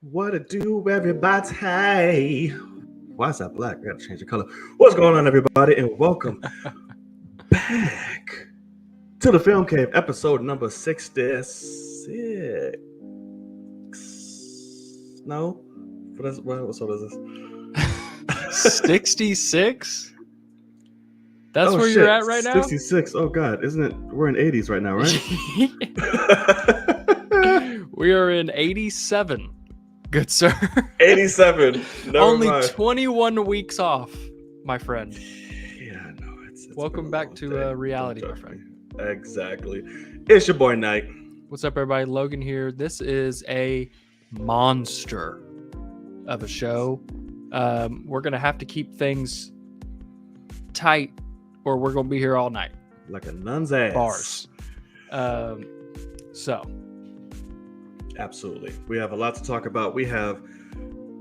What it do, everybody? Why is that black? I gotta change the color. What's going on, everybody? And welcome back to the Film Cave, episode number 66. No? What episode is this? 66? That's where you're at right now? 66. Oh, God. Isn't it? We're in 80s right now, right? We are in 87. Good sir. 87. Only 21 weeks off, my friend. Yeah, no. It's welcome back to reality, my friend. Exactly. It's your boy, Knight. What's up, everybody? Logan here. This is a monster of a show. We're going to have to keep things tight or we're going to be here all night. Like a nun's ass. Bars. So... Absolutely. We have a lot to talk about. We have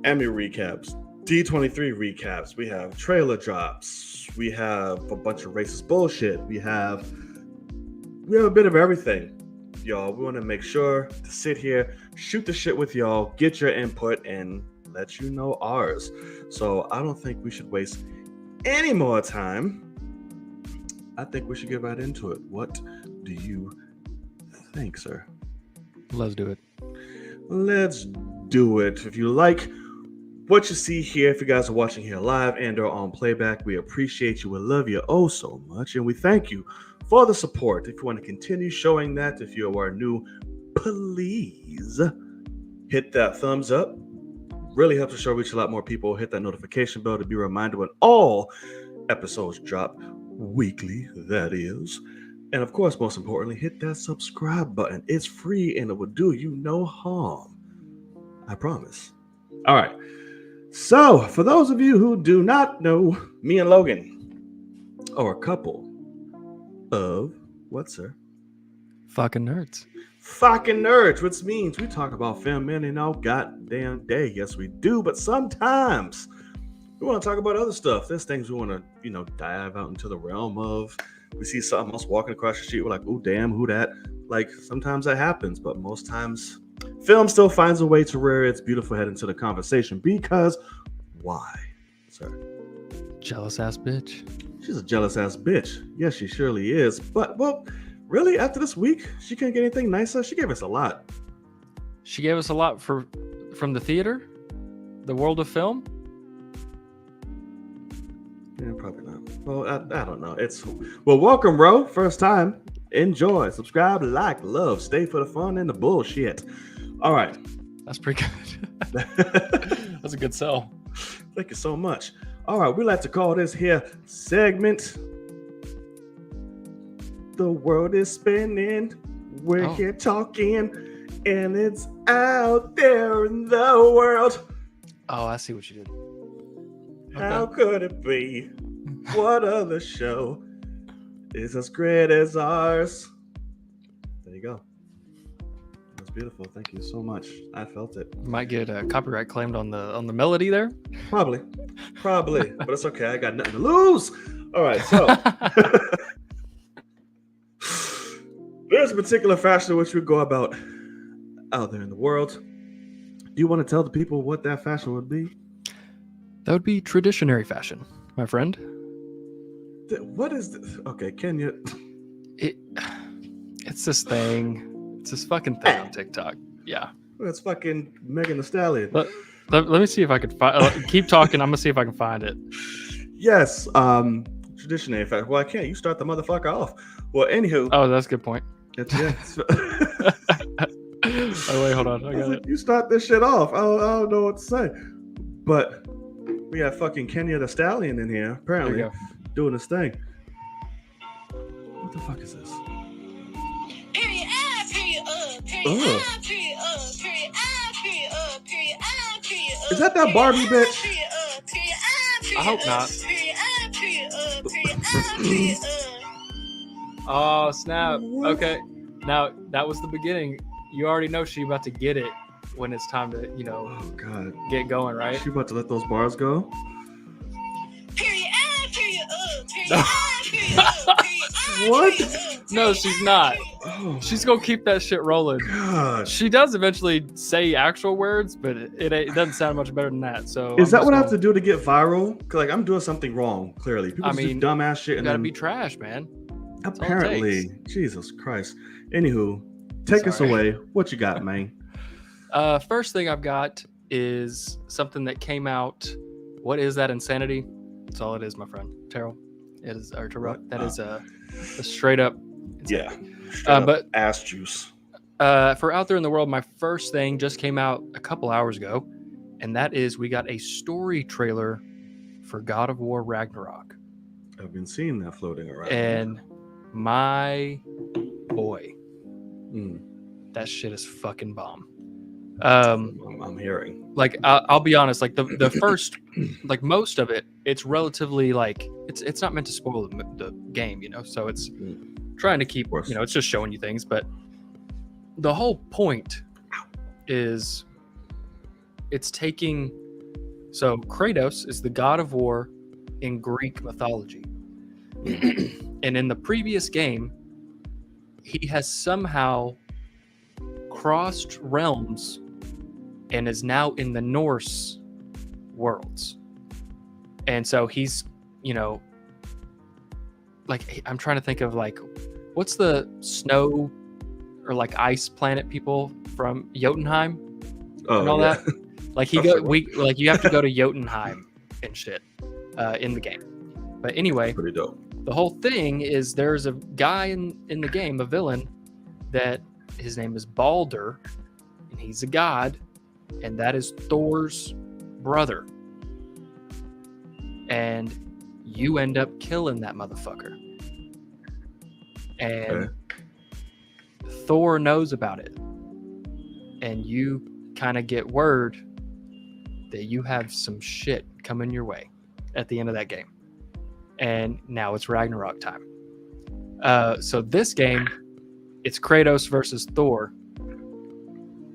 Emmy recaps, D23 recaps. We have trailer drops. We have a bunch of racist bullshit. We have a bit of everything, y'all. We want to make sure to sit here, shoot the shit with y'all, get your input, and let you know ours. So I don't think we should waste any more time. I think we should get right into it. What do you think, sir? Let's do it. Let's do it. If you like what you see here, if you guys are watching here live and or on playback, we appreciate you. We love you oh so much, and we thank you for the support. If you want to continue showing that, if you are new, please hit that thumbs up. Really helps the show reach a lot more people. Hit that notification bell to be reminded when all episodes drop weekly, that is. And of course, most importantly, hit that subscribe button. It's free and it will do you no harm. I promise. All right. So, for those of you who do not know, me and Logan are a couple of, what, sir? Fucking nerds. Fucking nerds, which means we talk about film any goddamn day. Yes, we do. But sometimes we want to talk about other stuff. There's things we want to, dive out into the realm of. We see something else walking across the street. We're like, oh, damn, who that? Like, sometimes that happens, but most times film still finds a way to rear its beautiful head into the conversation. Because why, sir? Jealous ass bitch. She's a jealous ass bitch. Yes, she surely is. But, well, really, after this week, she couldn't get anything nicer. She gave us a lot. She gave us a lot from the theater? The world of film? Yeah, probably not. Well, I don't know. Welcome, bro. First time. Enjoy. Subscribe, like, love. Stay for the fun and the bullshit. All right. That's pretty good. That's a good sell. Thank you so much. All right. We like to call this here segment The World is Spinning. We're here talking, and it's out there in the world. Oh, I see what you did. How could it be? What other show is as great as ours? There you go. That's beautiful. Thank you so much. I felt it. Might get copyright claimed on the melody there. Probably, but it's okay. I got nothing to lose. All right, so there's a particular fashion in which we go about out there in the world. Do you want to tell the people what that fashion would be? That would be traditionary fashion, my friend. What is this? Okay, can you? It's this thing. It's this fucking thing on TikTok. Yeah. It's fucking Megan Thee Stallion. Let me see if I can find. Keep talking. I'm gonna see if I can find it. Yes. Traditionary fashion. Well, I can't. You start the motherfucker off. Well, anywho. Oh, that's a good point. Yes. Oh wait, hold on. I got it. You start this shit off. I don't know what to say. But we have fucking Kenya the Stallion in here, apparently, doing this thing. What the fuck is this? Period I, period period I, period period I, period I, period Is that Barbie bitch? Period I, I hope not. Period I, period Oh snap! What? Okay, now that was the beginning. You already know she about to get it when it's time to, oh god, get going, right? She about to let those bars go. Period I, What? No, she's not. Oh, She's gonna keep that shit rolling. God. She does eventually say actual words, but it doesn't sound much better than that. So Is that what I have to do to get viral? 'Cause, like, I'm doing something wrong, clearly. People I just mean, do dumbass shit You and gotta then be trash, man. all it apparently, Jesus Christ. Anywho, take us Sorry. away. What you got, man? First thing I've got is something that came out. What is that insanity? That's all it is, my friend. Terrell. It is or Terrell. That is a straight up insanity. Yeah. Straight up but ass juice. for out there in the world, my first thing just came out a couple hours ago, and that is we got a story trailer for God of War Ragnarok. I've been seeing that floating around. And my boy, Mm, that shit is fucking bomb. I'm hearing. Like I'll be honest, like the first, like most of it, it's relatively like it's not meant to spoil the game, you know. So it's trying to keep, course. you know, it's just showing you things. But the whole point is it's taking. So Kratos is the god of war in Greek mythology, and in the previous game, he has somehow crossed realms and is now in the Norse worlds. And so he's, you know, like I'm trying to think of like what's the snow or like ice planet people from Jotunheim and all that. Like you have to go to Jotunheim and shit in the game. But anyway, Pretty dope. the whole thing is there's a guy in the game, a villain, that his name is Balder, and he's a god, and that is Thor's brother. And you end up killing that motherfucker. And Thor knows about it. And you kind of get word that you have some shit coming your way at the end of that game. And now it's Ragnarok time. So this game, it's Kratos versus Thor.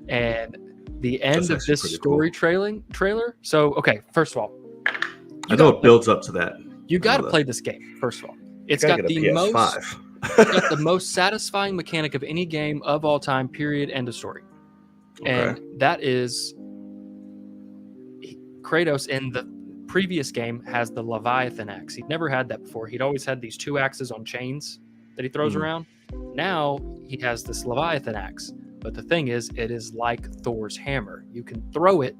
And the end That's of actually this pretty story cool. trailer. So, okay, first of all, I know it builds up to that. you got to I know play this game, first of all. It's Gotta got get a the most PS5. it's got the most satisfying mechanic of any game of all time, period, end of story. Okay. And that is Kratos in the previous game has the Leviathan axe. He'd never had that before. He'd always had these two axes on chains that he throws around. Now he has this Leviathan axe. But the thing is, it is like Thor's hammer. You can throw it,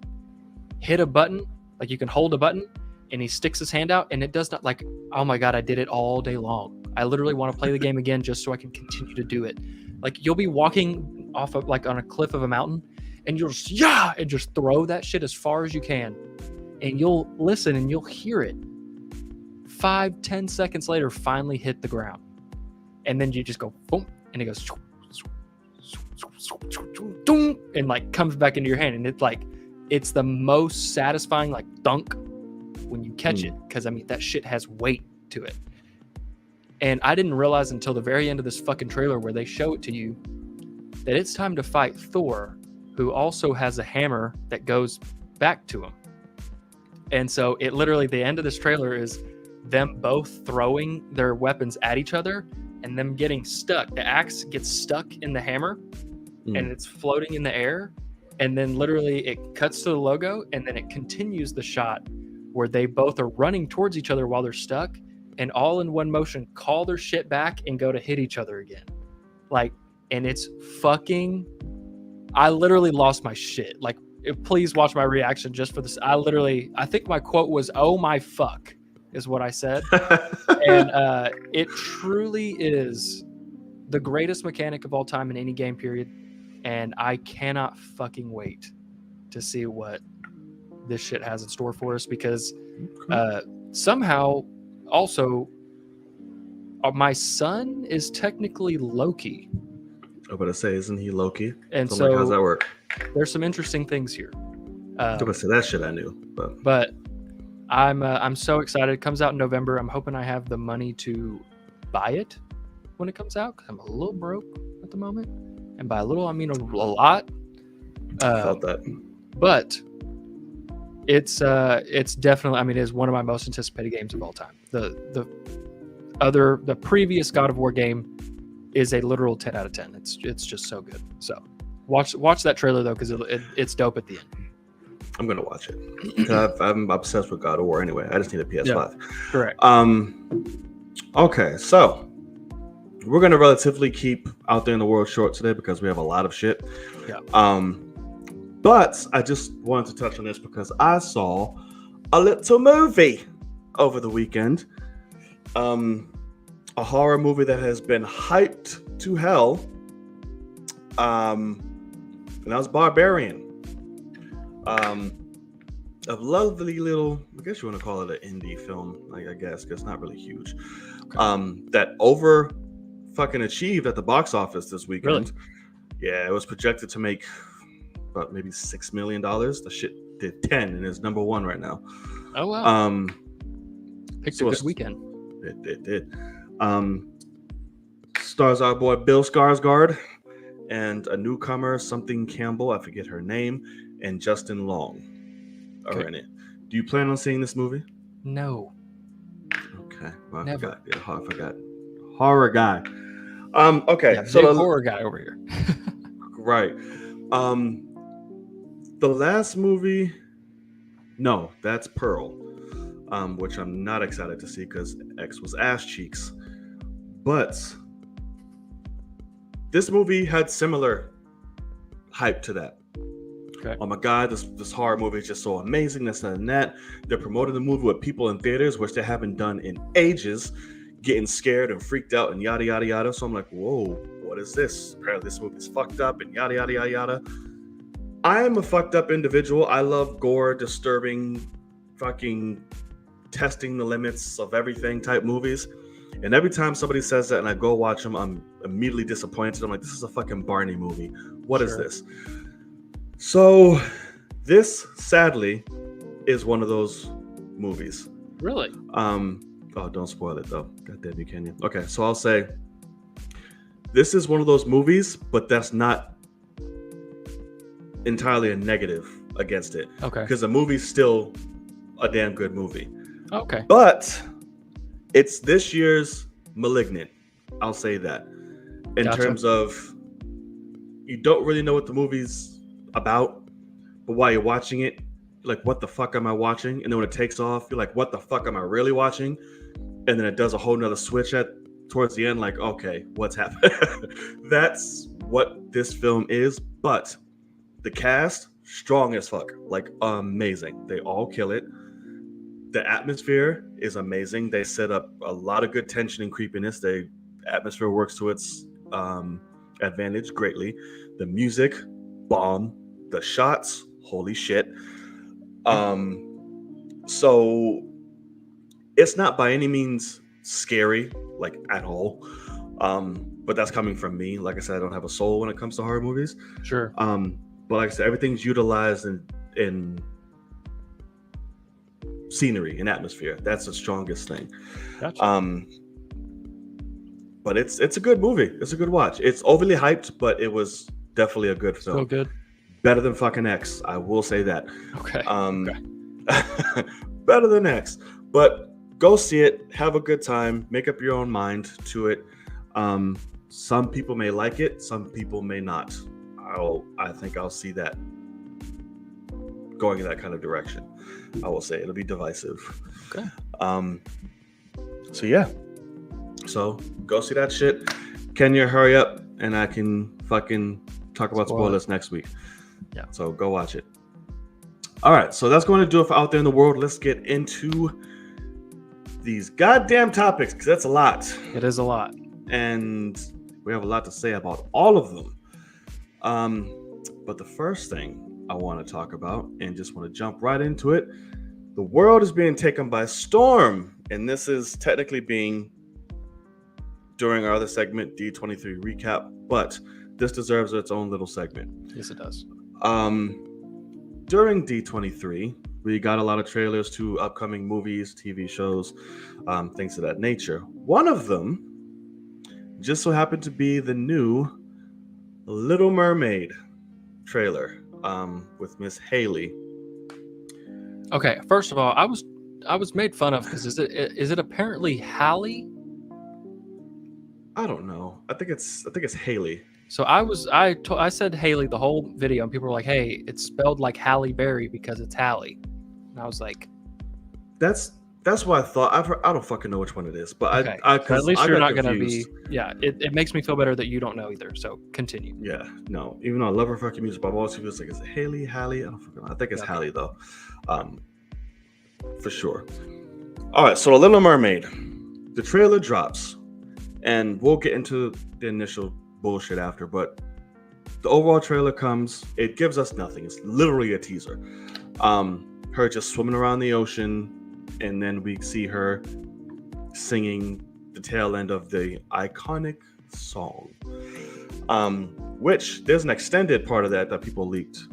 hit a button, like you can hold a button, and he sticks his hand out, and it does not like, oh my God, I did it all day long. I literally want to play the game again just so I can continue to do it. Like you'll be walking off of like on a cliff of a mountain, and you'll just, and just throw that shit as far as you can. And you'll listen and you'll hear it 5-10 seconds later finally hit the ground. And then you just go boom, and it goes and like comes back into your hand, and it's like it's the most satisfying like dunk when you catch it, because I mean that shit has weight to it. And I didn't realize until the very end of this fucking trailer where they show it to you that it's time to fight Thor, who also has a hammer that goes back to him. And so it literally, the end of this trailer is them both throwing their weapons at each other and them getting stuck. The axe gets stuck in the hammer and it's floating in the air. And then literally it cuts to the logo, and then it continues the shot where they both are running towards each other while they're stuck, and all in one motion call their shit back and go to hit each other again. Like, and it's fucking, I literally lost my shit. Like, please watch my reaction just for this. I think my quote was, "Oh my fuck," is what I said. And it truly is the greatest mechanic of all time in any game, period. And I cannot fucking wait to see what this shit has in store for us, because somehow also my son is technically Loki. I'm about to say, isn't he Loki? And so, like, how's that work? There's some interesting things here. I'm about to say that shit I knew, but I'm so excited. It comes out in November. I'm hoping I have the money to buy it when it comes out, because I'm a little broke at the moment. And by a little, I mean a lot. I felt that. But it's definitely, I mean, it is one of my most anticipated games of all time. The the previous God of War game is a literal 10 out of 10. It's just so good. So watch that trailer though, because it's dope at the end. I'm gonna watch it. 'Cause I'm obsessed with God of War anyway. I just need a PS5. Yeah, correct. Okay, so we're gonna relatively keep Out There in the World short today because we have a lot of shit. Yeah. But I just wanted to touch on this because I saw a little movie over the weekend. A horror movie that has been hyped to hell. And that was Barbarian. A lovely little, I guess you want to call it an indie film, I guess, because it's not really huge. Okay. That over fucking achieved at the box office this weekend. Really? Yeah, it was projected to make about maybe $6 million. The shit did 10 and is number 1 right now. Oh wow. Picked a good weekend. It did. Stars our boy Bill Skarsgård and a newcomer, something Campbell, I forget her name, and Justin Long are in it. Do you plan on seeing this movie? No. Okay. Well, Never. I forgot. Horror guy. Okay. Yeah, so big horror guy over here. Right. The last movie, no, that's Pearl, which I'm not excited to see because X was ass cheeks. But this movie had similar hype to that. Okay. Oh my God, this horror movie is just so amazing, this and that. They're promoting the movie with people in theaters, which they haven't done in ages, getting scared and freaked out and yada, yada, yada. So I'm like, whoa, what is this? Apparently this movie's fucked up and yada, yada, yada, yada. I am a fucked up individual. I love gore, disturbing, fucking testing the limits of everything type movies. And every time somebody says that and I go watch them, I'm immediately disappointed. I'm like, this is a fucking Barney movie. What is this? So this, sadly, is one of those movies. Really? Oh, don't spoil it though. God damn you, can you? Okay, so I'll say this is one of those movies, but that's not entirely a negative against it. Okay. Because the movie's still a damn good movie. Okay. But it's this year's Malignant. I'll say that. In terms of, you don't really know what the movie's about, but while you're watching it, you're like, what the fuck am I watching? And then when it takes off, you're like, what the fuck am I really watching? And then it does a whole nother switch towards the end, like, okay, what's happening? That's what this film is. But the cast, strong as fuck, like amazing. They all kill it. The atmosphere is amazing. They set up a lot of good tension and creepiness. The atmosphere works to its advantage greatly. The music, bomb. The shots, holy shit. So it's not by any means scary, like at all. But that's coming from me. Like I said, I don't have a soul when it comes to horror movies. Sure. But like I said, everything's utilized in scenery and atmosphere. That's the strongest thing. Gotcha. But it's a good movie. It's a good watch. It's overly hyped, but it was definitely a good film. So good. Better than fucking X. I will say that. Okay. Better than X. But go see it. Have a good time. Make up your own mind to it. Some people may like it. Some people may not. I think I'll see that going in that kind of direction. I will say it'll be divisive. Okay. So yeah. So go see that shit. Kenya, hurry up, and I can fucking talk about spoilers next week. Yeah. So go watch it. All right. So that's going to do it for Out There in the World. Let's get into these goddamn topics, because that's a lot. It is a lot. And we have a lot to say about all of them. But the first thing I want to talk about, and just want to jump right into it, the world is being taken by storm. And this is technically being during our other segment, D23 recap, but this deserves its own little segment. Yes, it does. During D23, we got a lot of trailers to upcoming movies, TV shows, things of that nature. One of them just so happened to be the new Little Mermaid trailer with Miss Haley. Okay, first of all, I was made fun of because is it apparently Halle I don't know. I think it's Haley. So I said Haley the whole video, and people were like, "Hey, it's spelled like Halle Berry because it's Halle," and I was like, That's what I thought. I don't fucking know which one it is, but "Okay." I So at because least I you're got not gonna be. confused. Yeah, it makes me feel better that you don't know either. So continue. Yeah, no. Even though I love her fucking music, but I'm always confused. Like, is it Haley? Halle? I don't fucking know. I think it's Okay. Halle though, for sure. All right, so The Little Mermaid, the trailer drops, and we'll get into the initial bullshit after. But the overall trailer comes. It gives us nothing. It's literally a teaser. Her just swimming around the ocean, and then we see her singing the tail end of the iconic song. Which there's an extended part of that people leaked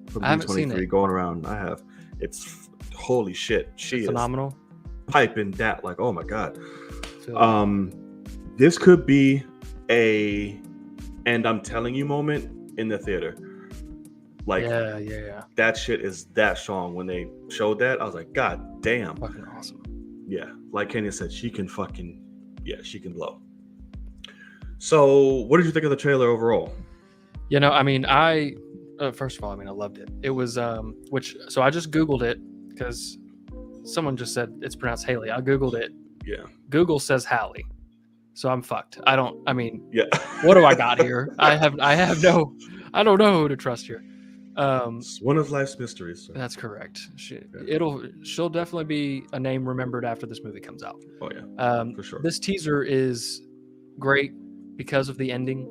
from I haven't seen D23 it. going around. I have. It's holy shit. She is Phenomenal. piping that like, oh my god. Feel- This could be a "and I'm telling you" moment in the theater. Like, yeah. that shit is that song. When they showed that, I was like, god damn. Fucking awesome. Yeah, like Kenya said, she can blow. So, what did you think of the trailer overall? You know, I mean, first of all, I mean, I loved it. It was so I just Googled it because someone just said it's pronounced Haley. I Googled it. Yeah. Google says Halle, so I'm fucked. I mean, Yeah. what do I got here? I don't know who to trust here. It's one of life's mysteries. So. That's correct. She'll definitely be a name remembered after this movie comes out. Oh yeah, for sure. This teaser is great because of the ending.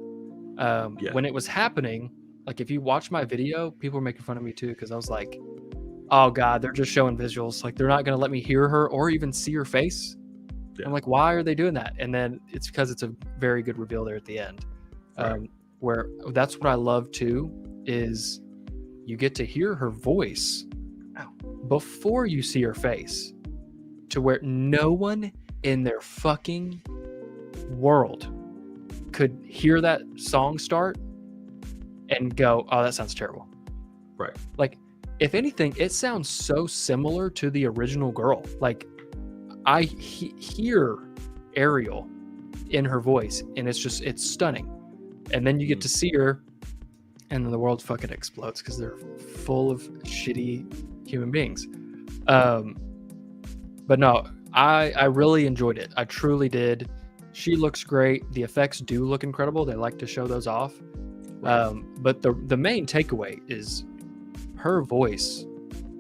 When it was happening, like if you watch my video, people were making fun of me too because I was like, "Oh god, they're just showing visuals. Like they're not gonna let me hear her or even see her face." Yeah. I'm like, "Why are they doing that?" And then it's because it's a very good reveal there at the end, Right. where that's what I love too is you get to hear her voice before you see her face, to where no one in their fucking world could hear that song start and go, "Oh, that sounds terrible." Right. Like, if anything, it sounds so similar to the original girl. Like, I hear Ariel in her voice, and it's stunning. And then you get to see her, and then the world fucking explodes because they're full of shitty human beings. But no, I really enjoyed it. I truly did. She looks great. The effects do look incredible. They like to show those off. But the main takeaway is her voice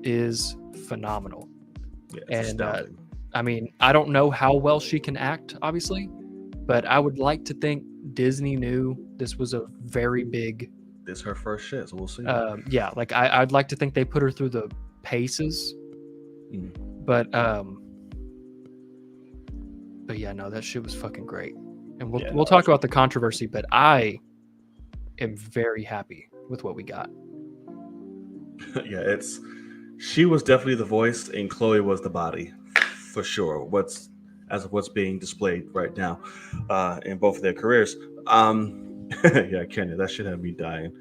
is phenomenal. Yeah, And I mean, I don't know how well she can act, obviously, but I would like to think Disney knew this was a very big. This is her first shit, so we'll see. Yeah, like I'd like to think they put her through the paces, but yeah, no, that shit was fucking great, and we'll talk about the controversy, but I am very happy with what we got. Yeah, she was definitely the voice, and Chloe was the body, for sure. What's being displayed right now, in both of their careers. Yeah, Kenya, that shit had me dying.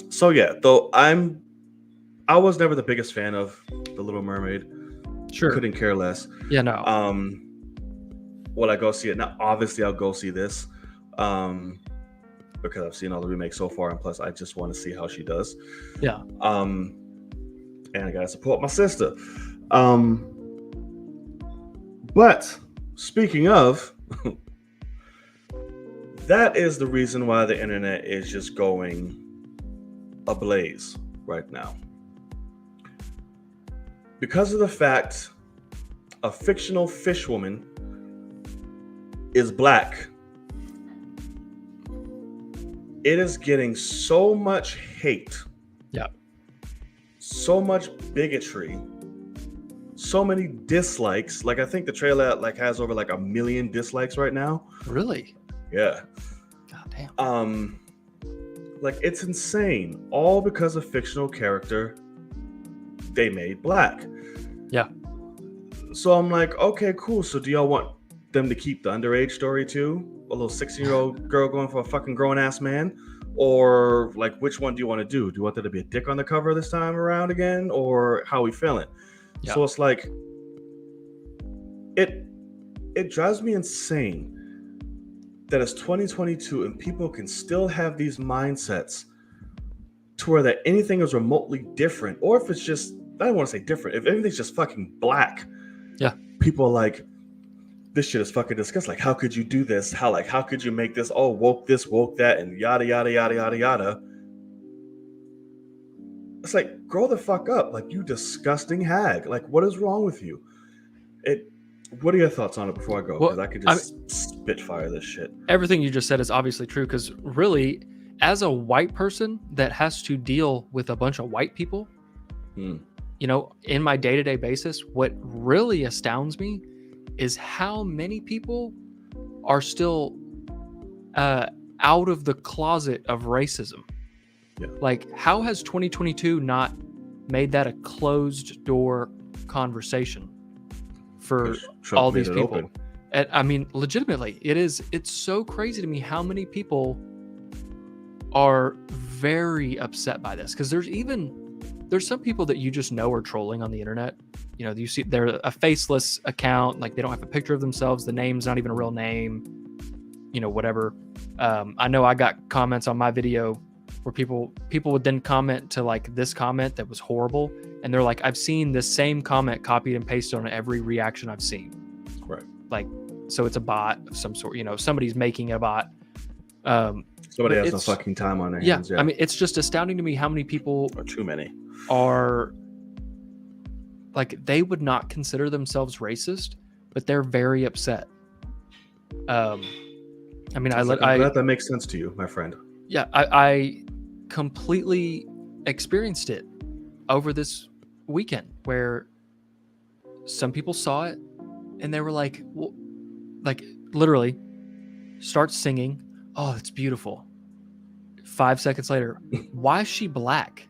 So yeah, though I was never the biggest fan of The Little Mermaid. Sure. Couldn't care less. Yeah, no. Will I go see it? Now, obviously, I'll go see this, because I've seen all the remakes so far, and plus, I just want to see how she does. Yeah. And I gotta support my sister. But speaking of, that is the reason why the internet is just going ablaze right now. Because of the fact a fictional fish woman is black, it is getting so much hate. Yeah. So much bigotry. So many dislikes. Like, I think the trailer has over 1 million dislikes right now. Really? Yeah. God damn. It's insane. All because a fictional character they made black. Yeah. So I'm like, okay, cool. So do y'all want them to keep the underage story too? A little 16-year-old girl going for a fucking grown-ass man? Or which one do you want to do? Do you want there to be a dick on the cover this time around again? Or how are we feeling? Yeah. So it's it drives me insane that it's 2022 and people can still have these mindsets to where that anything is remotely different, or if it's just, I don't want to say different, if anything's just fucking black, Yeah. people are like, this shit is fucking disgusting. Like, how could you do this? How could you make this? Oh, woke this, woke that, and yada, yada, yada, yada, yada. It's like, grow the fuck up. Like, you disgusting hag. Like, what is wrong with you? What are your thoughts on it before I go? Because I could just spitfire this shit. Everything you just said is obviously true, because really, as a white person that has to deal with a bunch of white people, you know, in my day-to-day basis, what really astounds me is how many people are still out of the closet of racism. Yeah. Like, how has 2022 not made that a closed door conversation for all these people? Open. And I mean, legitimately, it's so crazy to me how many people are very upset by this, because there's some people that you just know are trolling on the internet. You know, you see they're a faceless account, like they don't have a picture of themselves, the name's not even a real name, you know, whatever. I know I got comments on my video where people would then comment to like this comment that was horrible, and they're like, I've seen this same comment copied and pasted on every reaction I've seen. Right. Like, so it's a bot of some sort, you know, somebody's making a bot. Somebody has no fucking time on their hands. Yeah, I mean, it's just astounding to me how many people, or too many, are like, they would not consider themselves racist, but they're very upset. I mean, I'm glad that makes sense to you, my friend. Yeah, I completely experienced it over this weekend, where some people saw it and they were like, well, like literally start singing, oh, it's beautiful. 5 seconds later, why is she black?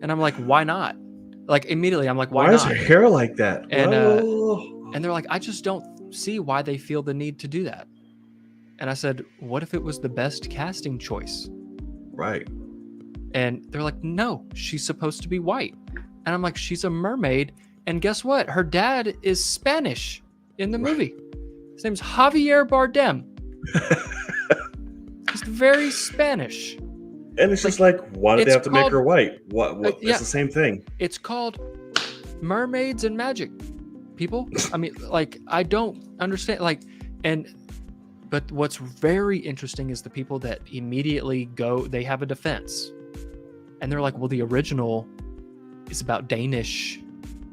And I'm like, why not? Like, immediately I'm like, why not? Is her hair like that? And they're like, I just don't see why they feel the need to do that. And I said, what if it was the best casting choice? Right. And they're like, no, she's supposed to be white. And I'm like, she's a mermaid. And guess what? Her dad is Spanish in the movie. His name's Javier Bardem. He's very Spanish. And it's just like, why did they have to make her white? What? It's the same thing. It's called Mermaids and Magic, people. I mean, like, I don't understand. Like, but what's very interesting is the people that immediately they have a defense. And they're like, well, the original is about Danish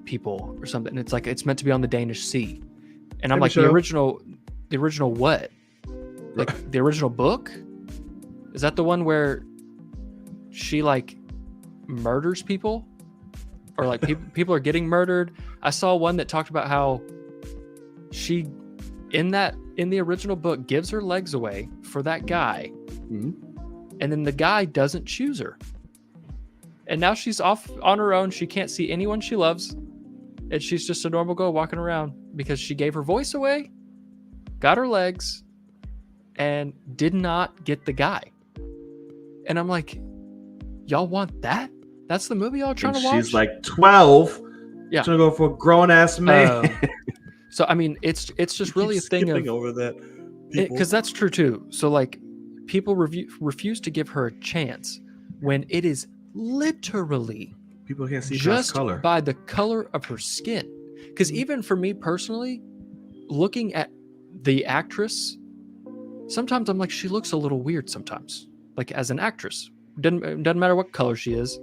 people or something. And it's like, it's meant to be on the Danish Sea. And I'm like, the original what? Like, the original book? Is that the one where she like murders people? Or like people are getting murdered? I saw one that talked about how she, in the original book, gives her legs away for that guy. Mm-hmm. And then the guy doesn't choose her. And now she's off on her own. She can't see anyone she loves. And she's just a normal girl walking around because she gave her voice away, got her legs, and did not get the guy. And I'm like, y'all want that? That's the movie y'all trying to watch? She's like 12. Yeah. Trying to go for a grown-ass man. So, I mean, it's just really a thing of... over that. Because that's true, too. So, like, people refuse to give her a chance when it is literally... People can't see just color. By the color of her skin. Because even for me personally, looking at the actress, sometimes I'm like, she looks a little weird sometimes. Like, as an actress. Doesn't matter what color she is.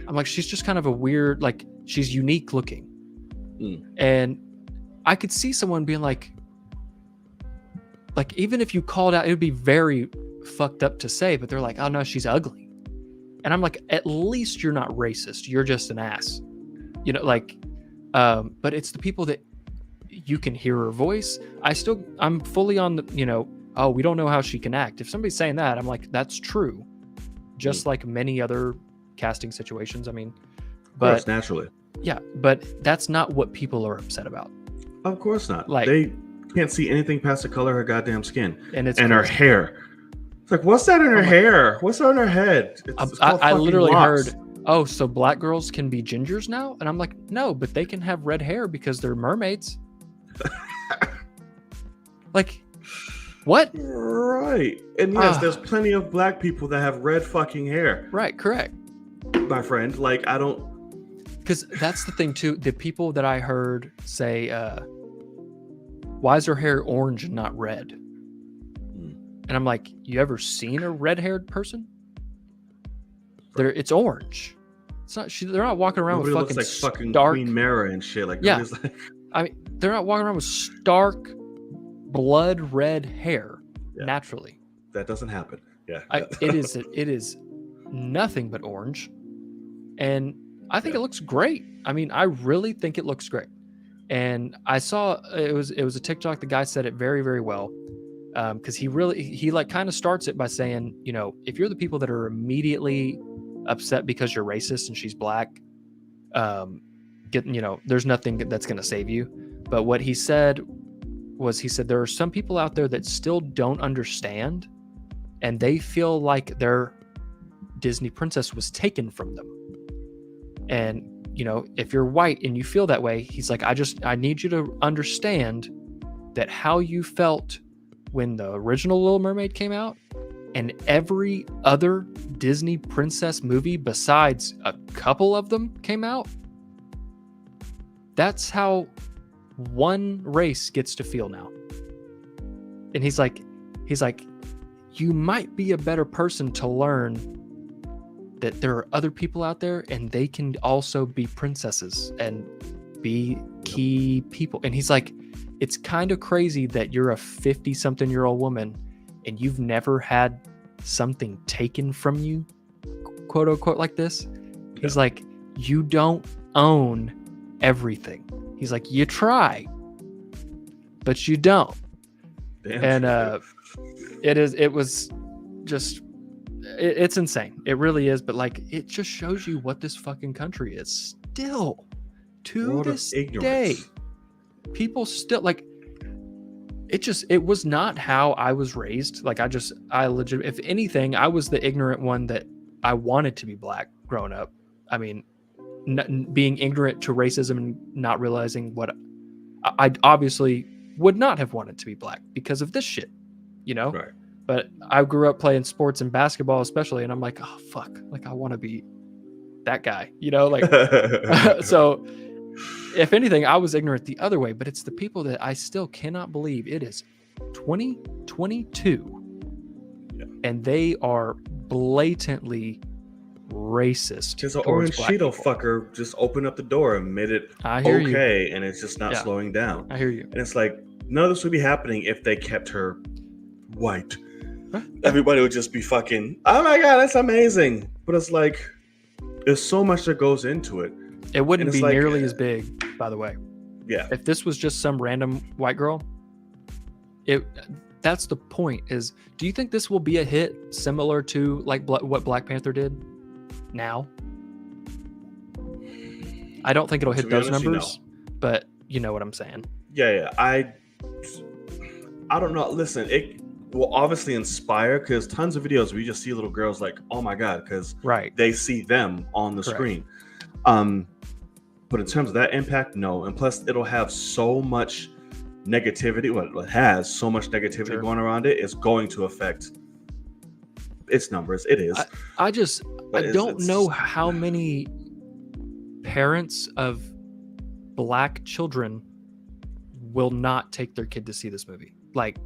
I'm like, she's just kind of a weird, like, she's unique looking. And I could see someone being like, even if you called out, it would be very fucked up to say, but they're like, oh no, she's ugly. And I'm like, at least you're not racist. You're just an ass. You know, like, but it's the people that you can hear her voice. I'm fully on the, you know, oh, we don't know how she can act. If somebody's saying that, I'm like, that's true. Just like many other casting situations. I mean, but of course, naturally. Yeah, but that's not what people are upset about. Of course not. Like, they can't see anything past the color of her goddamn skin. And her hair. It's like, what's that in her hair? What's that on her head? I literally heard, oh, so black girls can be gingers now? And I'm like, no, but they can have red hair because they're mermaids. Like, what? Right. And yes, there's plenty of black people that have red fucking hair. Right, correct. My friend, like, I don't. Because that's the thing too. The people that I heard say, "Why is her hair orange and not red?" And I'm like, "You ever seen a red-haired person? It's orange. It's not. They're not walking around Nobody with looks like fucking stark. Queen Mara and shit. Like, Yeah. like, I mean, they're not walking around with stark blood red hair naturally. That doesn't happen. Yeah. It is nothing but orange, and I think it looks great. I mean, I really think it looks great. And I saw it was a TikTok. The guy said it very, very well. Because he like kind of starts it by saying, you know, if you're the people that are immediately upset because you're racist and she's black, there's nothing that's going to save you. But what he said was, there are some people out there that still don't understand, and they feel like their Disney princess was taken from them. And, you know, if you're white and you feel that way, he's like, I need you to understand that how you felt when the original Little Mermaid came out and every other Disney princess movie besides a couple of them came out, that's how one race gets to feel now. And he's like, you might be a better person to learn that there are other people out there and they can also be princesses and be key people. And he's like, it's kind of crazy that you're a 50-something-year-old woman and you've never had something taken from you, quote unquote, like this. He's like, you don't own everything. He's like, you try, but you don't. Damn. And it's insane. It really is. But like, it just shows you what this fucking country is still to this day. People still like it was not how I was raised. Like I legit, if anything, I was the ignorant one that I wanted to be black growing up. I mean, being ignorant to racism and not realizing what I obviously would not have wanted to be black because of this shit, you know? Right. But I grew up playing sports and basketball especially, and I'm like, oh fuck, like I want to be that guy, you know? Like so if anything, I was ignorant the other way, but it's the people that I still cannot believe it is 2022 and they are blatantly racist. Because the orange Cheeto fucker just opened up the door and made it okay, and it's just not slowing down. I hear you. And it's like, none of this would be happening if they kept her white. Huh? Everybody would just be fucking, oh my god, that's amazing. But it's like, there's so much that goes into it. It wouldn't be nearly as big, by the way. Yeah. If this was just some random white girl, that's the point. Is, do you think this will be a hit similar to like what Black Panther did now? I don't think it'll hit those numbers, but you know what I'm saying. Yeah. I don't know. Listen, it will obviously inspire because tons of videos where you just see little girls like, oh my god, because they see them on the screen. But in terms of that impact, no. And plus, it'll have so much negativity. Well, it has so much negativity going around it. It's going to affect its numbers. It is. I don't know how many parents of black children will not take their kid to see this movie. Like,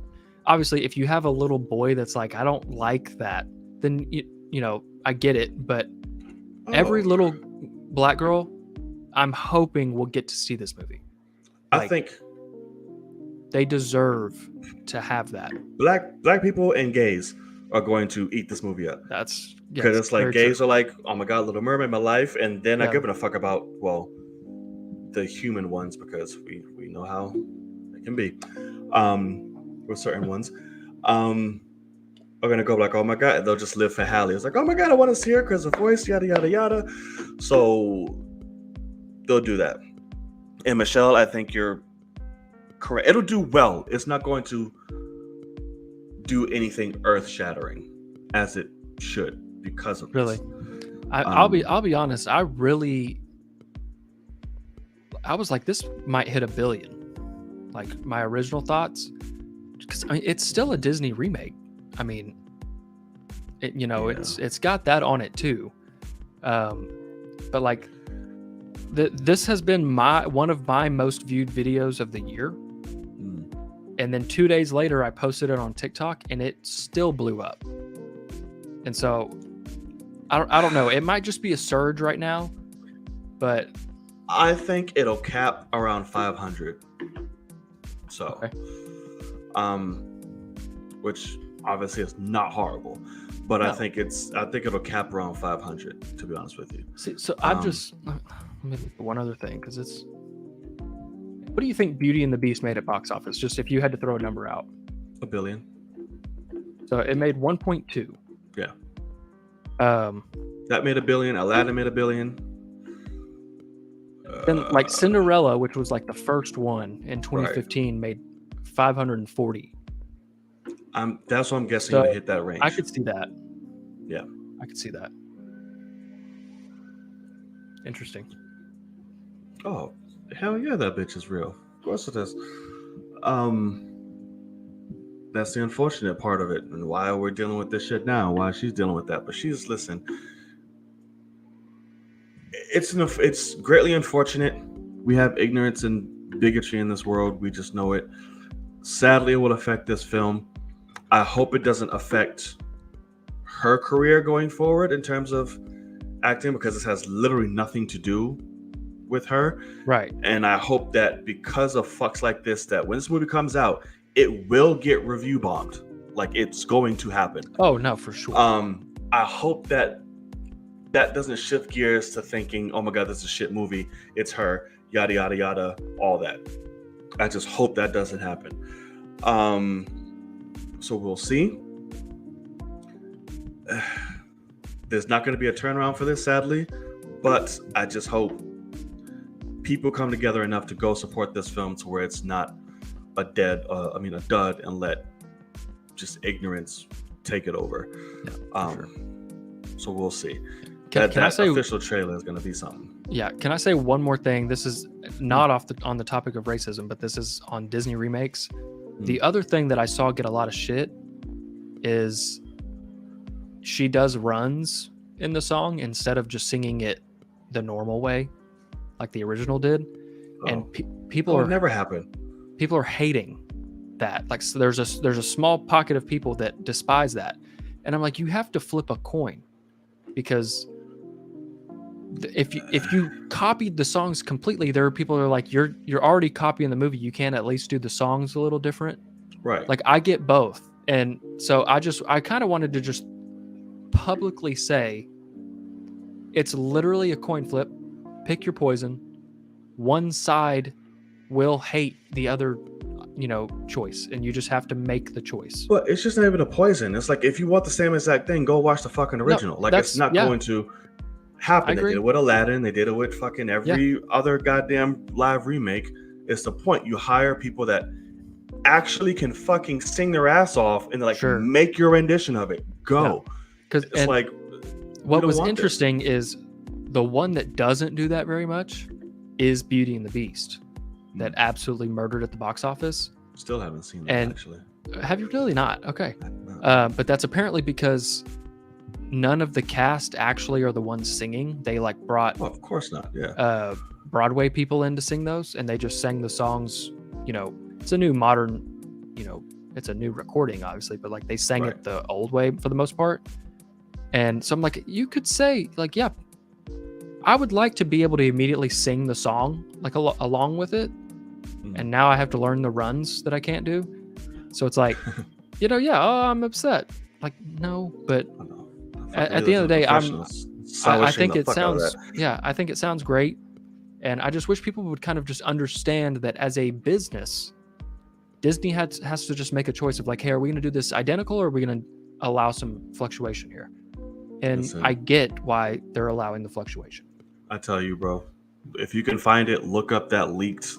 obviously, if you have a little boy that's like, I don't like that, then you know, I get it. But every little black girl, I'm hoping will get to see this movie. I think they deserve to have that. Black people and gays are going to eat this movie up. That's because it's like gays are like, oh my god, Little Mermaid, my life, and they're not giving a fuck about the human ones because we know how they can be with certain ones. Are gonna go like, oh my god, they'll just live for Hallie. It's like, oh my god, I want to see her because the voice, yada yada yada. So they'll do that. And Michelle, I think you're correct. It'll do well. It's not going to do anything earth-shattering as it should because of really. This. I'll be honest. I was like, this might hit 1 billion. Like my original thoughts, because I mean, it's still a Disney remake. I mean, Yeah. it's got that on it too. But like, this has been one of my most viewed videos of the year. And then 2 days later, I posted it on TikTok, and it still blew up. And so, I don't know. It might just be a surge right now, but I think it'll cap around 500. So, okay. Which obviously is not horrible, but No. I think it'll cap around 500. To be honest with you. See, so I've just let me look at one other thing, because it's. What do you think Beauty and the Beast made at box office? Just if you had to throw a number out. $1 billion. So it made 1.2. Yeah. That made $1 billion. Aladdin made $1 billion. Then like Cinderella, which was like the first one in 2015, made 540. That's what I'm guessing So to hit that range. I could see that. Yeah. I could see that. Interesting. Oh, hell yeah, that bitch is real. Of course it is. That's the unfortunate part of it, and why we're dealing with this shit now. Why she's dealing with that, but listen. It's greatly unfortunate. We have ignorance and bigotry in this world. We just know it. Sadly, it will affect this film. I hope it doesn't affect her career going forward in terms of acting, because this has literally nothing to do with her. Right. And I hope that because of fucks like this, that when this movie comes out, it will get review bombed. Like, it's going to happen. Oh no, for sure. I hope that doesn't shift gears to thinking, oh my god, this is a shit movie, it's her, yada yada yada, all that. I just hope that doesn't happen. So we'll see. There's not going to be a turnaround for this, sadly, but I just hope people come together enough to go support this film to where it's not a dud, and let just ignorance take it over. Yeah, sure. So we'll see. Can I say official trailer is going to be something. Yeah, can I say one more thing? This is not on the topic of racism, but this is on Disney remakes. The other thing that I saw get a lot of shit is she does runs in the song instead of just singing it the normal way, like the original did. And people are never happened. People are hating that. Like, so there's a small pocket of people that despise that, and I'm like, you have to flip a coin, because if you copied the songs completely, there are people who are like, you're already copying the movie. You can't at least do the songs a little different. Right. Like, I get both. And so I kind of wanted to just publicly say, it's literally a coin flip. Pick your poison. One side will hate the other, choice, and you just have to make the choice. But it's just not even a poison. It's like, if you want the same exact thing, go watch the fucking original. No, like, it's not going to happen. They did it with Aladdin. They did it with fucking every other goddamn live remake. It's the point. You hire people that actually can fucking sing their ass off and make your rendition of it. Go. Because it's like, what was interesting is the one that doesn't do that very much is Beauty and the Beast, that absolutely murdered at the box office. Still haven't seen that, actually. Have you really not? Okay. But that's apparently because none of the cast actually are the ones singing. They brought, well, of course not. Yeah. Broadway people in to sing those, and they just sang the songs. It's a new modern, it's a new recording, obviously, but they sang it the old way for the most part. And so I'm like, you could say yeah, I would like to be able to immediately sing the song along with it. And now I have to learn the runs that I can't do. So it's like, I'm upset. No, but at the end of the day, I think it sounds, I think it sounds great. And I just wish people would kind of just understand that as a business, Disney has to just make a choice of hey, are we going to do this identical, or are we going to allow some fluctuation here? And I get why they're allowing the fluctuation. I tell you, bro, if you can find it, look up that leaked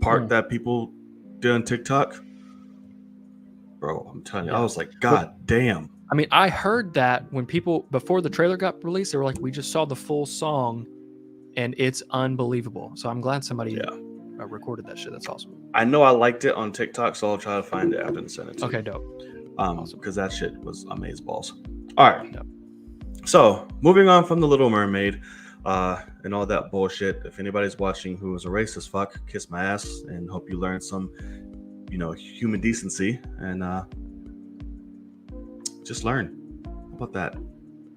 part that people did on TikTok. Bro, I'm telling you, I was like, God damn. I mean, I heard that when people, before the trailer got released, they were like, we just saw the full song and it's unbelievable. So I'm glad somebody recorded that shit. That's awesome. I know I liked it on TikTok, so I'll try to find it after and send it to you. Okay, dope. Awesome. Because that shit was amazeballs. All right. Yep. So moving on from the Little Mermaid and all that bullshit. If anybody's watching who is a racist fuck, kiss my ass and hope you learn some, human decency and just learn. How about that?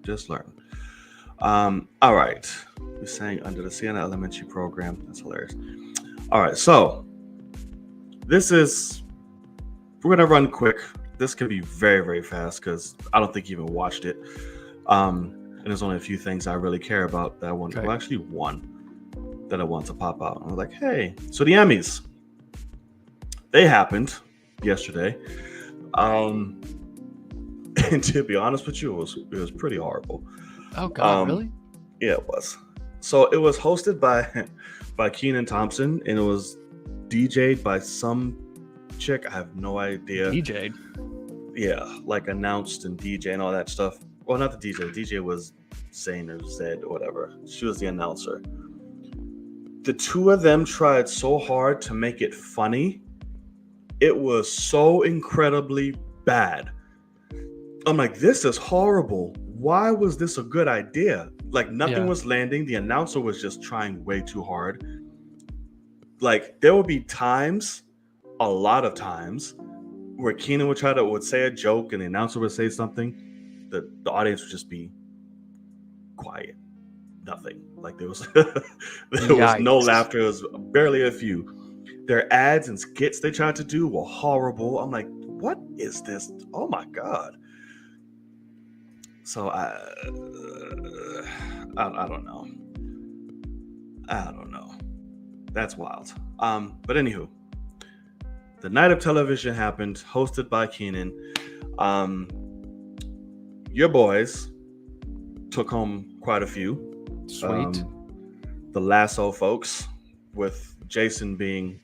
Just learn. All right. We sang Under the Sea in an elementary program. That's hilarious. All right. So we're going to run quick. This could be very, very fast because I don't think you even watched it. And there's only a few things I really care about that I want. Okay. Well, actually one that I want to pop out. I was like, hey, so the Emmys, they happened yesterday. And to be honest with you, it was pretty horrible. Oh God, really? Yeah, it was. So it was hosted by Kenan Thompson, and it was DJ'd by some chick. I have no idea. DJ'd. Yeah, like announced and DJ and all that stuff. Well, not the DJ. The DJ was Zane or Zed or whatever. She was the announcer. The two of them tried so hard to make it funny. It was so incredibly bad. I'm like, this is horrible. Why was this a good idea? Like, nothing was landing. The announcer was just trying way too hard. Like, there would be times, a lot of times, where Kenan would say a joke and the announcer would say something. The audience would just be quiet. Nothing. Like, there was no laughter. It was barely a few. Their ads and skits they tried to do were horrible. I'm like, what is this? Oh my God. So I don't know. I don't know. That's wild. But anywho, the night of television happened, hosted by Kenan. Your boys took home quite a few. Sweet. The Lasso folks, with Jason being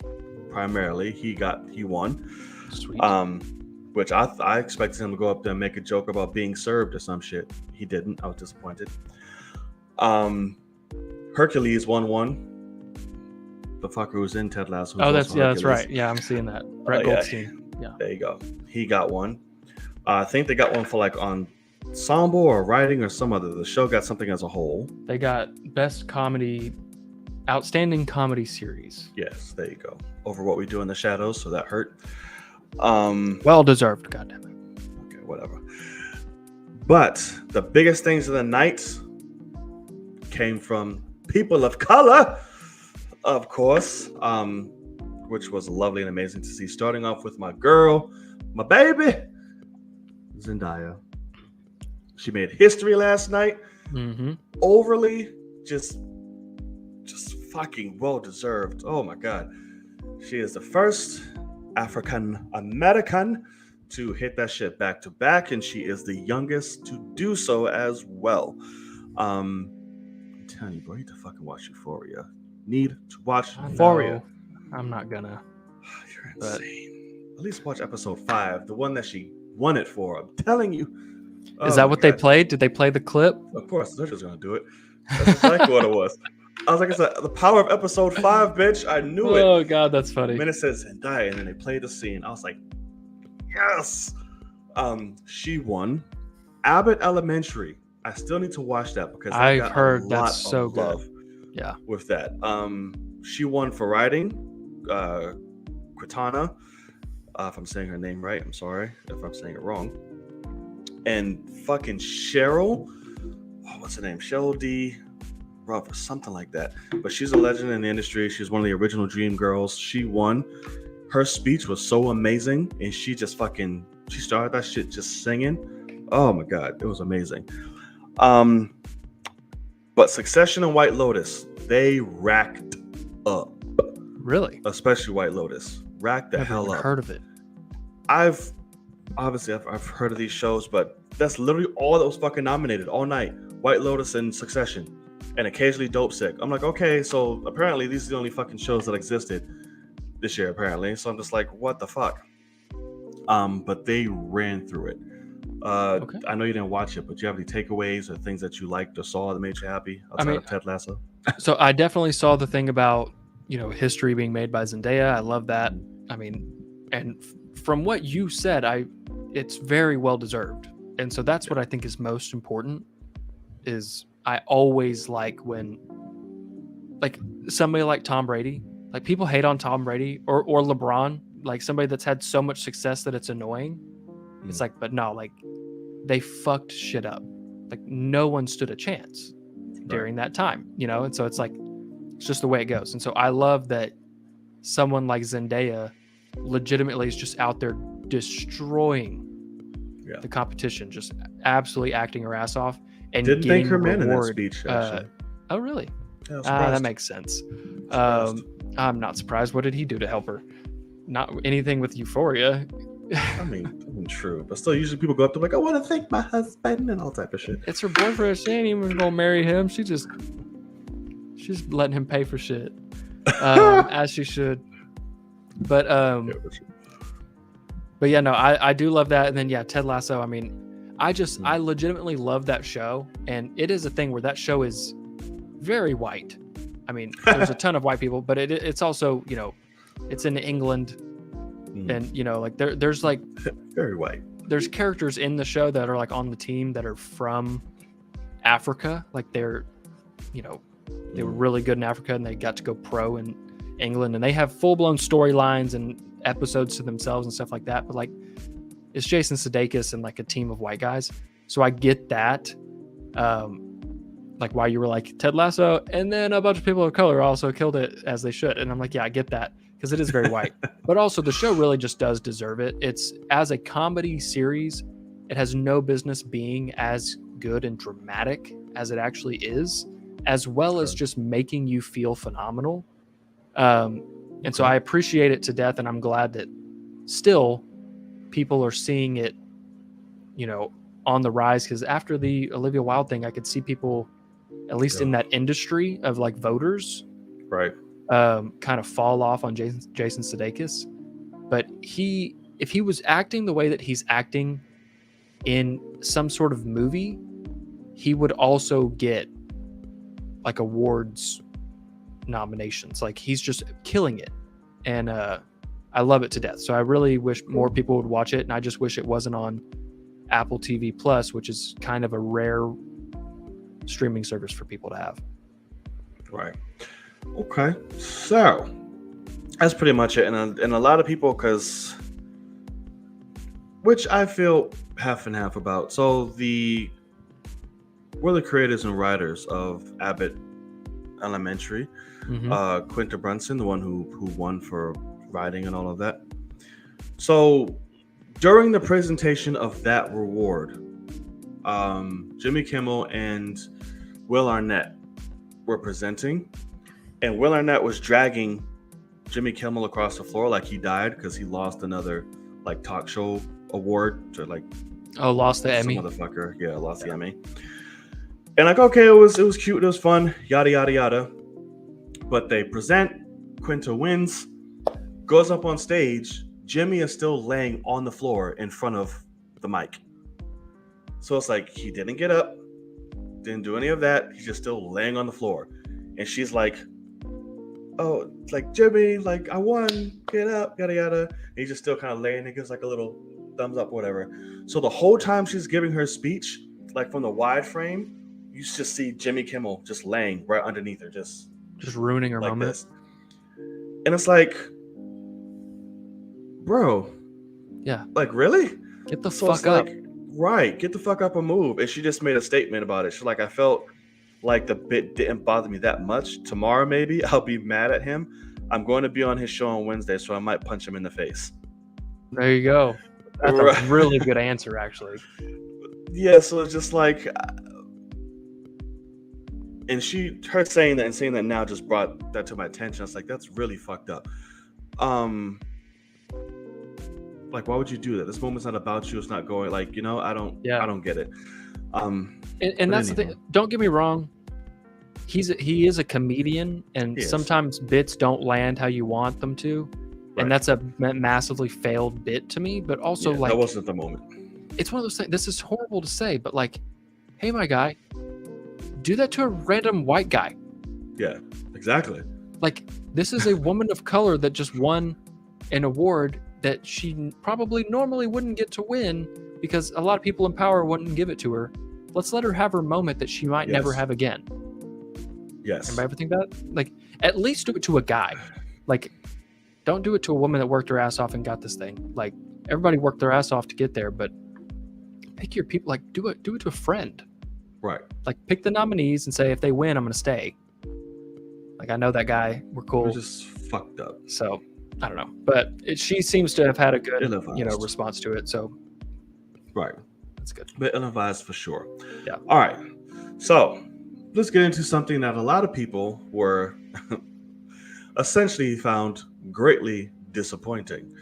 primarily, he won. Sweet. Which I expected him to go up there and make a joke about being served or some shit. He didn't. I was disappointed. Hercules won one. The fucker who's in Ted Lasso. Oh, that's right. Yeah, I'm seeing that. Brett Goldstein. Yeah. There you go. He got one. I think they got one for like ensemble or writing or some other. The show got something as a whole. They got best comedy, outstanding comedy series. Yes, there you go. Over What We Do in the Shadows, so that hurt. Well deserved, goddammit. Okay, whatever. But the biggest things of the night came from people of color, of course, which was lovely and amazing to see. Starting off with my girl, my baby, Zendaya. She made history last night. Mm-hmm. Overly, just fucking well deserved. Oh my God, she is the first African American to hit that shit back to back, and she is the youngest to do so as well. I'm telling you, bro, you need to fucking watch Euphoria. Need to watch Euphoria. I'm not gonna. You're insane. At least watch episode 5, the one that she won it for. I'm telling you. Is that what they played? Did they play the clip? Of course, they're just gonna do it. That's exactly what it was. I was like, it's the power of episode 5, bitch. I knew it. Oh God, that's funny. And then it says Zendaya, and then they played the scene. I was like, yes. She won. Abbott Elementary. I still need to watch that because I've heard that's so good. Yeah, with that. She won for writing. Cortana. If I'm saying her name right, I'm sorry if I'm saying it wrong. And fucking Cheryl. What's her name? Cheryl D. Ruff or something like that. But she's a legend in the industry. She's one of the original Dream Girls. She won. Her speech was so amazing, and she just she started that shit just singing. Oh my God, it was amazing. But Succession and White Lotus, they racked up. Really? Especially White Lotus. Racked the hell up. I've heard of it. I've heard of these shows, but that's literally all that was fucking nominated all night. White Lotus and Succession. And occasionally Dope Sick. I'm like, okay, so apparently these are the only fucking shows that existed this year, apparently. So I'm just like, what the fuck? But they ran through it. Okay. I know you didn't watch it, but do you have any takeaways or things that you liked or saw that made you happy outside of Ted Lasso? So I definitely saw the thing about history being made by Zendaya. I love that. I mean, and from what you said, it's very well deserved. And so that's what I think is most important. Is I always like when, like, somebody like Tom Brady, like, people hate on Tom Brady or LeBron, like somebody that's had so much success that it's annoying. It's like, but no, like, they fucked shit up. Like, no one stood a chance during that time, and so it's like, it's just the way it goes. And so I love that someone like Zendaya legitimately is just out there destroying the competition, just absolutely acting her ass off and didn't getting thank her man in that reward. speech, actually. Oh, really? Yeah, That makes sense. I'm not surprised. What did he do to help her? Not anything with Euphoria. I mean, true, but still, usually people go up to like, I want to thank my husband and all type of shit. It's her boyfriend. She ain't even gonna marry him. She's letting him pay for shit, as she should. But yeah, no, I do love that. And then Ted Lasso. I mean, I legitimately love that show, and it is a thing where that show is very white. I mean, there's a ton of white people, but it's also, it's in England, and like there's like very white. There's characters in the show that are like on the team that are from Africa, like they're, they were really good in Africa and they got to go pro in England, and they have full-blown storylines and episodes to themselves and stuff like that. But like, it's Jason Sudeikis and like a team of white guys, so I get that. Like why you were like Ted Lasso, and then a bunch of people of color also killed it, as they should. And I'm like, yeah, I get that, because it is very white. But also the show really just does deserve it. It's, as a comedy series, it has no business being as good and dramatic as it actually is, as well as just making you feel phenomenal. And so I appreciate it to death, and I'm glad that still people are seeing it, on the rise. Because after the Olivia Wilde thing, I could see people, at least in that industry of like voters, right, kind of fall off on Jason Sudeikis. But if he was acting the way that he's acting in some sort of movie, he would also get like awards nominations. Like, he's just killing it, and I love it to death. So I really wish more people would watch it, and I just wish it wasn't on Apple TV Plus, which is kind of a rare streaming service for people to have. Right. Okay. So that's pretty much it. And a lot of people, which I feel half and half about. So we're the creators and writers of Abbott Elementary. Quinta Brunson, the one who won for writing and all of that. So during the presentation of that reward, Jimmy Kimmel and Will Arnett were presenting, and Will Arnett was dragging Jimmy Kimmel across the floor like he died because he lost another like talk show award to like lost the Emmy. Motherfucker, yeah, lost the Emmy. And like, okay, it was cute, it was fun, yada yada yada. But they present, Quinta wins, goes up on stage. Jimmy is still laying on the floor in front of the mic. So it's like, he didn't get up, didn't do any of that. He's just still laying on the floor. And she's like, oh, like, Jimmy, like, I won, get up, yada yada. And he's just still kind of laying. He gives like a little thumbs up, whatever. So the whole time she's giving her speech, like from the wide frame, you just see Jimmy Kimmel just laying right underneath her, just ruining her like moment. This. And it's like, bro, yeah, like, really? Get the fuck up. Like, right, get the fuck up and move. And she just made a statement about it. She's like, I felt like the bit didn't bother me that much. Tomorrow, maybe I'll be mad at him. I'm going to be on his show on Wednesday, so I might punch him in the face. There you go. That's a really good answer, actually. Yeah, so it's just like, and her saying that and saying that now just brought that to my attention. It's like, that's really fucked up. Like, why would you do that? This moment's not about you. It's not going, like, I don't get it. And that's the thing. Don't get me wrong. He is a comedian, and sometimes bits don't land how you want them to. Right. And that's a massively failed bit to me, but also like, that wasn't the moment. It's one of those things. This is horrible to say, but like, hey, my guy, do that to a random white guy. Yeah, exactly. Like, this is a woman of color that just won an award that she probably normally wouldn't get to win because a lot of people in power wouldn't give it to her. Let's let her have her moment that she might never Yes. have again. Yes. Anybody ever think that? Like, at least do it to a guy. Like, don't do it to a woman that worked her ass off and got this thing. Like, everybody worked their ass off to get there, but pick your people. Like, do it to a friend. Right. Like, pick the nominees and say, if they win, I'm going to stay. Like, I know that guy. We're cool. We're just fucked up. So, I don't know. But she seems to have had a good, Ill-advised. response to it. So, Right. that's good. But ill-advised for sure. Yeah. All right. So let's get into something that a lot of people were essentially found greatly disappointing.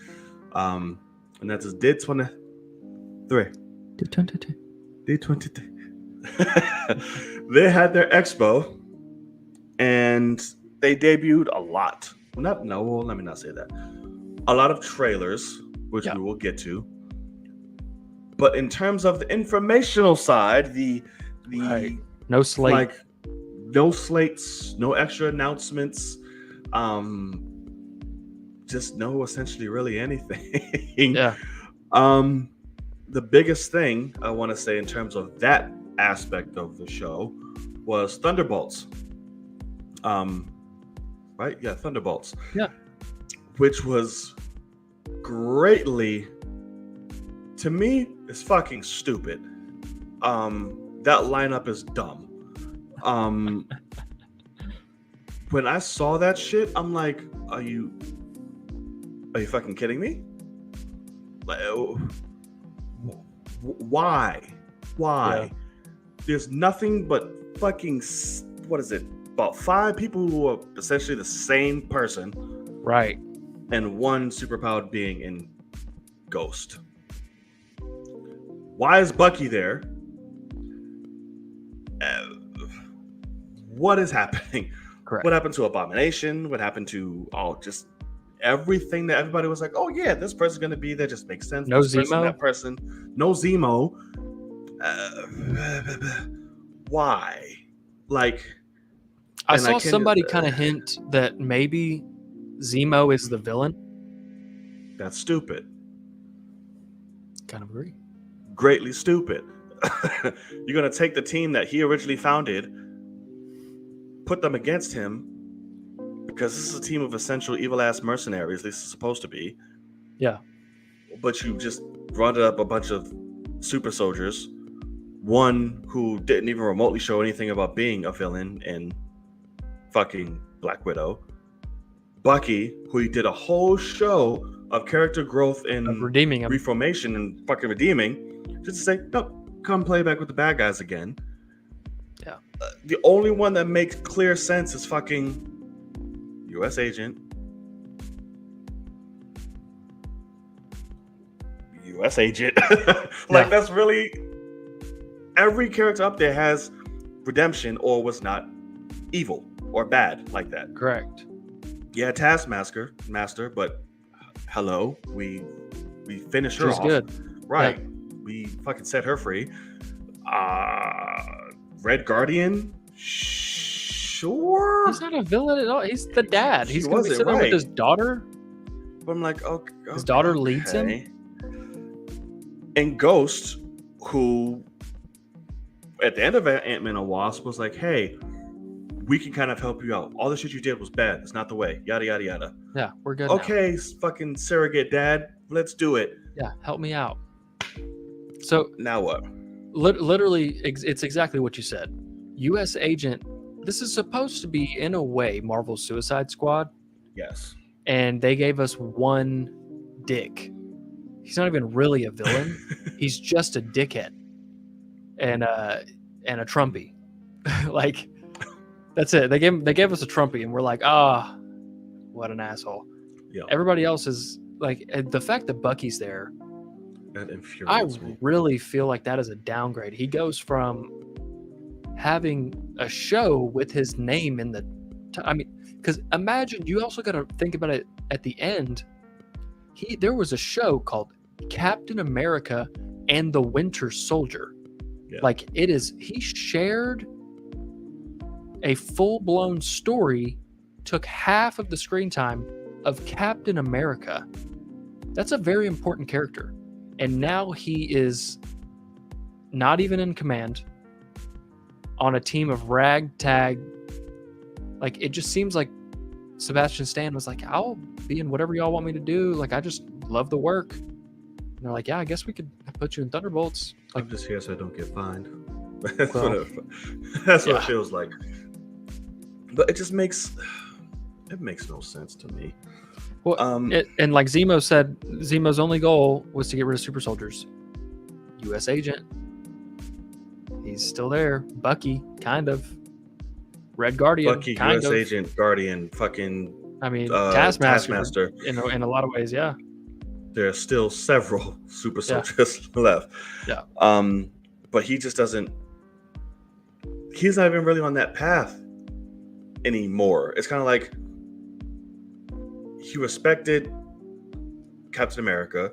And that is D23. D23. They had their expo and they debuted a lot. Let me not say that. A lot of trailers, which we will get to. But in terms of the informational side, the no slate, like no slates, no extra announcements, just no essentially really anything. Yeah. The biggest thing I want to say in terms of that aspect of the show was Thunderbolts. Right? Yeah, Thunderbolts. Yeah. Which was greatly, to me, it's fucking stupid. That lineup is dumb. When I saw that shit, I'm like, are you fucking kidding me? Like, why? Yeah. There's nothing but fucking, what is it? About 5 people who are essentially the same person. Right. And one superpowered being in Ghost. Why is Bucky there? What is happening? Correct. What happened to Abomination? What happened to just everything that everybody was like, oh yeah, this person's gonna be there, just makes sense. No This person, Zemo? that person. No Zemo. Why? Like, I and saw can't- somebody kind of hint that maybe Zemo is the villain. That's stupid. Kind of agree. Greatly stupid. You're gonna take the team that he originally founded, put them against him, because this is a team of essential evil ass mercenaries. At least it's supposed to be. Yeah. But you just rounded up a bunch of super soldiers, one who didn't even remotely show anything about being a villain in fucking Black Widow, Bucky, who he did a whole show of character growth and Of redeeming him. reformation and fucking redeeming, just to say, nope, come play back with the bad guys again. Yeah. The only one that makes clear sense is fucking U.S. Agent. U.S. Agent. Yeah. That's really... Every character up there has redemption or was not evil or bad like that. Correct. Yeah, Taskmaster, but hello, we finished her She's off. good. Right. We fucking set her free. Red Guardian? Sure. He's not a villain at all. He's the dad. She He's going to be wasn't sitting there right. with his daughter. But I'm like, okay. His daughter leads him. And Ghost, who at the end of Ant-Man and Wasp was like, hey, we can kind of help you out. All the shit you did was bad. It's not the way. Yada, yada, yada. Yeah, we're good Okay, fucking surrogate dad. Let's do it. now. Yeah, help me out. So Now what? literally, it's exactly what you said. U.S. Agent, this is supposed to be, in a way, Marvel's Suicide Squad. Yes. And they gave us one dick. He's not even really a villain. He's just a dickhead. And a Trumpy. Like, that's it. They gave us a Trumpy, and we're like, what an asshole. Yeah. Everybody else is like, the fact that Bucky's there, That I infuriates me. really feel like that is a downgrade. He goes from having a show with his name in the because imagine, you also got to think about it at the end. There was a show called Captain America and the Winter Soldier. Yeah. Like, he shared a full-blown story took half of the screen time of Captain America. That's a very important character. And now he is not even in command on a team of ragtag. Like, it just seems like Sebastian Stan was like, I'll be in whatever y'all want me to do. Like, I just love the work. And they're like, yeah, I guess we could put you in Thunderbolts. Like, I'm just here so I don't get fined. Well, That's what it feels like. But it just makes no sense to me. well, and like Zemo said, Zemo's only goal was to get rid of super soldiers. U.S. agent. He's still there. Bucky, kind of. Red Guardian, Bucky, kind U.S. of. agent, Guardian, fucking I mean, Taskmaster. Taskmaster. In a lot of ways, yeah. There are still several super soldiers left. Yeah. But he just doesn't. He's not even really on that path anymore. It's kind of like he respected Captain America,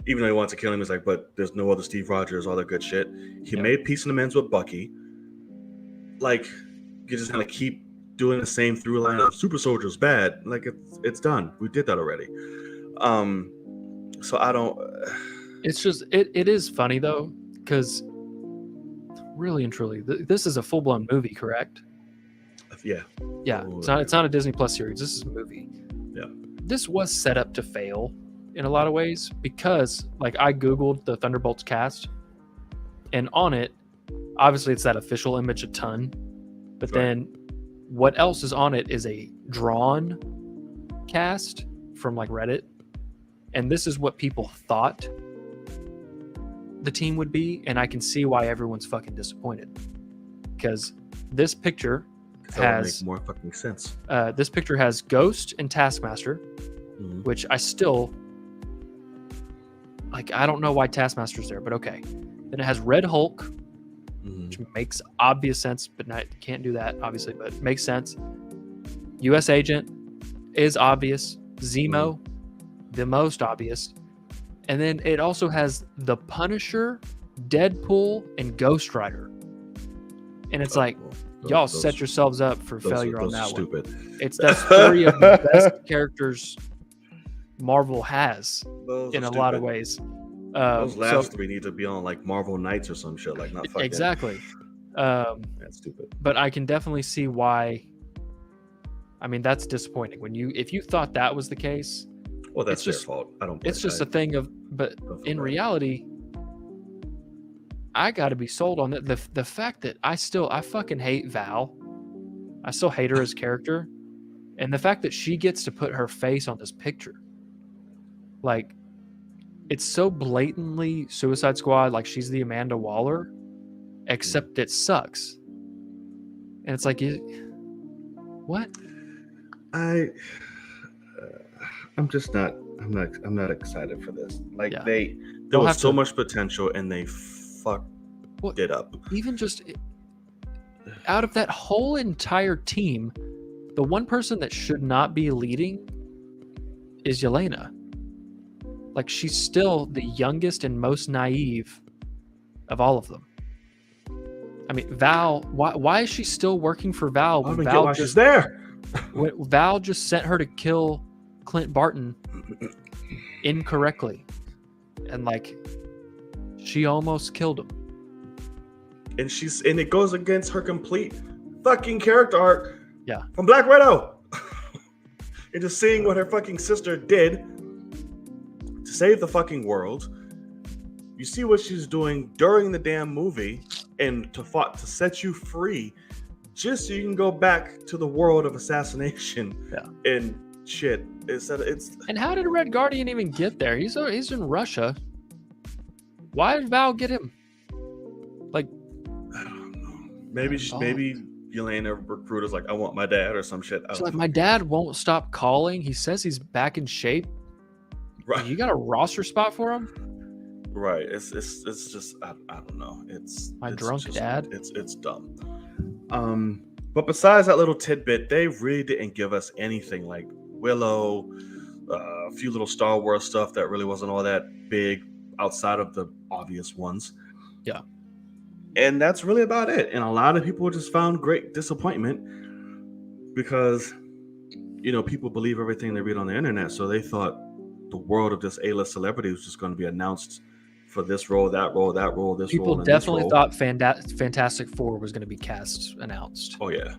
even though he wants to kill him. He's like, but there's no other Steve Rogers, all that good shit. He made peace and amends with Bucky. Like, you just kind of keep doing the same through line of super soldiers bad. Like, it's done. We did that already. So I don't. It's just it is funny though, because really and truly, this is a full blown movie, correct? Yeah. Yeah. Ooh, It's not a Disney Plus series. This is a movie. Yeah. This was set up to fail in a lot of ways because, like, I googled the Thunderbolts cast, and on it, obviously it's that official image a ton, but then what else is on it is a drawn cast from like Reddit, and this is what people thought the team would be, and I can see why everyone's fucking disappointed, because this picture That would has make more fucking sense. this picture has Ghost and Taskmaster, Mhm. which I still like. I don't know why Taskmaster's there, but okay. Then it has Red Hulk, Mhm. which makes obvious sense, but can't do that obviously, but makes sense. U.S. Agent is obvious. Zemo, the most obvious. And then it also has the Punisher, Deadpool, and Ghost Rider. And it's like, y'all set yourselves up for failure on that stupid. one. That's three of the best characters Marvel has in a lot of ways. Those last three need to be on like Marvel Knights or some shit, like not fucking. Exactly. That's stupid. But I can definitely see why. I mean, that's disappointing. If you thought that was the case, Well, that's it's their just- fault. I don't. it's just a thing of. But in reality, I got to be sold on it. The fact that I fucking hate Val. I still hate her as character, and the fact that she gets to put her face on this picture, like, it's so blatantly Suicide Squad. Like, she's the Amanda Waller, except it sucks. And it's like, what? I'm just not. I'm not excited for this. Like Yeah. there They'll was have so to- much potential and they fucked it up. Even just out of that whole entire team, the one person that should not be leading is Yelena. Like, she's still the youngest and most naive of all of them. I mean, Val, why is she still working for Val? I don't When even get why she's there. when Val just sent her to kill Clint Barton incorrectly, and like, she almost killed him. And it goes against her complete fucking character arc. Yeah. From Black Widow. And just seeing what her fucking sister did to save the fucking world. You see what she's doing during the damn movie and to set you free just so you can go back to the world of assassination. Yeah. And shit. And how did Red Guardian even get there? He's in Russia. Why did Val get him? Like, I don't know. Maybe Yelena recruiter's like, I want my dad or some shit. she's like, my dad won't stop calling. He says he's back in shape. Right. You got a roster spot for him? Right. It's just I don't know. It's drunk just, dad. It's dumb. But besides that little tidbit, they really didn't give us anything like Willow, a few little Star Wars stuff that really wasn't all that big outside of the obvious ones. Yeah. And that's really about it. And a lot of people just found great disappointment because people believe everything they read on the internet, so they thought the world of this A-list celebrity was just going to be announced for this role, that role, that role, this People role, and this definitely role. thought Fantastic Four was going to be announced. Oh yeah,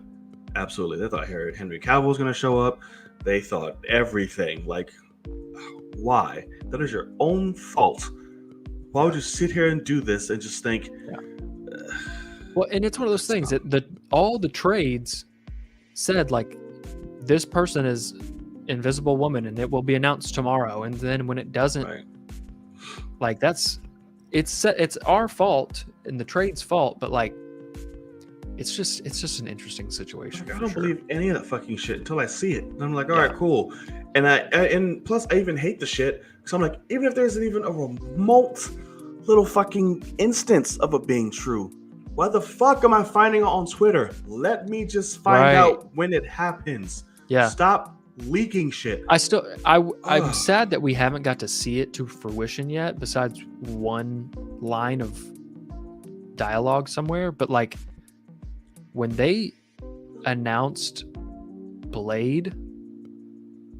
absolutely. They thought Henry Cavill was going to show up. They thought everything. Like, why? That is your own fault. Why would you sit here and do this and just think? Well, and it's one of those things that all the trades said, like, this person is Invisible Woman and it will be announced tomorrow, and then when it doesn't, Right. like, it's our fault and the trade's fault, but like it's just an interesting situation. I don't believe any of that fucking shit until I see it. And I'm like, all right, cool. And and plus I even hate the shit because I'm like, even if there's even a remote little fucking instance of it being true, why the fuck am I finding it on Twitter? Let me just find out when it happens. Yeah. Stop leaking shit. I'm sad that we haven't got to see it to fruition yet, besides one line of dialogue somewhere. But like when they announced Blade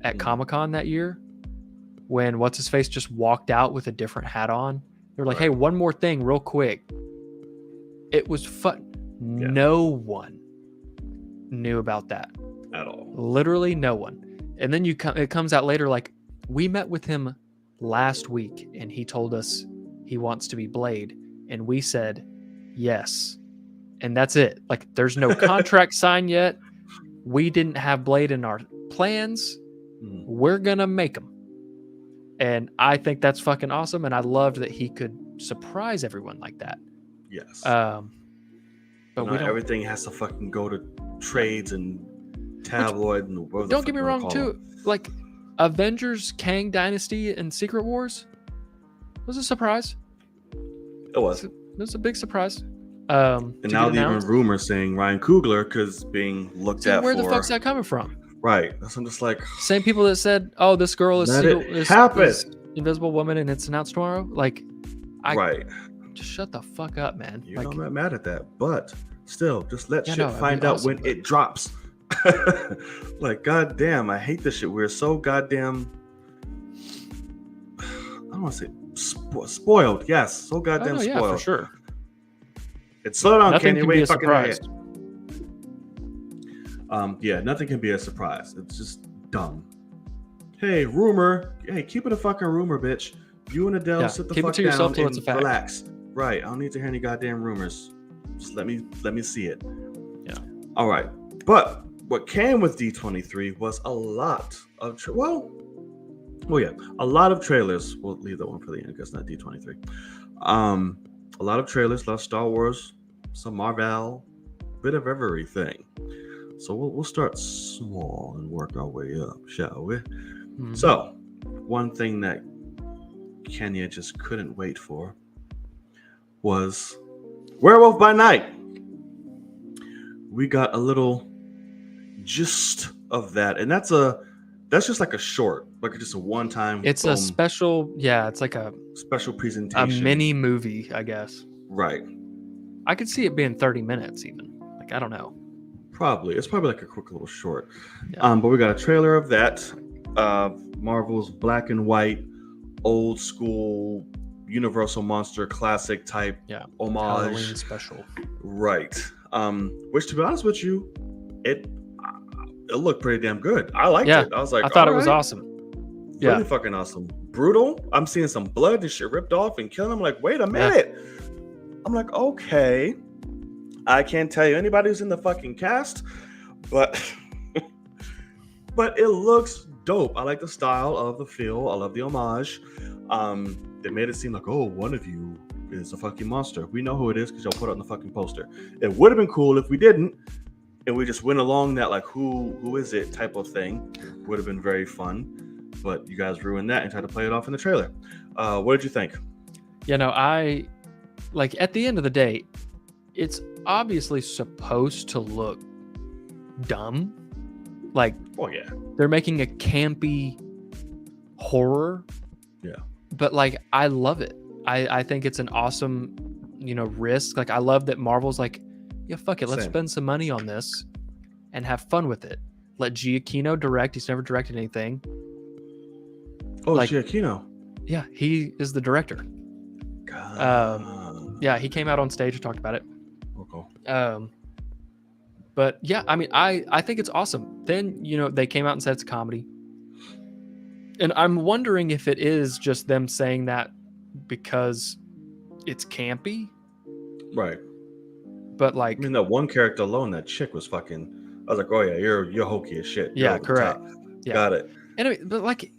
at Comic-Con that year, when what's his face just walked out with a different hat on, they were like, hey, one more thing real quick. It was fun. Yeah. No one knew about that at all. Literally no one. And then it comes out later, like, we met with him last week and he told us he wants to be Blade, and we said yes, and that's it. Like, there's no contract signed yet. We didn't have Blade in our plans. We're gonna make him, and I think that's fucking awesome. And I loved that he could surprise everyone like that. Yes. But not everything has to fucking go to trades and tabloid and the world. Don't get me wrong, too. Like, Avengers, Kang Dynasty, and Secret Wars was a surprise. It was. It was a big surprise. And now even rumors saying Ryan Coogler because being looked at. Where the fuck's that coming from? Right. So I'm just like, same people that said, "Oh, this girl is Invisible Woman, and it's announced tomorrow." Like, just shut the fuck up, man. I'm not mad at that, but still, just let find out when it drops. Like, goddamn, I hate this shit. We're so goddamn. I don't want to say spoiled. Yes, so goddamn spoiled. Yeah, for sure. It's slow down, Nothing Kenny. can be a surprise. Nothing can be a surprise. It's just dumb. Hey, rumor. Hey, keep it a fucking rumor, bitch. You and Adele sit the fuck down and relax. Right. I don't need to hear any goddamn rumors. Just let me see it. Yeah. All right. But what came with D23 was a lot of a lot of trailers. We'll leave that one for the end because it's not D23. A lot of trailers, a lot of Star Wars, some Marvel, bit of everything. So we'll start small and work our way up, shall we? Mm-hmm. So, one thing that Kenya just couldn't wait for was Werewolf by Night. We got a little gist of that, and that's just like a short, like just a one-time. It's a special, it's like a special presentation, a mini movie, I guess. Right. I could see it being 30 minutes, even. Like, I don't know. It's probably like a quick little short. Yeah. But we got a trailer of that. Marvel's black and white, old school, Universal Monster classic type homage. Halloween special. Right. Which, to be honest with you, it looked pretty damn good. I liked it. I was like, I thought it was awesome. Really fucking awesome. Brutal. I'm seeing some blood and shit ripped off and killing. I'm like, wait a minute. I'm like, okay. I can't tell you anybody who's in the fucking cast, but it looks dope. I like the style of the feel. I love the homage. They made it seem like, oh, one of you is a fucking monster. We know who it is because y'all put it on the fucking poster. It would have been cool if we didn't, and we just went along that like who is it type of thing. Would have been very fun, but you guys ruined that and tried to play it off in the trailer. What did you think? I like, at the end of the day, it's obviously supposed to look dumb. Like, they're making a campy horror. Yeah. But like, I love it. I think it's an awesome, risk. Like, I love that Marvel's like, yeah, fuck it. Let's spend some money on this and have fun with it. let Giacchino direct. He's never directed anything. Oh, like- Giacchino. Yeah, he is the director. God. Yeah, he came out on stage and talked about it. Okay. But yeah, I mean, I think it's awesome. Then, you know, they came out and said it's a comedy. And I'm wondering if it is just them saying that because it's campy. Right. But like, I mean, that one character alone, that chick was fucking. I was like, oh yeah, you're hokey as shit. You're yeah, over the correct. top. Yeah. Got it. Anyway, but like,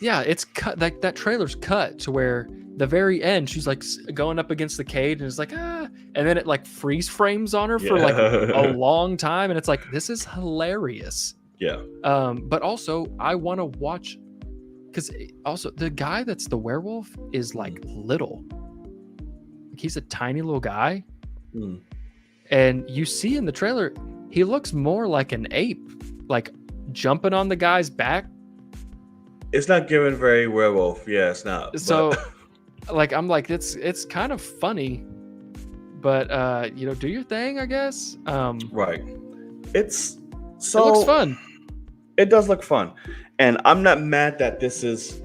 yeah, it's cut. Like that trailer's cut to where the very end, she's like going up against the cage and it's like, and then it like freeze frames on her for like a long time. And it's like, this is hilarious. Yeah. But also I want to watch, because also the guy that's the werewolf is like little. Like, he's a tiny little guy. Mm. And you see in the trailer, he looks more like an ape, like jumping on the guy's back. It's not given very werewolf. Yeah, it's not. So but... like, I'm like, it's kind of funny, but you know, do your thing, I guess. Right. It looks fun. It does look fun. And I'm not mad that this is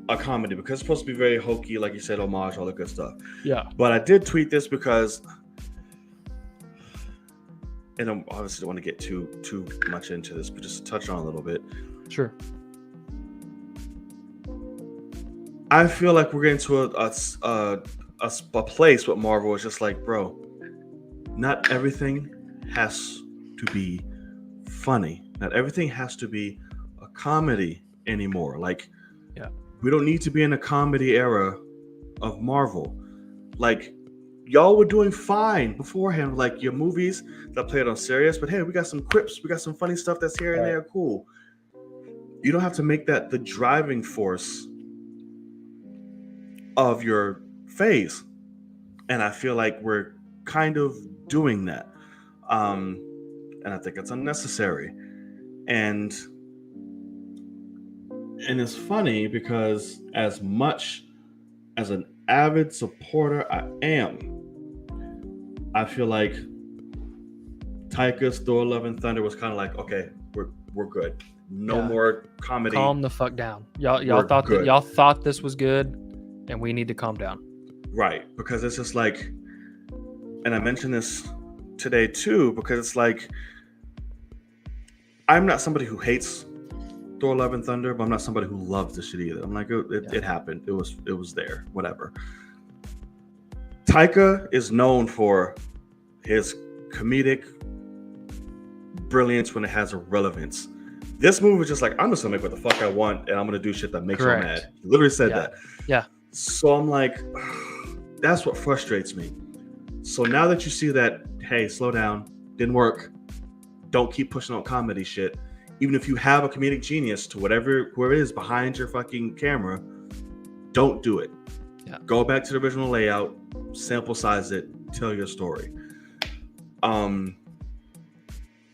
a comedy because it's supposed to be very hokey, like you said, homage, all the good stuff. Yeah. But I did tweet this because, and I obviously don't want to get too much into this, but just to touch on a little bit. Sure. I feel like we're getting to a place with Marvel. It's just like, bro, not everything has to be funny. Not everything has to be a comedy anymore. Like, yeah, we don't need to be in a comedy era of Marvel. Like, y'all were doing fine beforehand, like your movies that played on serious, but hey, we got some quips, we got some funny stuff that's here and there, cool. You don't have to make that the driving force of your phase. And I feel like we're kind of doing that. And I think it's unnecessary. And it's funny because as much as an avid supporter I am, I feel like Taika's Thor: Love and Thunder was kind of like, okay, we're good. No more comedy. Calm the fuck down. Y'all thought this was good, and we need to calm down. Right, because it's just like, and I mentioned this today too, because it's like, I'm not somebody who hates Thor: Love and Thunder, but I'm not somebody who loves the shit either. I'm like, it happened. It was there. Whatever. Taika is known for his comedic brilliance when it has a relevance. This movie was just like, I'm just gonna make what the fuck I want, and I'm gonna do shit that makes you mad. He literally said that. Yeah. So I'm like, that's what frustrates me. So now that you see that, hey, slow down, didn't work. Don't keep pushing on comedy shit. Even if you have a comedic genius to whoever it is behind your fucking camera, don't do it. Yeah. Go back to the original layout, sample size it, tell your story.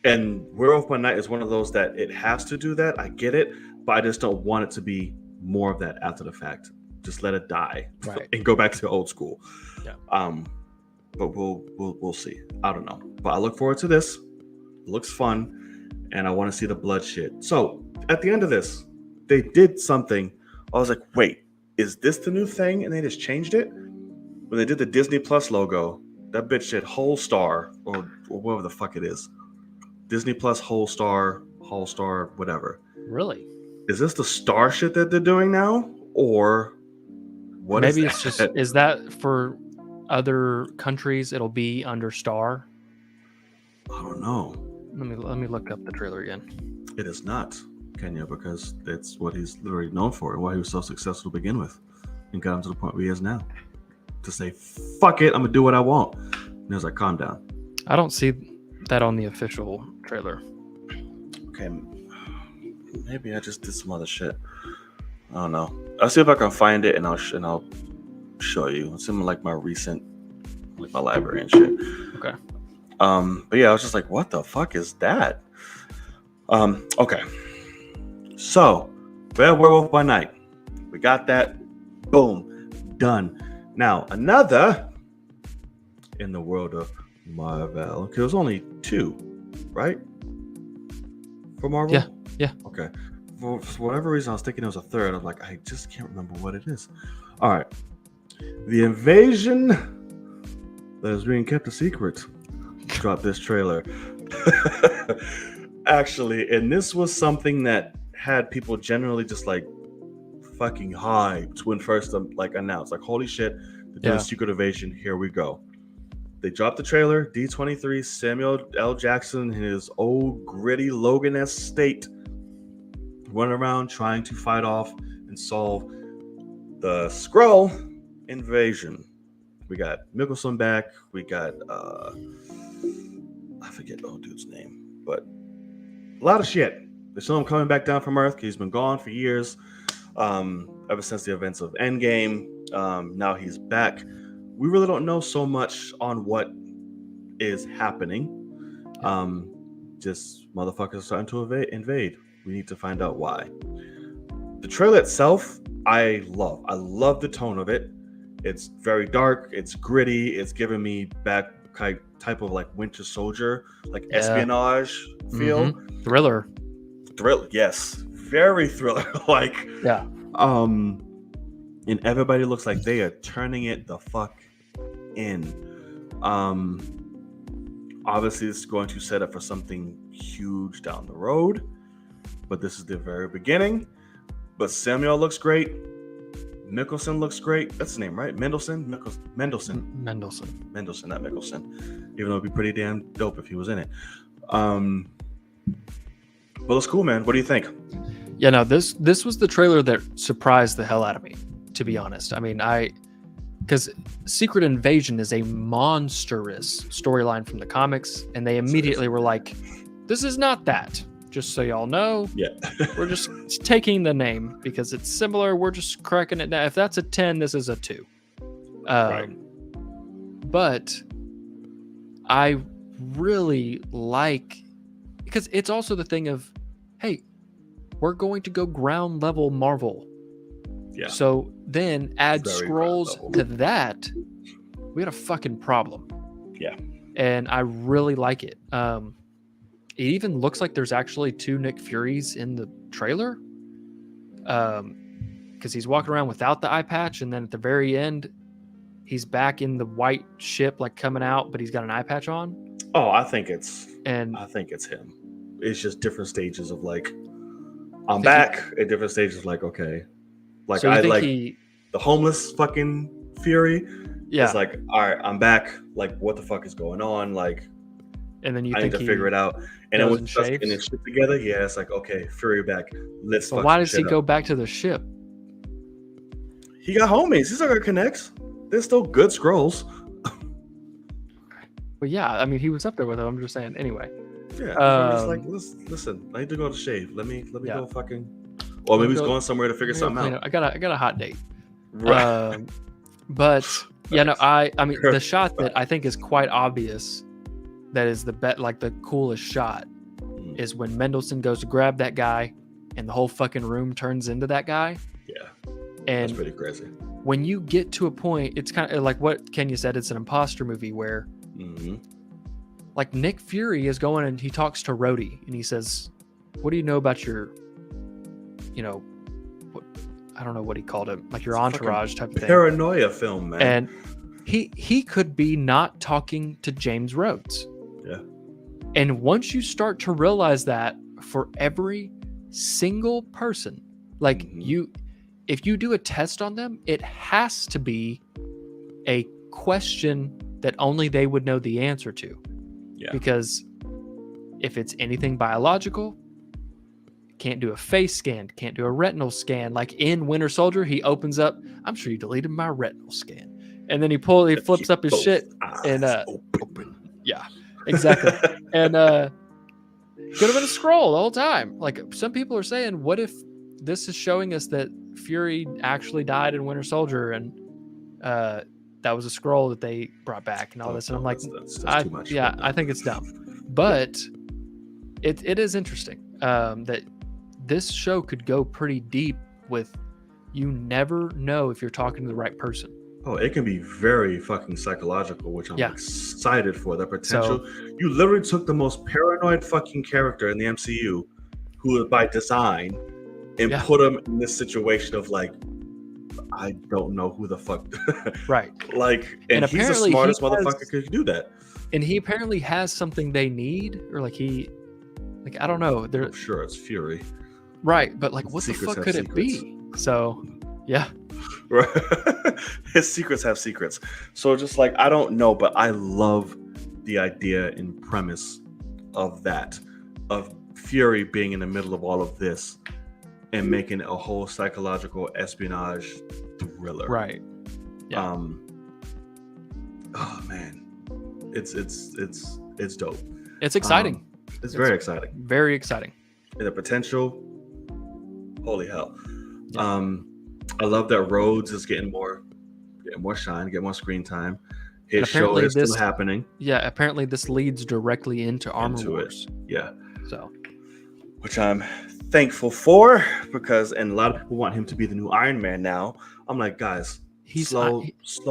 And Werewolf by Night is one of those that it has to do that. I get it, but I just don't want it to be more of that after the fact. Just let it die and go back to old school. Yeah. But we'll see. I don't know. But I look forward to this. It looks fun, and I want to see the blood shit. So at the end of this, they did something. I was like, wait, is this the new thing? And they just changed it? When they did the Disney Plus logo, that bitch said whole star or whatever the fuck it is. Disney Plus whole star, whatever. Really? Is this the star shit that they're doing now? Or what? Maybe it's just, is that for other countries it'll be under star? I don't know. Let me look up the trailer again. It is not Kenya, because that's what he's literally known for and why he was so successful to begin with and got him to the point where he is now. To say, fuck it, I'm gonna do what I want. And he was like, calm down. I don't see that on the official trailer. Okay, maybe I just did some other shit. I don't know. I'll see if I can find it and I'll show you. It's in like my recent, like my library and shit. Okay. But yeah, I was just like, what the fuck is that? Okay. So, Werewolf by Night. We got that. Boom. Done. Now, another in the world of Marvel. Okay, it was only 2, right? for Marvel? Yeah. Okay. For whatever reason, I was thinking it was a third. I'm like, I just can't remember what it is. All right. The invasion that is being kept a secret. Drop this trailer. Actually, and this was something that had people generally just like fucking hyped when first like announced. Like, holy shit, they're doing Secret Invasion. Here we go. They dropped the trailer. D23, Samuel L. Jackson in his old gritty Logan-esque state went around trying to fight off and solve the Skrull invasion. We got Mickelson back. We got I forget the old dude's name, but a lot of shit. They saw him coming back down from Earth. He's been gone for years, ever since the events of Endgame. Now he's back. We really don't know so much on what is happening. Just motherfuckers are starting to invade. We need to find out why. The trailer itself, I love. I love the tone of it. It's very dark. It's gritty. It's giving me back type of like Winter Soldier, like espionage feel. Mm-hmm. Thriller, yes, very thriller. Like, and everybody looks like they are turning it the fuck in. Obviously, it's going to set up for something huge down the road, but this is the very beginning. But Samuel looks great. Mickelson looks great. That's the name, right? Mendelsohn, not Mickelson. Even though it'd be pretty damn dope if he was in it. Well, it's cool, man. What do you think? Yeah, no, this was the trailer that surprised the hell out of me, to be honest. I mean, because Secret Invasion is a monstrous storyline from the comics, and they immediately were like, this is not that. Just so y'all know, we're just taking the name because it's similar. We're just correcting it down. If that's a 10, this is a 2. Right. But I really like, because it's also the thing of, hey, we're going to go ground level Marvel. Yeah. So then add Skrulls to that, we got a fucking problem. Yeah. And I really like it. It even looks like there's actually 2 Nick Furies in the trailer. Because he's walking around without the eye patch, and then at the very end, he's back in the white ship, like coming out, but he's got an eye patch on. Oh, I think it's him. It's just different stages of like, I'm back at different stages of like, okay. Like, so I like the homeless fucking Fury. Yeah. It's like, all right, I'm back. Like, what the fuck is going on? Like, and then I need to figure it out. And then when it's getting this shit together, yeah, it's like, okay, Fury back. Let's. But why does he go back to the ship? He got homies. He's not gonna connect. There's still good Skrulls. Well, yeah, I mean, he was up there with him. I'm just saying. Anyway. Yeah. Just like, listen. I need to go to shave. Let me go fucking. Or maybe he's going somewhere to figure something out. I got a hot date. Right. But yeah, no, I mean, the shot that I think is quite obvious, that is the coolest shot, is when Mendelsohn goes to grab that guy, and the whole fucking room turns into that guy. Yeah. And that's pretty crazy. When you get to a point, it's kind of like what Kenya said, it's an imposter movie where like Nick Fury is going and he talks to Rhodey and he says, what do you know about your, I don't know what he called it, like your entourage type of thing. Paranoia film, man. And he could be not talking to James Rhodes. Yeah. And once you start to realize that for every single person, like if you do a test on them, it has to be a question that only they would know the answer to. Yeah. Because if it's anything biological, can't do a face scan, can't do a retinal scan. Like in Winter Soldier, he opens up, I'm sure you deleted my retinal scan. And then he flips up his shit and open. Yeah, exactly. And could have been a Skrull the whole time. Like some people are saying, what if this is showing us that Fury actually died in Winter Soldier and that was a Skrull that they brought back and all this? And I'm like, that's too much. Yeah, I think it's dumb. But it is interesting that this show could go pretty deep with, you never know if you're talking to the right person. Oh, it can be very fucking psychological, which I'm excited for. The potential. You literally took the most paranoid fucking character in the MCU who is by design, and Yeah. put him in this situation of like, I don't know who the fuck. Right. Like, And and he's the apparently he smartest has- motherfucker who could do that. And he apparently has something they need, or like I don't know. They're I'm sure it's Fury. right, but like, what the Secrets fuck have could it be? So, yeah, Right. His secrets have secrets. So just like, I don't know, but I love the idea and premise of that, of Fury being in the middle of all of this and making a whole psychological espionage thriller. right. Yeah. Oh man, it's dope. It's exciting. It's very exciting. Very exciting. And the potential, holy hell. Yeah. I love that Rhodes is getting more shine, getting more screen time. And His show apparently is still happening. Yeah, apparently this leads directly into Armor Into it. Wars. Yeah, So, which I'm thankful for, because and a lot of people want him to be the new Iron Man now. I'm like, guys, slow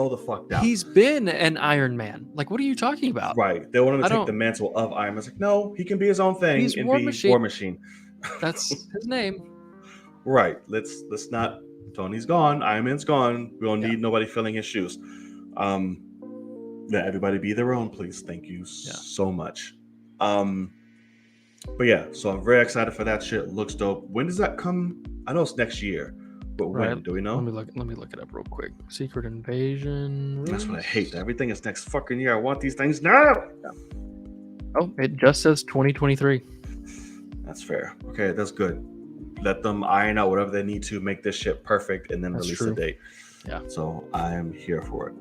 the fuck down. he's been an Iron Man. Like, what are you talking about? Right. They want him I to take don't- the mantle of Iron Man. It's like, no, he can be his own thing He's and War be Machine. War Machine. That's his name. Right. Let's not. Tony's gone. Iron Man's gone. We don't Yeah. need nobody filling his shoes. Yeah, everybody be their own, please. Thank you so much. But yeah, so I'm very excited for that shit. Looks dope. When does that come? I know it's next year, but when? Right. Do we know? Let me look it up real quick. Secret Invasion. That's what I hate. Everything is next fucking year. I want these things now. Oh, it just says 2023. That's fair. Okay, that's good. Let them iron out whatever they need to make this shit perfect and then That's release true. a date. Yeah. So I am here for it.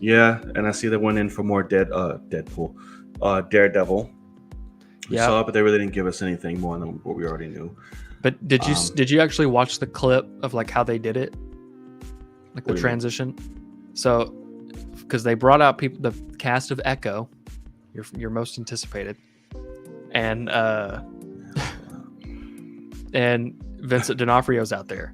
Yeah, and I see they went in for more Daredevil. We Yeah. saw it, but they really didn't give us anything more than what we already knew. But did you actually watch the clip of like how they did it? Like the What do you mean? transition? So because they brought out the cast of Echo, your most anticipated. And and Vincent D'Onofrio's out there.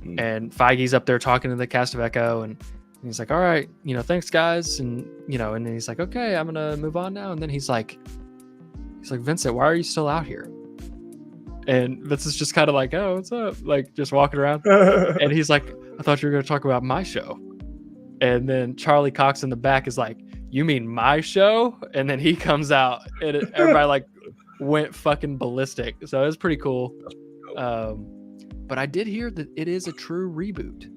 Mm. And Feige's up there talking to the cast of Echo, and he's like, all right, thanks guys. And, and then he's like, okay, I'm going to move on now. And then he's like, Vincent, why are you still out here? And Vincent's just kind of like, oh, what's up? Like just walking around. And he's like, I thought you were going to talk about my show. And then Charlie Cox in the back is like, you mean my show? And then he comes out and everybody like went fucking ballistic. So it was pretty cool. But I did hear that it is a true reboot.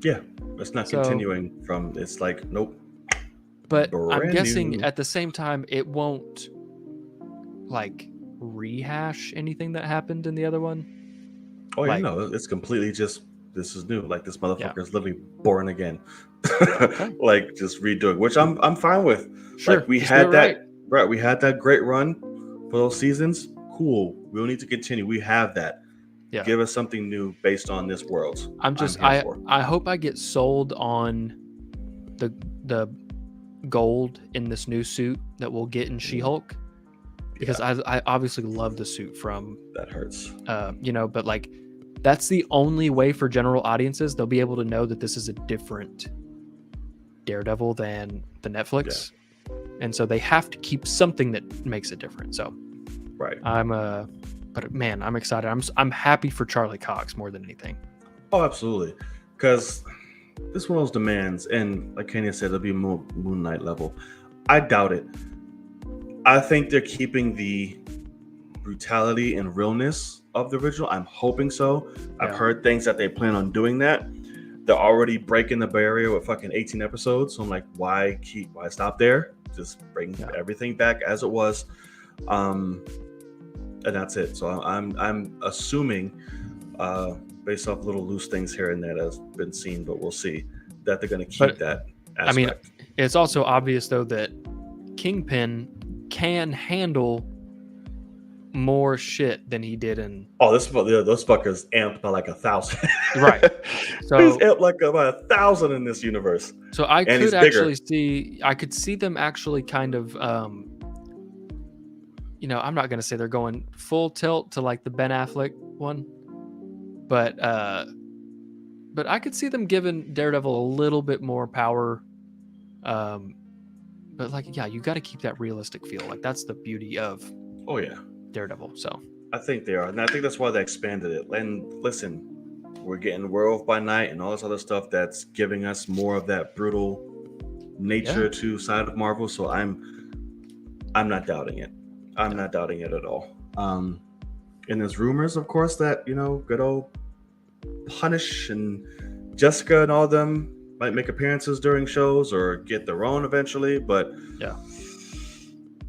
Yeah, it's not So- continuing from. It's like, nope. But I'm Brand guessing new. at the same time, it won't like rehash anything that happened in the other one. Oh yeah, Like- no, it's completely just. This is new. Like this motherfucker is literally born again. Like just redoing, which I'm fine with. Sure, Like we just do had it that. Right, we had that great run for those seasons. Cool. We don't need to continue. We have that. Yeah. Give us something new based on this world. I'm just here for it. I hope I get sold on the gold in this new suit that we'll get in She-Hulk, because I obviously love the suit from That hurts. but like that's the only way for general audiences they'll be able to know that this is a different Daredevil than the Netflix. And so they have to keep something that makes it different. So Right. but man, I'm excited. I'm happy for Charlie Cox more than anything. Oh, absolutely. Because this one of those demands, and like Kenya said, it'll be more Moon Knight level. I doubt it. I think they're keeping the brutality and realness of the original. I'm hoping so. I've Yeah. heard things that they plan on doing that. They're already breaking the barrier with fucking 18 episodes. So I'm like, why stop there? Just bring everything back as it was. And that's it. So I'm assuming, based off little loose things here and there that has been seen, but we'll see, that they're going to keep But, that aspect. I mean, it's also obvious though that Kingpin can handle more shit than he did in those fuckers amped by like 1,000. Right. So He's amped like about 1,000 in this universe. So I And he's could bigger. actually see them actually kind of I'm not gonna say they're going full tilt to like the Ben Affleck one, but I could see them giving Daredevil a little bit more power. But like, yeah, you got to keep that realistic feel. Like that's the beauty of Oh yeah. Daredevil. So I think they are, and I think that's why they expanded it. And listen, we're getting Werewolf by Night and all this other stuff that's giving us more of that brutal nature to side of Marvel. So I'm not doubting it. I'm not doubting it at all. And there's rumors, of course, that good old Punish and Jessica and all of them might make appearances during shows or get their own eventually. But yeah,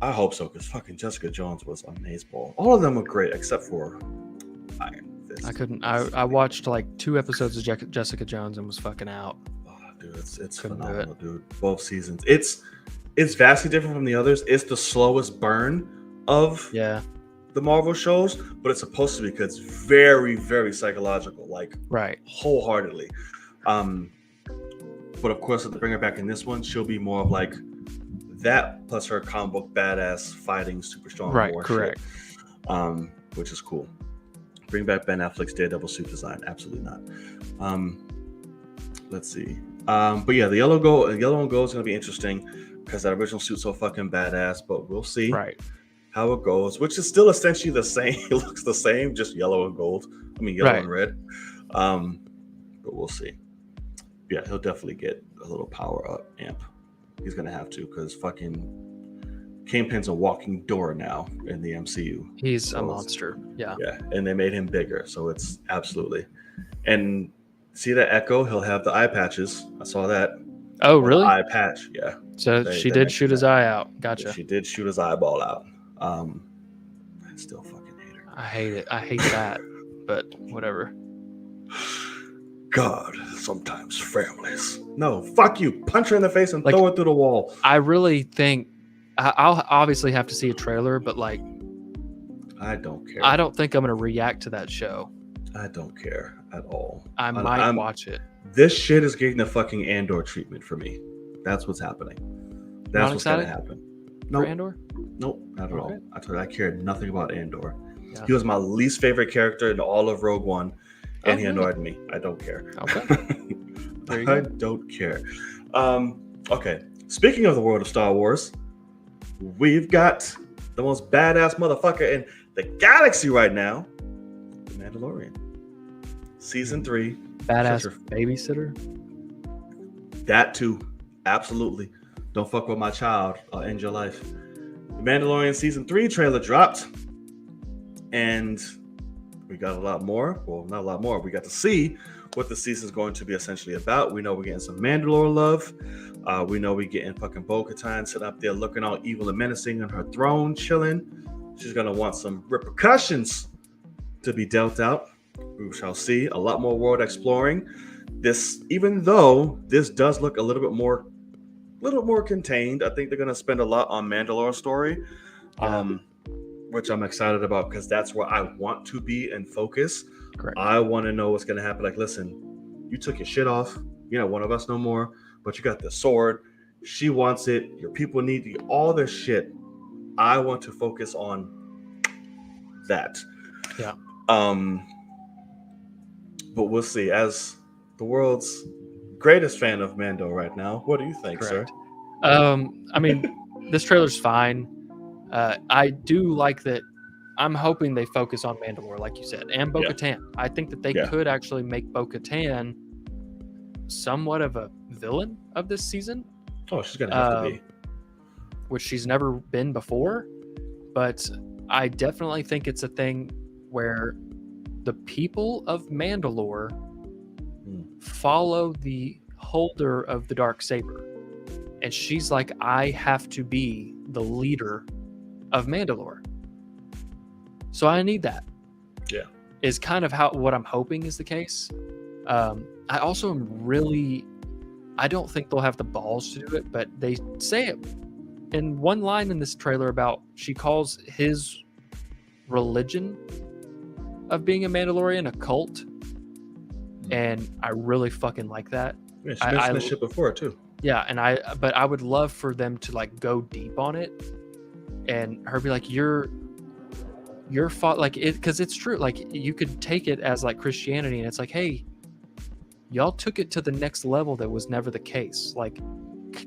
I hope so, because fucking Jessica Jones was amazing. All of them were great except for Iron Fist. I watched like 2 episodes of Jessica Jones and was fucking out. Oh, dude, it's Couldn't do phenomenal, dude. Both seasons. It's vastly different from the others. It's the slowest burn of the Marvel shows, but it's supposed to be because it's very, very psychological, like wholeheartedly. But of course, if they bring her back in this one, she'll be more of like that plus her comic book badass fighting super strong war correct shit, which is cool. Bring back Ben Affleck's Daredevil suit design. Absolutely not. Let's see. But yeah, the yellow and gold is going to be interesting because that original suit's so fucking badass, but we'll see how it goes, which is still essentially the same. It looks the same, just yellow and gold. I mean, yellow and red. But we'll see. Yeah, he'll definitely get a little power up amp. He's going to have to, because fucking Kingpin's a walking door now in the MCU. He's a monster. Yeah, and they made him bigger, so it's absolutely. And see that Echo? He'll have the eye patches. I saw that. Oh, really? Eye patch, yeah. So she did shoot his eye out. Gotcha. Yeah, she did shoot his eyeball out. I still fucking hate her. I hate it. I hate that, but whatever. God, sometimes families. No, fuck you. Punch her in the face and throw her through the wall. I really think I'll obviously have to see a trailer, but like, I don't care. I don't think I'm going to react to that show. I don't care at all. I might watch it. This shit is getting the fucking Andor treatment for me. That's what's happening. That's what's going to happen. For Andor? Nope, not at all. I told you I cared nothing about Andor. Yeah. He was my least favorite character in all of Rogue One. And he annoyed me. I don't care. Okay. There you go. I don't care. Okay. Speaking of the world of Star Wars, we've got the most badass motherfucker in the galaxy right now, The Mandalorian. Season 3. Badass babysitter? That too. Absolutely. Don't fuck with my child. I'll end your life. The Mandalorian Season 3 trailer dropped. And we got a lot more. Well, not a lot more. We got to see what the season is going to be essentially about. We know we're getting some Mandalore love. We know we're getting fucking Bo-Katan sitting up there looking all evil and menacing on her throne, chilling. She's going to want some repercussions to be dealt out. We shall see. A lot more world exploring. This, even though this does look a little bit more contained, I think they're going to spend a lot on Mandalore story. Which I'm excited about because that's where I want to be and focus. Correct. I want to know what's going to happen. Like, listen, you took your shit off. You're not one of us no more, but you got the sword. She wants it. Your people need you. All this shit. I want to focus on that. Yeah. But we'll see. As the world's greatest fan of Mando right now, what do you think, Correct. sir? I mean, this trailer's fine. I do like that. I'm hoping they focus on Mandalore, like you said, and Bo-Katan. Yeah. I think that they could actually make Bo-Katan somewhat of a villain of this season. Oh, she's going to have to be. Which she's never been before. But I definitely think it's a thing where the people of Mandalore follow the holder of the Darksaber. And she's like, I have to be the leader of Mandalore. So I need that. Yeah. Is kind of what I'm hoping is the case. I also am really, I don't think they'll have the balls to do it, but they say it in one line in this trailer about she calls his religion of being a Mandalorian a cult. And I really fucking like that. Yeah, she mentioned this shit before too. Yeah, but I would love for them to like go deep on it, and her be like, "You're like it," because it's true. Like you could take it as like Christianity, and it's like, hey, y'all took it to the next level that was never the case. Like,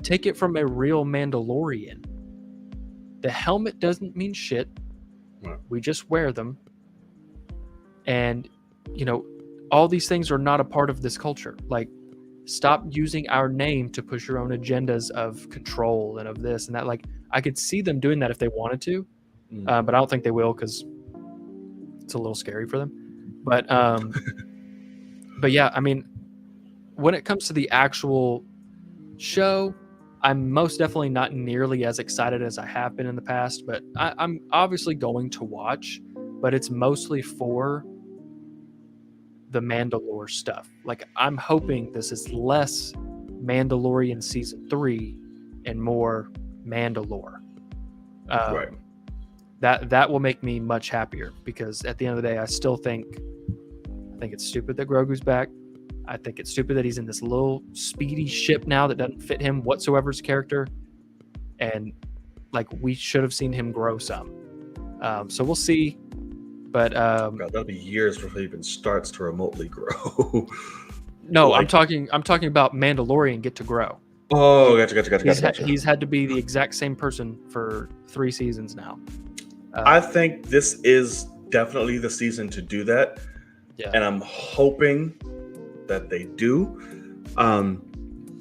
take it from a real Mandalorian. The helmet doesn't mean shit. Right. We just wear them. And, you know, all these things are not a part of this culture. Like, stop using our name to push your own agendas of control and of this and that. Like, I could see them doing that if they wanted to, but I don't think they will because it's a little scary for them. But yeah, I mean, when it comes to the actual show, I'm most definitely not nearly as excited as I have been in the past. But I'm obviously going to watch, but it's mostly for the Mandalore stuff. Like, I'm hoping this is less Mandalorian season 3 and more Mandalore. Right. That will make me much happier, because at the end of the day, I think it's stupid that Grogu's back. I think it's stupid that he's in this little speedy ship now that doesn't fit him whatsoever as a character. And like, we should have seen him grow some. So we'll see. But God, that'll be years before he even starts to remotely grow. No, Like- I'm talking about Mandalorian get to grow. Oh, gotcha. He's had to be the exact same person for 3 seasons now. I think this is definitely the season to do that. Yeah. And I'm hoping that they do.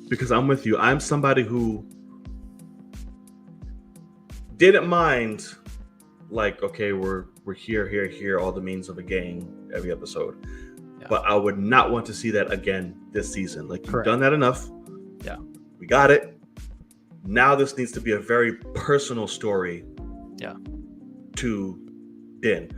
Because I'm with you. I'm somebody who didn't mind, like, okay, we're here, all the means of a game every episode. Yeah. But I would not want to see that again this season. Like, you've Correct. done that enough. Yeah. We got it. Now this needs to be a very personal story. Yeah. To Din.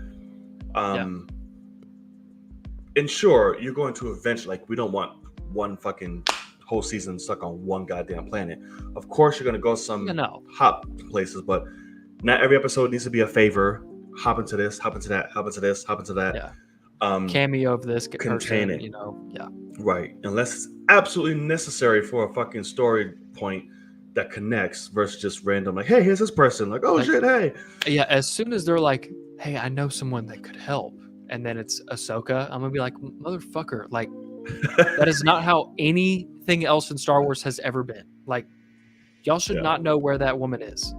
And sure, you're going to eventually, like, we don't want one fucking whole season stuck on one goddamn planet. Of course, you're going to go some hop places, but not every episode needs to be a favor. Hop into this, hop into that, hop into this, hop into that. Yeah. Cameo of this contain person, it. you know. Yeah. Right. Unless it's absolutely necessary for a fucking story point that connects versus just random, like, hey, here's this person. Like, oh, like, shit, hey. Yeah, as soon as they're like, hey, I know someone that could help, and then it's Ahsoka, I'm going to be like, motherfucker, like, that is not how anything else in Star Wars has ever been. Like, y'all should not know where that woman is.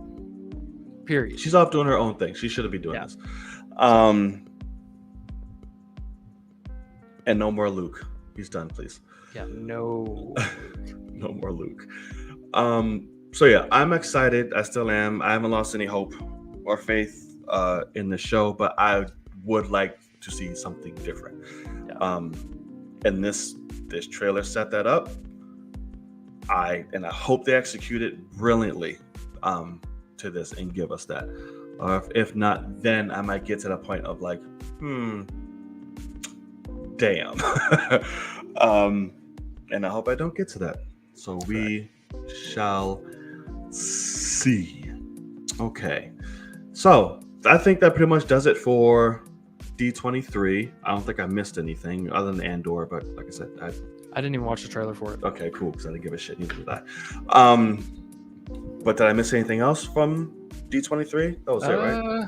Period. She's off doing her own thing. She shouldn't be doing this. And no more Luke. He's done, please. Yeah, no. No more Luke. So yeah, I'm excited. I still am. I haven't lost any hope or faith in the show, but I would like to see something different. Yeah. And this trailer set that up. I hope they execute it brilliantly to this and give us that. Or if not, then I might get to the point of like, damn. And I hope I don't get to that. So we shall see. Okay. So I think that pretty much does it for D23. I don't think I missed anything other than Andor, but like I said, I didn't even watch the trailer for it. Okay, cool, because I didn't give a shit. Neither did I. But did I miss anything else from D23? That was it, right?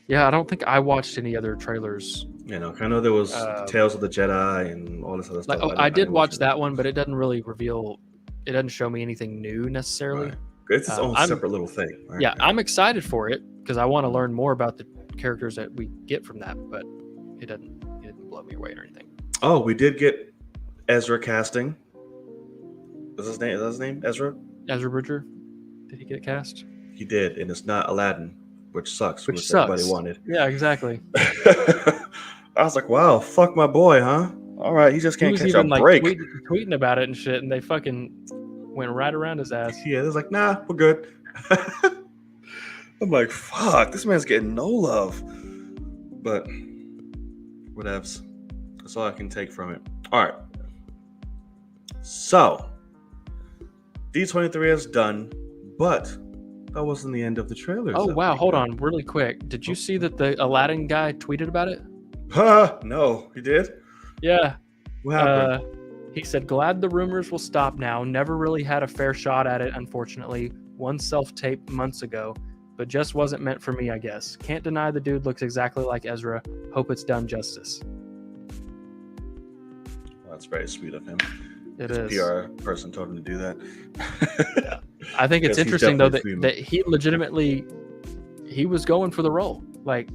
Yeah, I don't think I watched any other trailers. You know, I know there was Tales of the Jedi and all this other stuff. I did watch that one, but it doesn't really reveal. It doesn't show me anything new necessarily. Right. It's its own separate little thing. Right? Yeah, I'm excited for it because I want to learn more about the characters that we get from that, but it didn't blow me away or anything. Oh, we did get Ezra casting. Is his name Ezra? Ezra Bridger. Did he get cast? He did, and it's not Aladdin, which sucks. Which sucks. Everybody wanted. Yeah, exactly. I was like, wow, fuck my boy, huh? All right, he just can't catch a break. Tweeting about it and shit, and they fucking went right around his ass. Yeah, it was like, nah, we're good. I'm like, fuck, this man's getting no love. But whatevs. That's all I can take from it. All right. So, D23 is done, but that wasn't the end of the trailers. Oh, wow. Hold on really quick. Did you see that the Aladdin guy tweeted about it? No, he did? Yeah. What happened? He said, glad the rumors will stop now. Never really had a fair shot at it, unfortunately. One self-tape months ago, but just wasn't meant for me, I guess. Can't deny the dude looks exactly like Ezra. Hope it's done justice. Well, that's very sweet of him. It His is. PR person told him to do that. Yeah. I think it's interesting, though, that he legitimately, he was going for the role. Like,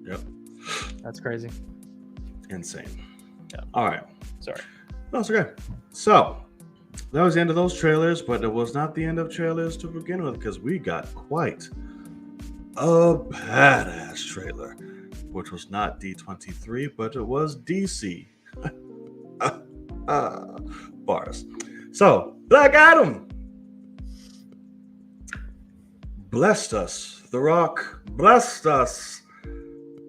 yep. That's crazy. Insane. Yeah. All right. Sorry. No, it's okay. So that was the end of those trailers, but it was not the end of trailers to begin with because we got quite a badass trailer, which was not D23, but it was DC. Bars. So, Black Adam blessed us. The Rock blessed us.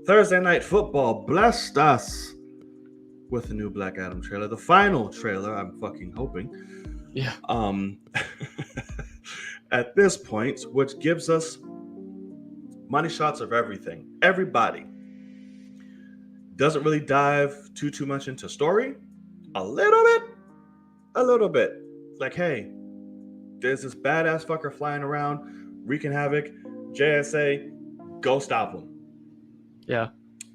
Thursday Night Football blessed us with the new Black Adam trailer. The final trailer, I'm fucking hoping. Yeah. At this point, which gives us money shots of everything. Everybody. Doesn't really dive too much into story. A little bit. Like, hey, there's this badass fucker flying around, wreaking havoc. JSA, go stop him. Yeah.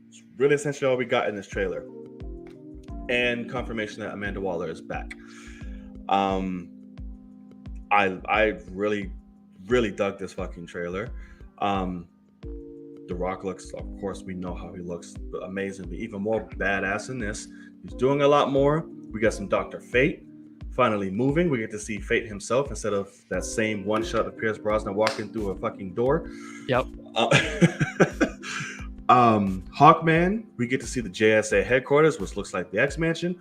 It's really essentially all we got in this trailer. And confirmation that Amanda Waller is back. I really dug this fucking trailer. The Rock looks, of course, we know how he looks, amazing, but even more badass in this. He's doing a lot more. We got some Dr. Fate finally moving. We get to see Fate himself instead of that same one shot of Pierce Brosnan walking through a fucking door. Yep. Hawkman, we get to see the JSA headquarters, which looks like the X Mansion.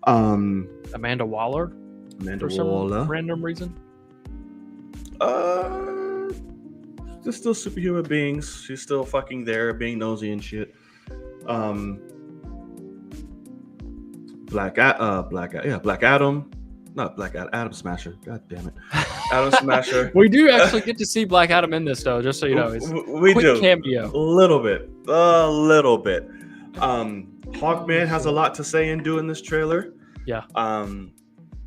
Amanda Waller. Amanda For Waller. some random reason. They're still superhuman beings. She's still fucking there, being nosy and shit. Black Adam. Not Black Adam. Adam Smasher. God damn it. Adam Smasher. We do actually get to see Black Adam in this, though, just so you know. It's we quick do. Cameo. A little bit. Hawkman has a lot to say and do in this trailer. Yeah.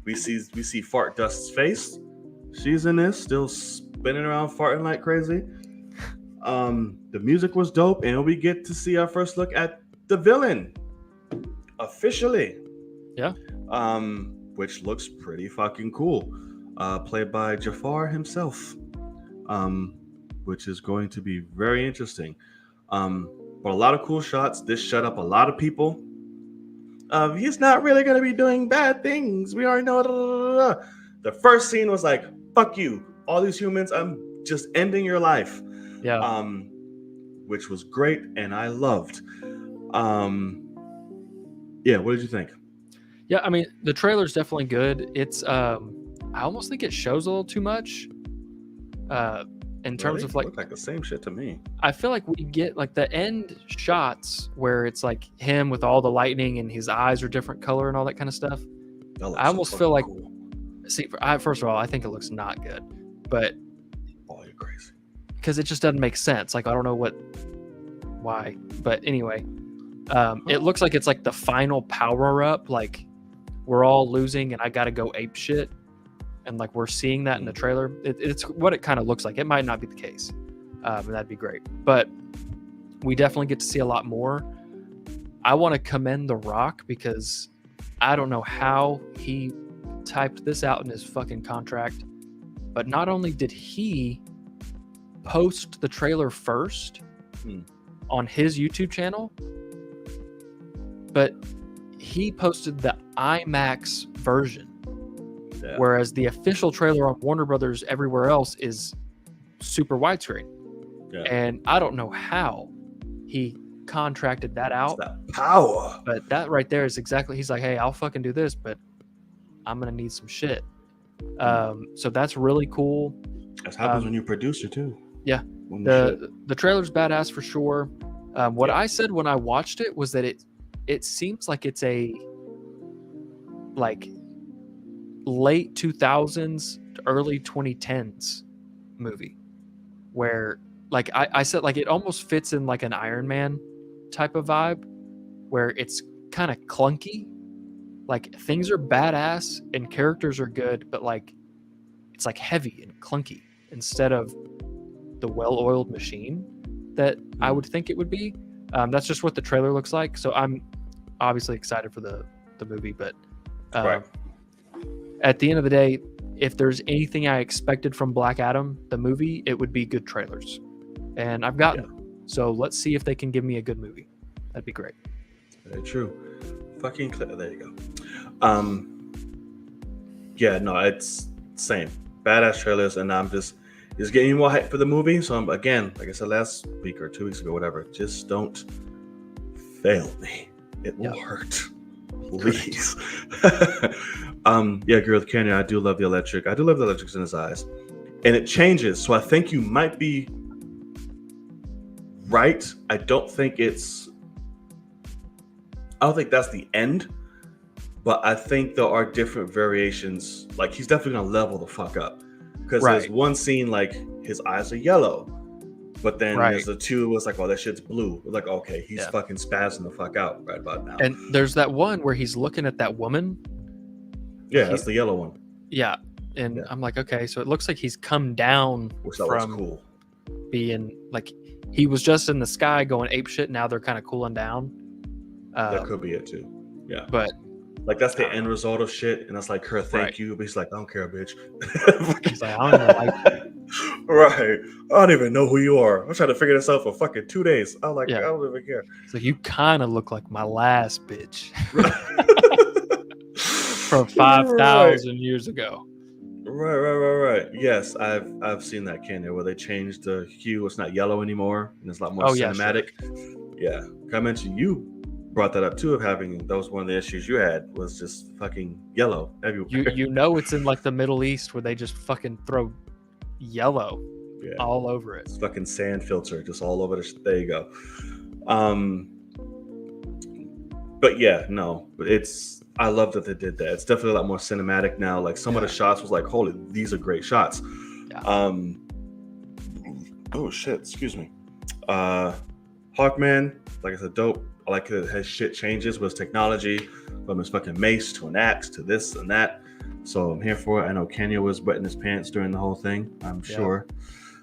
We see Fart Dust's face. She's in this, still spinning around, farting like crazy. The music was dope, and we get to see our first look at the villain officially. Yeah. Which looks pretty fucking cool. Played by Jafar himself. Which is going to be very interesting. But a lot of cool shots. This shut up a lot of people. He's not really going to be doing bad things. We already know. The first scene was like, fuck you. All these humans, I'm just ending your life. Yeah. Which was great and I loved. Yeah, what did you think? Yeah, I mean, the trailer's definitely good. It's I almost think it shows a little too much. In terms of like, look like the same shit to me. I feel like we get like the end shots where it's like him with all the lightning and his eyes are different color and all that kind of stuff. I almost feel like, cool. see, first of all, I think it looks not good, but you're crazy because it just doesn't make sense. Like, I don't know why, but anyway, it looks like it's like the final power up. Like we're all losing and I got to go ape shit. And like we're seeing that in the trailer. It's what it kind of looks like. It might not be the case, and that'd be great. But we definitely get to see a lot more. I want to commend The Rock because I don't know how he typed this out in his fucking contract. But not only did he post the trailer first on his YouTube channel, but he posted the IMAX version. Yeah. Whereas the official trailer on Warner Brothers everywhere else is super widescreen. Yeah. And I don't know how he contracted that out. It's that power. But that right there is exactly, he's like, hey, I'll fucking do this, but I'm going to need some shit. So that's really cool. That happens when you produce it too. Yeah. The trailer's badass for sure. What I said when I watched it was that it seems like it's a like late 2000s to early 2010s movie where like I said, like it almost fits in like an Iron Man type of vibe where it's kind of clunky, like things are badass and characters are good, but like it's like heavy and clunky instead of the well-oiled machine that I would think it would be. That's just what the trailer looks like, so I'm obviously excited for the movie, but right. At the end of the day, if there's anything I expected from Black Adam, the movie, it would be good trailers. And I've gotten them. So let's see if they can give me a good movie. That'd be great. Very true. Fucking clear. There you go. Yeah, no, it's same. Badass trailers, and I'm just getting more hype for the movie. So I'm, again, like I said last week or 2 weeks ago, whatever, just don't fail me. It will hurt. Please. Yeah, agree with Kenya. I do love the electric. I do love the electrics in his eyes. And it changes. So I think you might be right. I don't think that's the end. But I think there are different variations. Like, he's definitely going to level the fuck up. Because there's one scene, like, his eyes are yellow. But then there's the two, it's like, oh, that shit's blue. Like, okay, he's fucking spazzing the fuck out right about now. And there's that one where he's looking at that woman. Yeah, that's the yellow one. Yeah. And I'm like, okay, so it looks like he's come down from cool. Being, like, he was just in the sky going ape shit. Now they're kind of cooling down. That could be it, too. Yeah. But... like, that's the end result of shit, and that's like her thank you, but he's like, I don't care, bitch. He's like, I don't know, right. I don't even know who you are. I'm trying to figure this out for fucking 2 days. I'm like, I don't even care. So you kind of look like my last bitch from 5,000 years ago. Right. Yes, I've seen that, Kenya, where they changed the hue. It's not yellow anymore, and it's a lot more cinematic. Yeah, I mentioned you brought that up too, of having, that was one of the issues you had, was just fucking yellow everywhere. You know, it's in like the Middle East where they just fucking throw yellow all over it. It's fucking sand filter just all over the there you go. But yeah, no, I love that they did that. It's definitely a lot more cinematic now. Like, some of the shots was like, holy, these are great shots. Oh shit, excuse me. Hawkman, like I said, dope. I like that his shit changes with technology, from his fucking mace to an axe to this and that. So I'm here for it. I know Kenya was wetting his pants during the whole thing, I'm sure.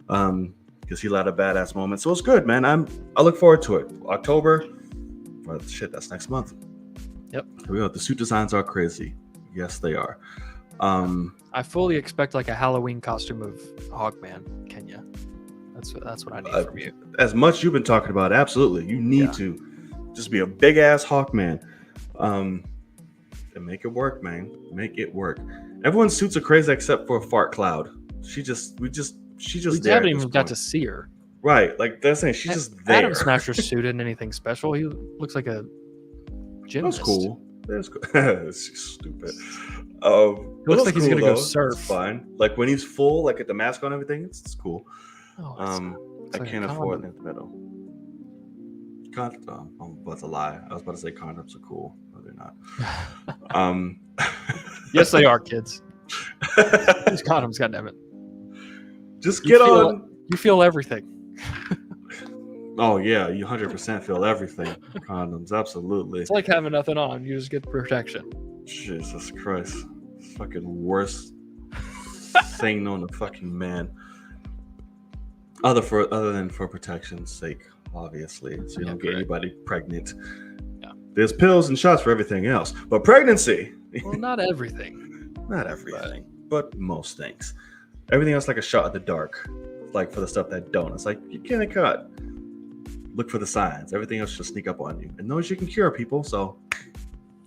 Because he had a badass moment. So it's good, man. I look forward to it. October, well, shit, that's next month. Yep. Here we go. The suit designs are crazy. Yes, they are. I fully expect like a Halloween costume of Hawkman, Kenya. That's what I need from you. As much you've been talking about, absolutely. You need to just be a big ass Hawkman. And make it work, man. Make it work. Everyone's suits are crazy except for Fart Cloud. We haven't even got to see her. Right, like that's saying she's just there. Adam Smasher's suit isn't anything special. He looks like a gymnast. That's cool. It's stupid. Looks like he's gonna go surf. It's fine. Like when he's full, like at the mask on and everything, it's cool. I can't afford it in the middle. I'm about to lie. I was about to say condoms are cool. No, they're not. Yes, they are, kids. These condoms, goddammit. Just get on. You feel everything. Oh yeah, you 100% feel everything. Condoms, absolutely. It's like having nothing on. You just get protection. Jesus Christ, fucking worst thing known to fucking man. Other than for protection's sake, obviously, so you don't get anybody pregnant. Yeah. There's pills and shots for everything else, but pregnancy. Well, not everything. Not everything, but most things. Everything else like a shot in the dark. Like for the stuff that don't, it's like you can't cut. Look for the signs. Everything else should sneak up on you, and those you can cure, people. So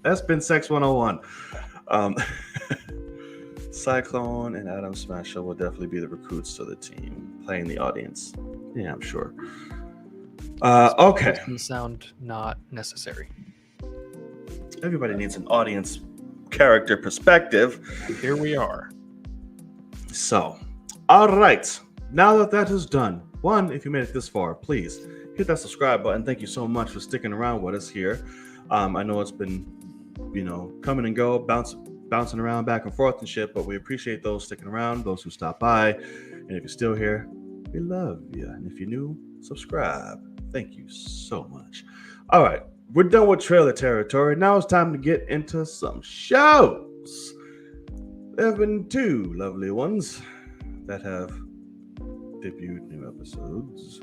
that's been Sex 101. Cyclone and Adam Smasher will definitely be the recruits to the team, playing the audience. Yeah, I'm sure. Okay. Sound not necessary. Everybody needs an audience character perspective. Here we are. So, all right. Now that is done, one, if you made it this far, please hit that subscribe button. Thank you so much for sticking around with us here. I know it's been, coming and go, bouncing around back and forth and shit, but we appreciate those sticking around, those who stop by. And if you're still here, we love you. And if you're new, subscribe. Thank you so much. All right, we're done with trailer territory. Now it's time to get into some shows. There have been two lovely ones that have debuted new episodes.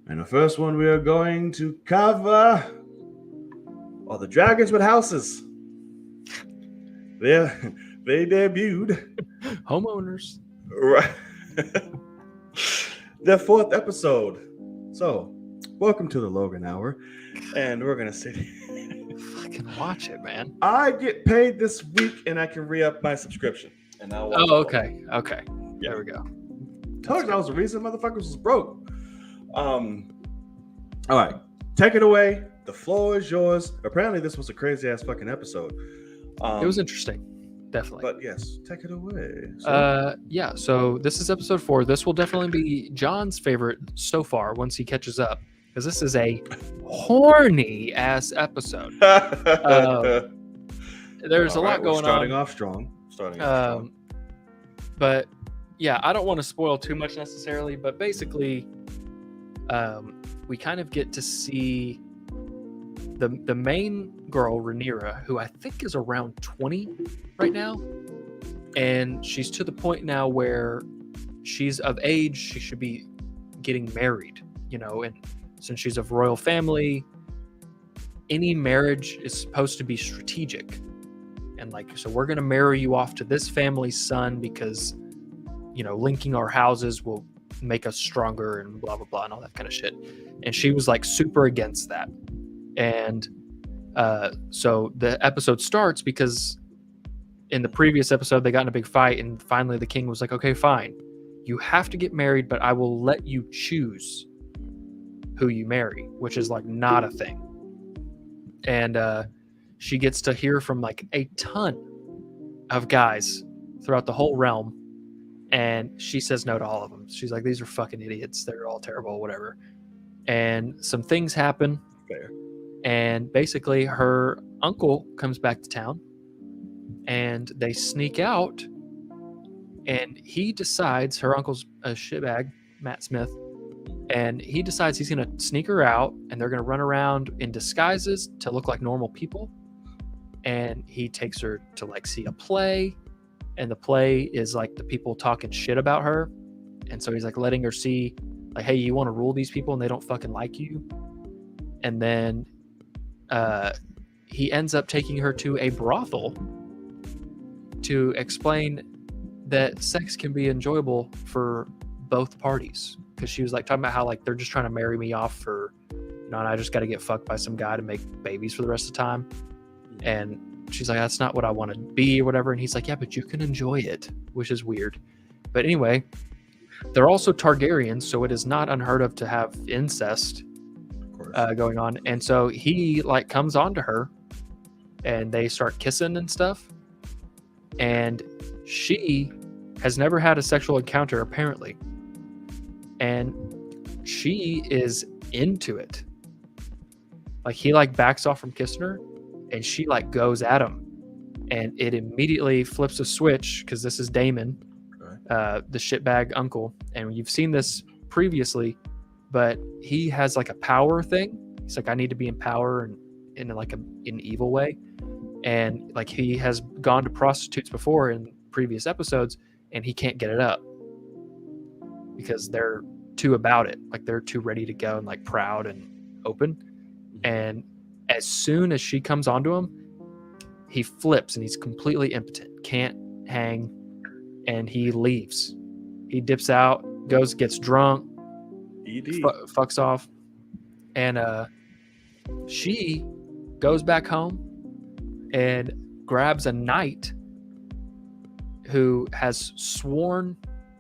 And the first one we are going to cover are the Dragons with Houses. They debuted. Homeowners. Right. Their fourth episode. So, Welcome to the Logan Hour, and we're gonna sit. Fucking watch it, man. I get paid this week, and I can re-up my subscription. And I'll watch Okay. Yeah. There we go. Told you that was the reason motherfuckers was broke. All right, take it away. The floor is yours. Apparently, this was a crazy ass fucking episode. It was interesting, definitely. But yes, take it away. Yeah. So this is episode 4. This will definitely be John's favorite so far once he catches up, because this is a horny ass episode. There's a lot going starting on. off strong. But yeah, I don't want to spoil too much necessarily, but basically, we kind of get to see the main girl, Rhaenyra, who I think is around 20 right now, and she's to the point now where she's of age. She should be getting married, and since she's of royal family, any marriage is supposed to be strategic. And so we're going to marry you off to this family's son because, linking our houses will make us stronger and blah, blah, blah, and all that kind of shit. And she was super against that. And so the episode starts because in the previous episode, they got in a big fight. And finally, the king was like, okay, fine. You have to get married, but I will let you choose who you marry, which is not a thing. And she gets to hear from a ton of guys throughout the whole realm, and she says no to all of them. She's like, these are fucking idiots, they're all terrible, whatever. And some things happen. Fair. And basically her uncle comes back to town, and they sneak out, and he decides, her uncle's a shitbag, Matt Smith, and he decides he's going to sneak her out, and they're going to run around in disguises to look like normal people. And he takes her to see a play, and the play is the people talking shit about her. And so he's letting her see hey, you want to rule these people and they don't fucking like you. And then he ends up taking her to a brothel to explain that sex can be enjoyable for both parties, because she was talking about how they're just trying to marry me off for, and I just got to get fucked by some guy to make babies for the rest of the time. And she's like, that's not what I want to be or whatever. And he's like, yeah, but you can enjoy it, which is weird. But anyway, they're also Targaryens, so it is not unheard of to have incest going on. And so he comes on to her, and they start kissing and stuff. And she has never had a sexual encounter, apparently. And she is into it. He backs off from kissing her, and she goes at him, and it immediately flips a switch, because this is Daemon, the shitbag uncle, and you've seen this previously, but he has a power thing. He's I need to be in power, and in an evil way, and he has gone to prostitutes before in previous episodes, and he can't get it up because they're too about it, they're too ready to go and proud and open. And as soon as she comes onto him, he flips, and he's completely impotent, can't hang, and he leaves. He dips out, gets drunk, fucks off, and she goes back home and grabs a knight who has sworn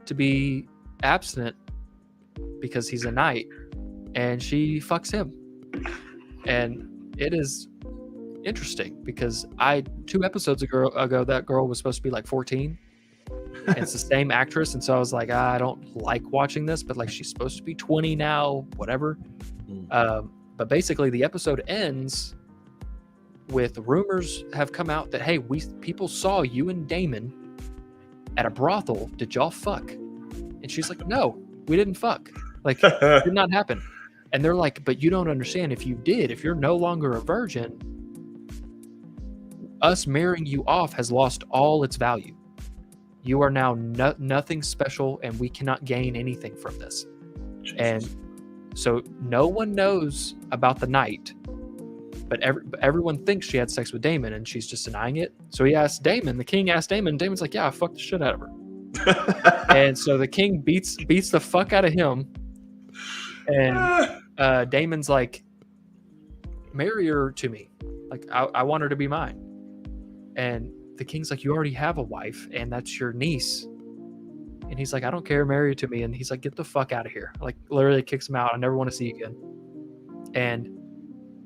to be abstinent because he's a knight, and she fucks him. And it is interesting because 2 episodes ago that girl was supposed to be 14. And it's the same actress, and so I was I don't like watching this, but she's supposed to be 20 now, whatever. But basically the episode ends with rumors have come out that, hey, people saw you and Daemon at a brothel. Did y'all fuck? And she's like, no, we didn't fuck. It did not happen. And they're like, but you don't understand. If you did, if you're no longer a virgin, us marrying you off has lost all its value. You are now nothing special, and we cannot gain anything from this. Jesus. And so no one knows about the night, but everyone thinks she had sex with Daemon, and she's just denying it. So he asked Daemon, the king asked Daemon, and Daemon's like, yeah, I fucked the shit out of her. And so the king beats the fuck out of him. And Damon's like, marry her to me. Like, I want her to be mine. And the king's like, you already have a wife, and that's your niece. And he's like, I don't care, marry her to me. And he's like, get the fuck out of here. Like, literally kicks him out. I never want to see you again. And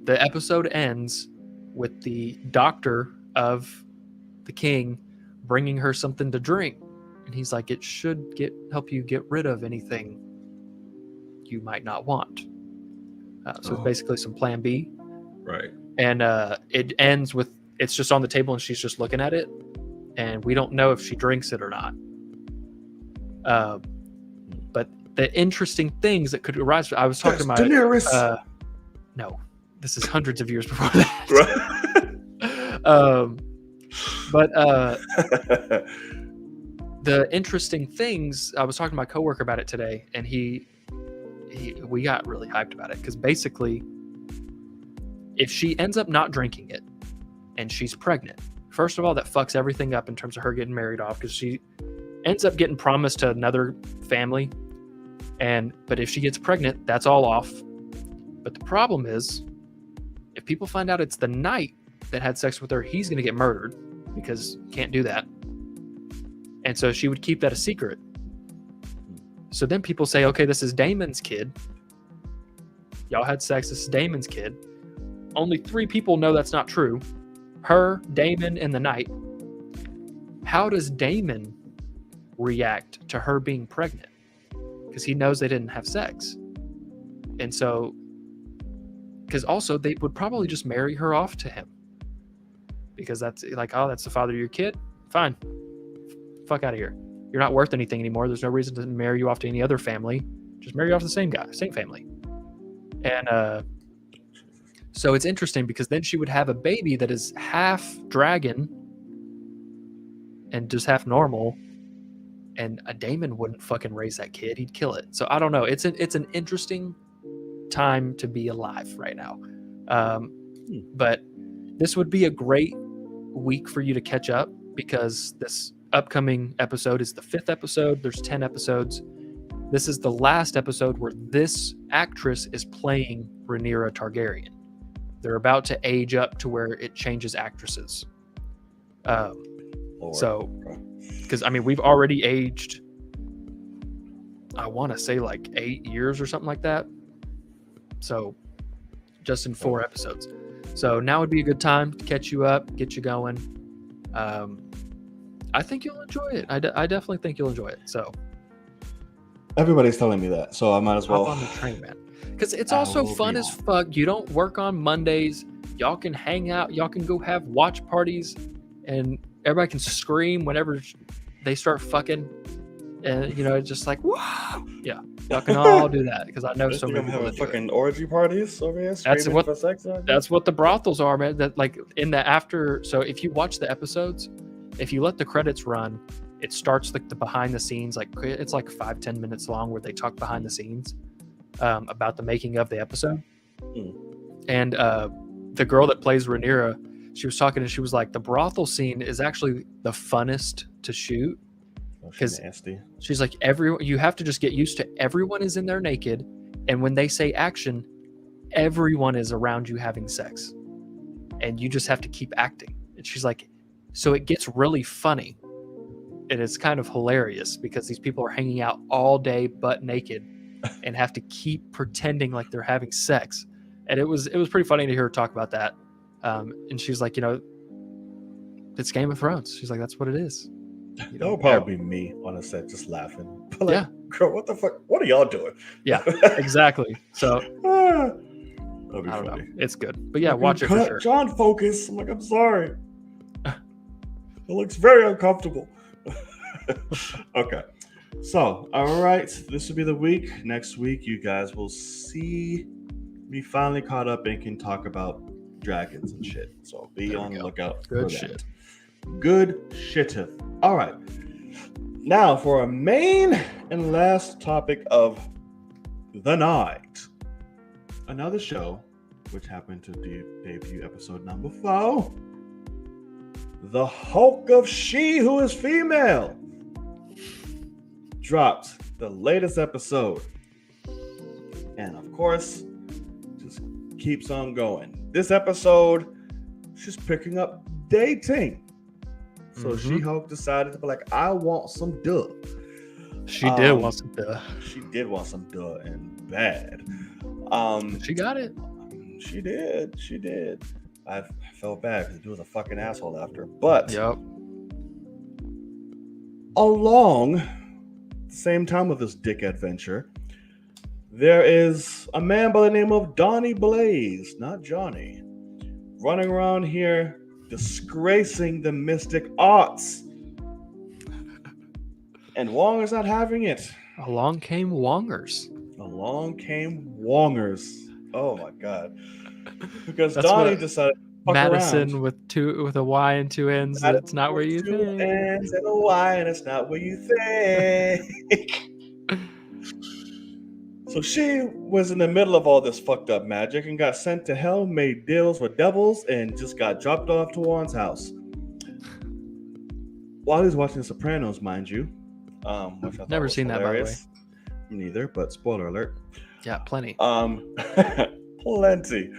the episode ends with the doctor of the king bringing her something to drink. And he's like, it should help you get rid of anything you might not want. So it's basically some plan B. Right. And it ends with, it's just on the table and she's just looking at it. And we don't know if she drinks it or not. But the interesting things that could arise, I was talking about Daenerys. No, this is hundreds of years before that. But the interesting things, I was talking to my coworker about it today, and we got really hyped about it because basically, if she ends up not drinking it and she's pregnant, first of all, that fucks everything up in terms of her getting married off because she ends up getting promised to another family. But if she gets pregnant, that's all off. But the problem is, if people find out it's the knight that had sex with her, he's going to get murdered because you can't do that. And so she would keep that a secret. So then people say, okay, this is Damon's kid. Y'all had sex. This is Damon's kid. Only 3 people know that's not true. Her, Damon, and the knight. How does Damon react to her being pregnant? Because he knows they didn't have sex. And so, because also they would probably just marry her off to him. Because that's like, oh, that's the father of your kid? Fine. Fuck out of here. You're not worth anything anymore. There's no reason to marry you off to any other family. Just marry you off to the same guy, same family. And so it's interesting because then she would have a baby that is half dragon and just half normal. And a Damon wouldn't fucking raise that kid. He'd kill it. So I don't know. It's an interesting time to be alive right now. But this would be a great week for you to catch up because this upcoming episode is the 5th episode. There's 10 episodes. This is the last episode where this actress is playing Rhaenyra Targaryen. They're about to age up to where it changes actresses. So, because I mean, we've already aged, I want to say like 8 years or something like that. So, just in 4 episodes. So now would be a good time to catch you up, get you going. I think you'll enjoy it. I definitely think you'll enjoy it. So everybody's telling me that, so I might as well hop on the train, man. Because it's also fun as fuck. You don't work on Mondays. Y'all can hang out. Y'all can go have watch parties, and everybody can scream whenever they start fucking. And it's just like, wow, yeah. Y'all can all do that because I know so many people that do fucking orgy parties over here. That's what the brothels are, man. That like in the after. So if you watch the episodes, if you let the credits run, it starts like the behind the scenes. Like it's like 5-10 minutes long where they talk behind the scenes about the making of the episode. And the girl that plays Rhaenyra, she was talking and she was like, the brothel scene is actually the funnest to shoot. Because she's like, you have to just get used to everyone is in there naked, and when they say action, everyone is around you having sex, and you just have to keep acting. And she's like, so it gets really funny, and it's kind of hilarious because these people are hanging out all day butt naked and have to keep pretending like they're having sex. And it was pretty funny to hear her talk about that. And she's like, it's Game of Thrones. She's like, that's what it is. That would probably be me on a set just laughing. But like, yeah. Girl, what the fuck? What are y'all doing? Yeah, exactly. So that'd be I don't funny. know. It's good. But yeah, watch it for sure. John, focus. I'm like, I'm sorry. It looks very uncomfortable. Okay. So, all right. This will be the week. Next week, you guys will see me finally caught up and can talk about dragons and shit. So be on the lookout for that. Good shitteth. All right. Now for our main and last topic of the night. Another show which happened to debut episode number 4. The Hulk of She Who Is Female dropped the latest episode. And of course, keeps on going. This episode, she's picking up dating. So She-Hulk decided to be like, I want some duh. She did want some duh. She did want some duh and bad. She got it. She did. I felt bad because he was a fucking asshole after. But Yep. along the same time with this dick adventure, there is a man by the name of Donnie Blaze, not Johnny, running around here disgracing the mystic arts. And Wong is not having it. Along came Wongers. Oh my god. Because That's Donnie what decided to fuck Madison around. with a Y and two N's. It's not where you Two think. N's and a Y, and it's not where you think. So she was in the middle of all this fucked up magic and got sent to hell, made deals with devils, and just got dropped off to Juan's house. While he's watching The Sopranos, mind you. Which I thought Never was seen that, by the way. Me neither, but spoiler alert. Yeah, plenty. Plenty.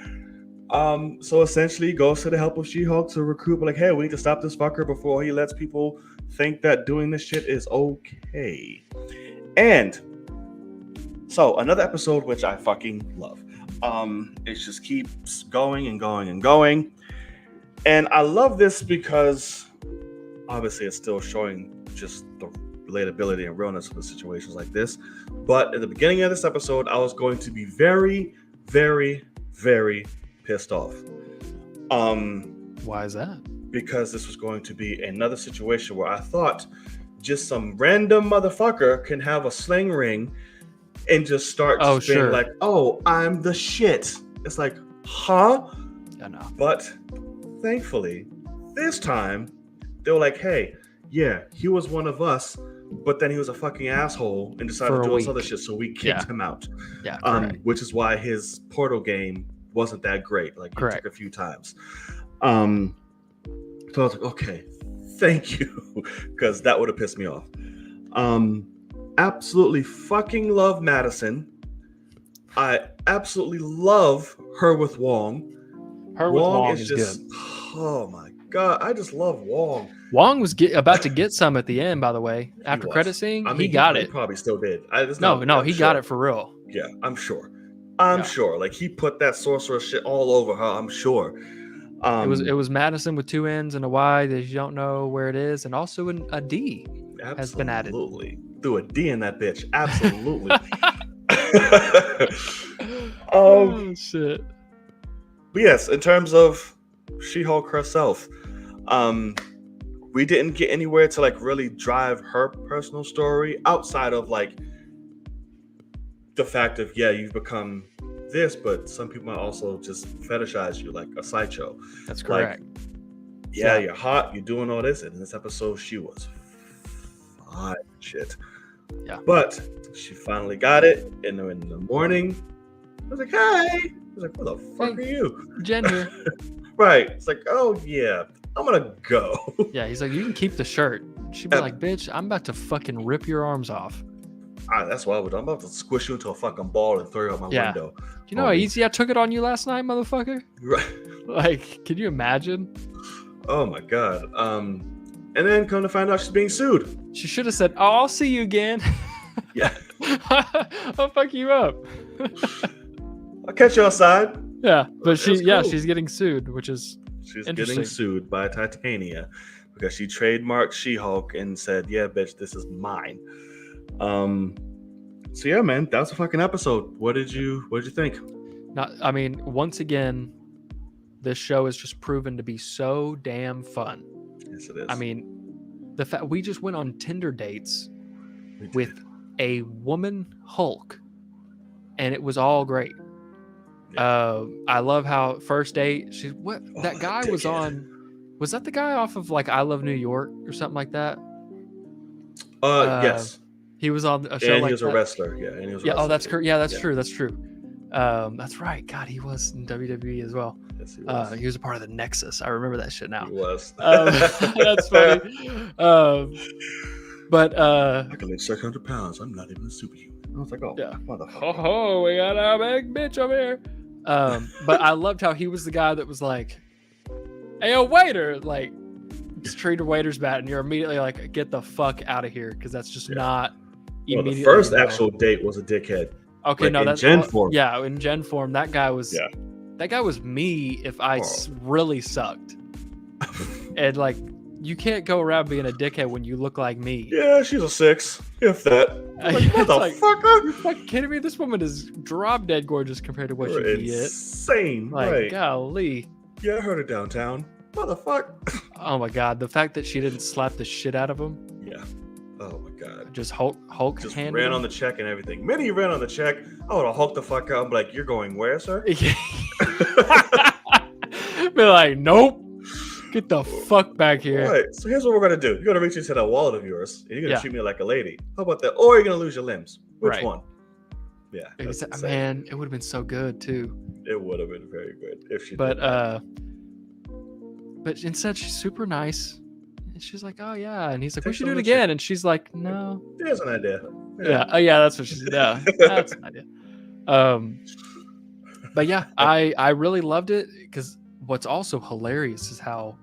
So essentially he goes to the help of She-Hulk to recruit, like, hey, we need to stop this fucker before he lets people think that doing this shit is okay. And so another episode which I fucking love. It just keeps going and going and going. And I love this because obviously it's still showing just the relatability and realness of the situations like this. But at the beginning of this episode, I was going to be very, very, very pissed off. Why is that? Because this was going to be another situation where I thought just some random motherfucker can have a sling ring and just start being like, oh, I'm the shit. It's like, huh? I know. But thankfully, this time, they were like, hey, yeah, he was one of us, but then he was a fucking asshole and decided to do this other shit, so we kicked him out. Yeah, which is why his Portal game wasn't that great. Like, it took a few times. So I was like, okay, thank you, because that would have pissed me off. Absolutely fucking love Madison. I absolutely love her with Wong. Wong is just good. Oh my god, I just love Wong. Wong was about to get some at the end, by the way. After credit scene, he got it. He probably still did. He got it for real. Yeah, I'm sure. I'm sure. Like, he put that sorcerer shit all over her, I'm sure. It was Madison with two N's and a Y that you don't know where it is, and also a D has been added. Absolutely. Threw a D in that bitch. Absolutely. Oh shit. But yes, in terms of She-Hulk herself, we didn't get anywhere to like really drive her personal story outside of like the fact of, yeah, you've become this, but some people might also just fetishize you like a sideshow. That's correct. Like, yeah, you're hot, you're doing all this, and in this episode she was fine shit. Yeah. But she finally got it, and in the morning, I was like, hey. I was like, what the fuck are you? Jen here. Right. It's like, oh yeah, I'm gonna go. Yeah, he's like, you can keep the shirt. She'd be like, bitch, I'm about to fucking rip your arms off. That's what I would do. I'm about to squish you into a fucking ball and throw you out my window. You know how easy I took it on you last night, motherfucker? Right. Like, can you imagine? Oh my god. And then come to find out she's being sued. She should have said, oh, I'll see you again. Yeah. I'll fuck you up. I'll catch you outside. Yeah, but she's cool. getting sued, which is she's getting sued by Titania because she trademarked She-Hulk and said, yeah, bitch, this is mine. So yeah, man, that was a fucking episode. What did you think? I mean, once again, this show has just proven to be so damn fun. Yes, it is. I mean, the fact we just went on Tinder dates with a woman Hulk, and it was all great. Yeah. I love how first date that guy was on. Was that the guy off of like I Love New York or something like that? Yes. He was on a show and like he was that. A wrestler. Yeah, and he was. Yeah. Oh, that's correct. Yeah, that's true. That's true. That's right. God, he was in WWE as well. Yes, he was. He was a part of the Nexus. I remember that shit now. He was. That's funny. But I can lift 600 pounds. I'm not even a superhuman. I was like, oh, yeah. motherfucker. Oh, we got our big bitch over here. But I loved how he was the guy that was like, "Hey, yo, waiter!" Like, just treated waiters bad, and you're immediately like, "Get the fuck out of here," because that's just not. Well, Immediately, the first actual date was a dickhead. Okay, like no, in that's Gen form. Yeah, in Gen form, that guy was. Yeah. That guy was me if I really sucked. And like, you can't go around being a dickhead when you look like me. Yeah, she's a 6, if that. Like, motherfucker! You're fucking kidding me? This woman is drop dead gorgeous compared to what You're she get. insane, Like, right? golly. Yeah, I heard her downtown. Motherfucker. Oh my god, the fact that she didn't slap the shit out of him. Yeah. Oh my god. Just Hulk Just handed ran him. on the check and everything. Minnie ran on the check. I would have hulked the fuck out. I'm like, you're going where, sir? Be like, nope. Get the fuck back here. All right, so here's what we're gonna do. You're gonna reach into that wallet of yours, and you're gonna Yeah. treat me like a lady. How about that? Or you're gonna lose your limbs. Which Right. one? Yeah, that's insane. Man, it would have been so good too. It would have been very good if she. But did that. but instead she's super nice. And she's like, oh yeah. And he's like, we Takes should do on it the again. And she's like, no. There's an idea. Yeah. Oh yeah, that's what she said. Yeah. That's an idea. But yeah, I really loved it because what's also hilarious is how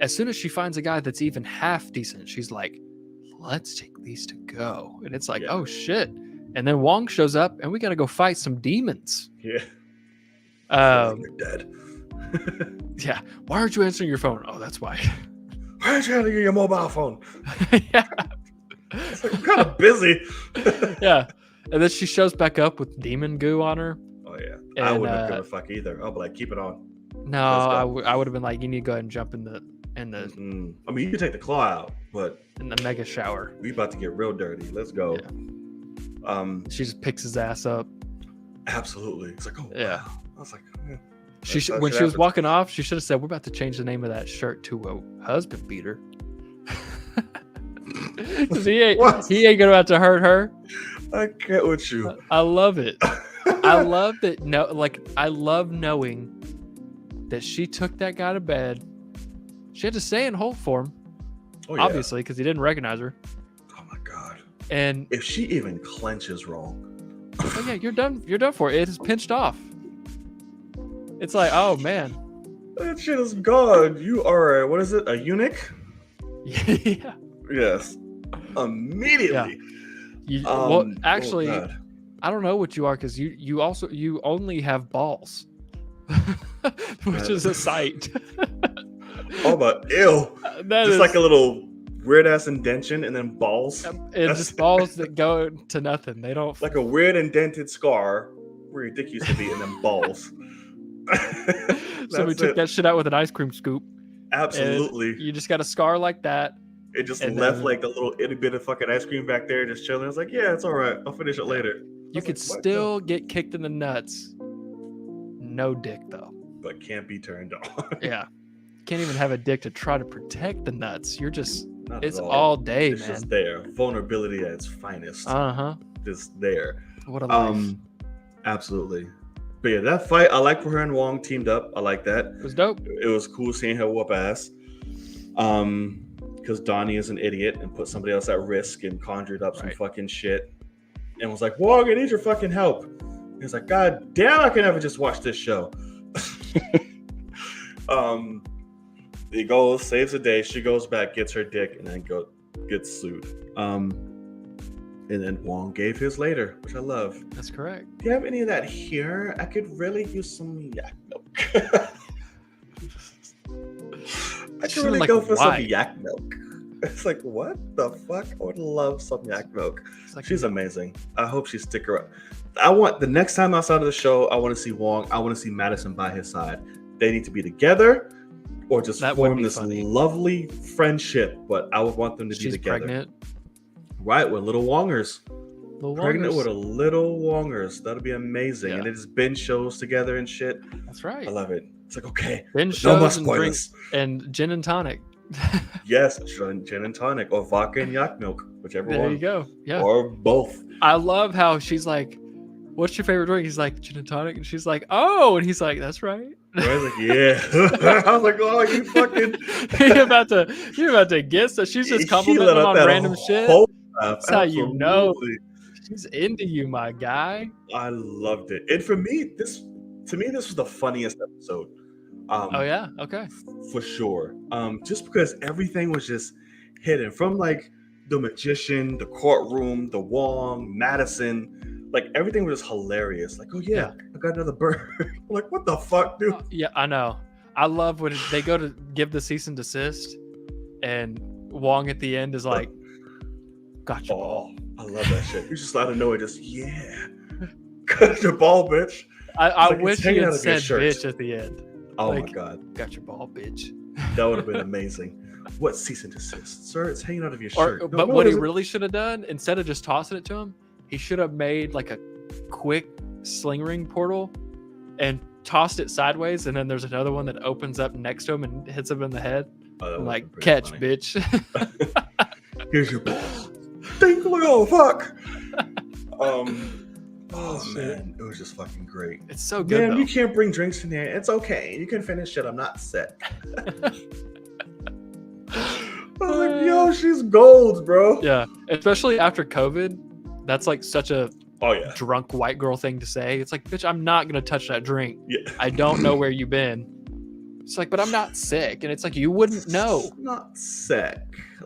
as soon as she finds a guy that's even half decent, she's like, let's take these to go. And it's like, Yeah. oh shit. And then Wong shows up and we got to go fight some demons. Yeah. You're dead. Yeah. Why aren't you answering your phone? Oh, that's why. Why aren't you handling your mobile phone? Yeah. It's like, I'm kind of busy. Yeah. And then she shows back up with demon goo on her. Oh yeah. And, I wouldn't have given a fuck either. I'll be like, keep it on. No, I would have been like, you need to go ahead and jump in the I mean, you can take the claw out, but mega shower. we about to get real dirty. Let's go. Yeah. She just picks his ass up. Absolutely. It's like, oh Yeah. wow. I was like, When That's she should was happen. walking off, she should have said, "We're about to change the name of that shirt to a husband beater." 'Cause he ain't gonna have to hurt her. I get with you. I love it. I love that. No, like I love knowing that she took that guy to bed. She had to stay in hold for him, Oh yeah. obviously, because he didn't recognize her. Oh my god. And If she even clenches wrong. oh yeah, you're done. You're done for. It is pinched off. It's like, oh man. That shit is gone. You are what is it? A eunuch? Yeah. Yes. Immediately. Well, actually, oh God. I don't know what you are because you only have balls, which is a sight. Oh but ew. That Just is like a little weird ass indention and then balls. and just balls that go to nothing. They don't. Like a weird indented scar where your dick used to be and then balls. So we took that shit out with an ice cream scoop. Absolutely. You just got a scar like that. It just and left then- like the little itty bit of fucking ice cream back there just chilling. I was like, yeah, it's all right. I'll finish it later. You could still get kicked in the nuts. No dick though. But can't be turned on. Yeah. Can't even have a dick to try to protect the nuts. You're just Not it's at all day, It's man. just there. Vulnerability at its finest. Uh-huh. Just there. What a life. Absolutely. But yeah, that fight, I like where her and Wong teamed up. I like that. It was dope. It was cool seeing her whoop ass. Because Donnie is an idiot and put somebody else at risk and conjured up some Right. fucking shit. And was like, Wong, I need your fucking help. He's like, God damn, I can never just watch this show. He goes, saves the day. She goes back, gets her dick, and then gets sued. And then Wong gave his later, which I love. That's correct. Do you have any of that here? I could really use some yak milk. I She could really like go for why? some yak milk. It's like, what the fuck? I would love some yak milk. It's like, She's amazing. I hope she stick around. I want the next time outside of the show, I want to see Wong. I want to see Madison by his side. They need to be together or just That would form be this funny. lovely friendship. But I would want them to be she's together. pregnant. Right, with little Wongers. Little Pregnant Wongers. with a little Wongers. That'd be amazing. Yeah. And they just binge shows together and shit. That's right. I love it. It's like, okay, Then no more shows and drinks spoilers. and gin and tonic. Yes, gin and tonic or vodka and yak milk, whichever There one. you go. Yeah. Or both. I love how she's like, what's your favorite drink? He's like, gin and tonic. And she's like, oh. And he's like, that's right. I was like, yeah. I was like, oh, you fucking. you're about to get so she's just She complimenting let him out on that random shit. whole laugh. That's how you know. Absolutely. She's into you, my guy. I loved it. And for me, To me, this was the funniest episode. Oh yeah, okay. For sure. Just because everything was just hidden from like the magician, the courtroom, the Wong, Madison, like everything was just hilarious. Like, oh yeah, I got another bird. Like, what the fuck, dude? Yeah, I know. I love when they go to give the cease and desist, and Wong at the end is like, "Got your ball." I love that shit. You just out of nowhere, just got your ball, bitch. I like wish it's he hanging had out of your said shirt. "bitch" at the end. Oh Like, my god, got your ball, bitch. that would have been amazing. What cease and desist, sir? It's hanging out of your Or, shirt. No, but no, what it he isn't. really should have done, instead of just tossing it to him, he should have made like a quick sling ring portal and tossed it sideways, and then there's another one that opens up next to him and hits him in the head. Oh, that I'm would've like, been pretty catch, funny. bitch. Here's your ball. Think, like, oh fuck. Oh, Oh shit. man, it was just fucking great. It's so good. Man, though. you can't bring drinks in here. It's okay. You can finish it. I'm not sick. I was like, yo, she's gold, bro. Yeah, especially after COVID, that's like such a Oh yeah. drunk white girl thing to say. It's like, bitch, I'm not gonna touch that drink. Yeah. I don't know where you've been. It's like, but I'm not sick, and it's like you wouldn't know. Not sick.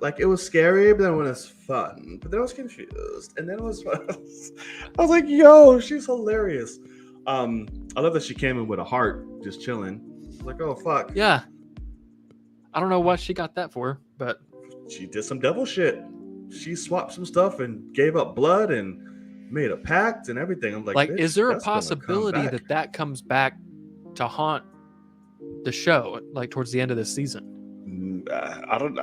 Like it was scary, but then when it's fun. But then I was confused, and then it was fun. I was like, yo, she's hilarious. I love that she came in with a heart, just chilling. Like, oh fuck. Yeah, I don't know what she got that for, but She did some devil shit. She swapped some stuff and gave up blood and made a pact and everything. I'm like, like, bitch, is there a that's gonna come possibility back. that comes back to haunt the show, like towards the end of this season? I don't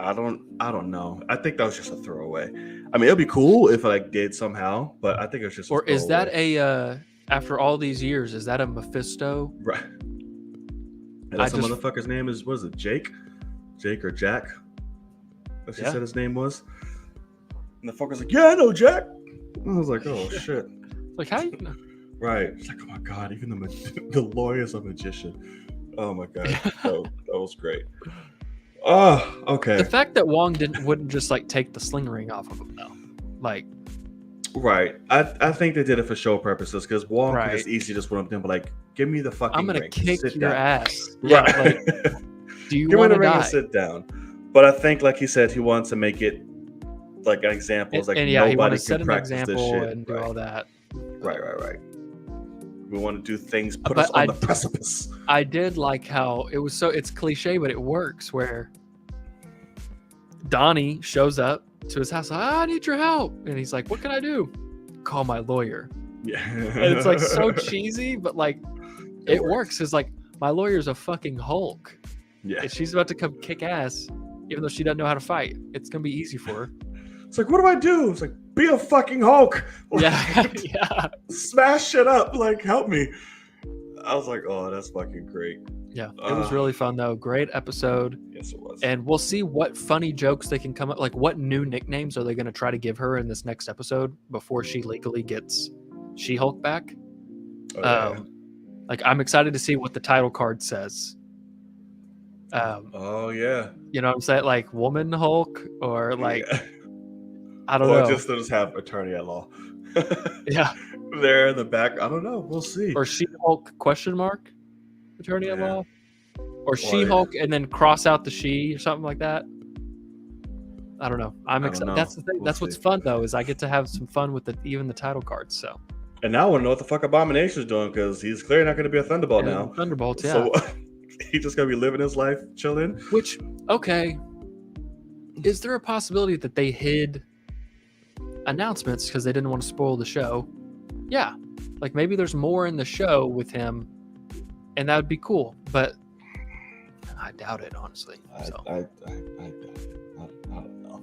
know. I think that was just a throwaway. I mean, it'd be cool if I like did somehow, but I think it was just. Or a is that throwaway. after all these years, is that a Mephisto? Right? And I some just- motherfucker's name is, what is it, Jake or Jack? As she Yeah. said his name was. And the fucker's like, yeah, I know Jack. I was like, oh shit. Like, how you know? Right. It's like, oh my god, even the lawyer's a magician. Oh my god, that was great. Oh, okay. The fact that Wong wouldn't just like take the sling ring off of him though, like, Right. I think they did it for show purposes because Wong could Right. just easily just went up there and be like, give me the fucking I'm gonna ring. kick Sit your down. ass. Yeah, Right. like, do you Give me want the to ring die? and sit down. But I think, like he said, he wanted to make it like an example. It's like and yeah, he wanted nobody to set can an practice this example shit. and do all that. Right. We want to do things, put But us on I- the precipice. I did like how it was it's cliche, but it works where Donnie shows up to his house. I need your help. And he's like, what can I do? Call my lawyer. Yeah. And it's like so cheesy, but like it works. It's like, my lawyer's a fucking Hulk. Yeah. If she's about to come kick ass, even though she doesn't know how to fight, it's going to be easy for her. It's like, what do I do? It's like, be a fucking Hulk. Yeah. Yeah. Smash shit up. Like, help me. I was like, oh, that's fucking great. Yeah. It was really fun, though. Great episode. Yes, it was. And we'll see what funny jokes they can come up. Like, what new nicknames are they going to try to give her in this next episode before she legally gets She-Hulk back? Oh, yeah. Like, I'm excited to see what the title card says. Oh yeah. You know what I'm saying? Like, Woman Hulk, or like, Yeah. I don't or know. just they'll just have attorney at law. Yeah. There in the back. I don't know. We'll see. Or She-Hulk ? Attorney at Yeah. law? Or She-Hulk and then cross out the she or something like that? I don't know. I'm I don't excited. know. That's the thing. We'll That's what's see. fun though, is I get to have some fun with even the title cards. So And now I want to know what the fuck Abomination's doing because he's clearly not going to be a Thunderbolt And now. Thunderbolts, yeah. So he just going to be living his life, chilling. Which, okay, is there a possibility that they hid announcements because they didn't want to spoil the show? Yeah, like maybe there's more in the show with him, and that would be cool. But I doubt it, honestly. So. I don't know.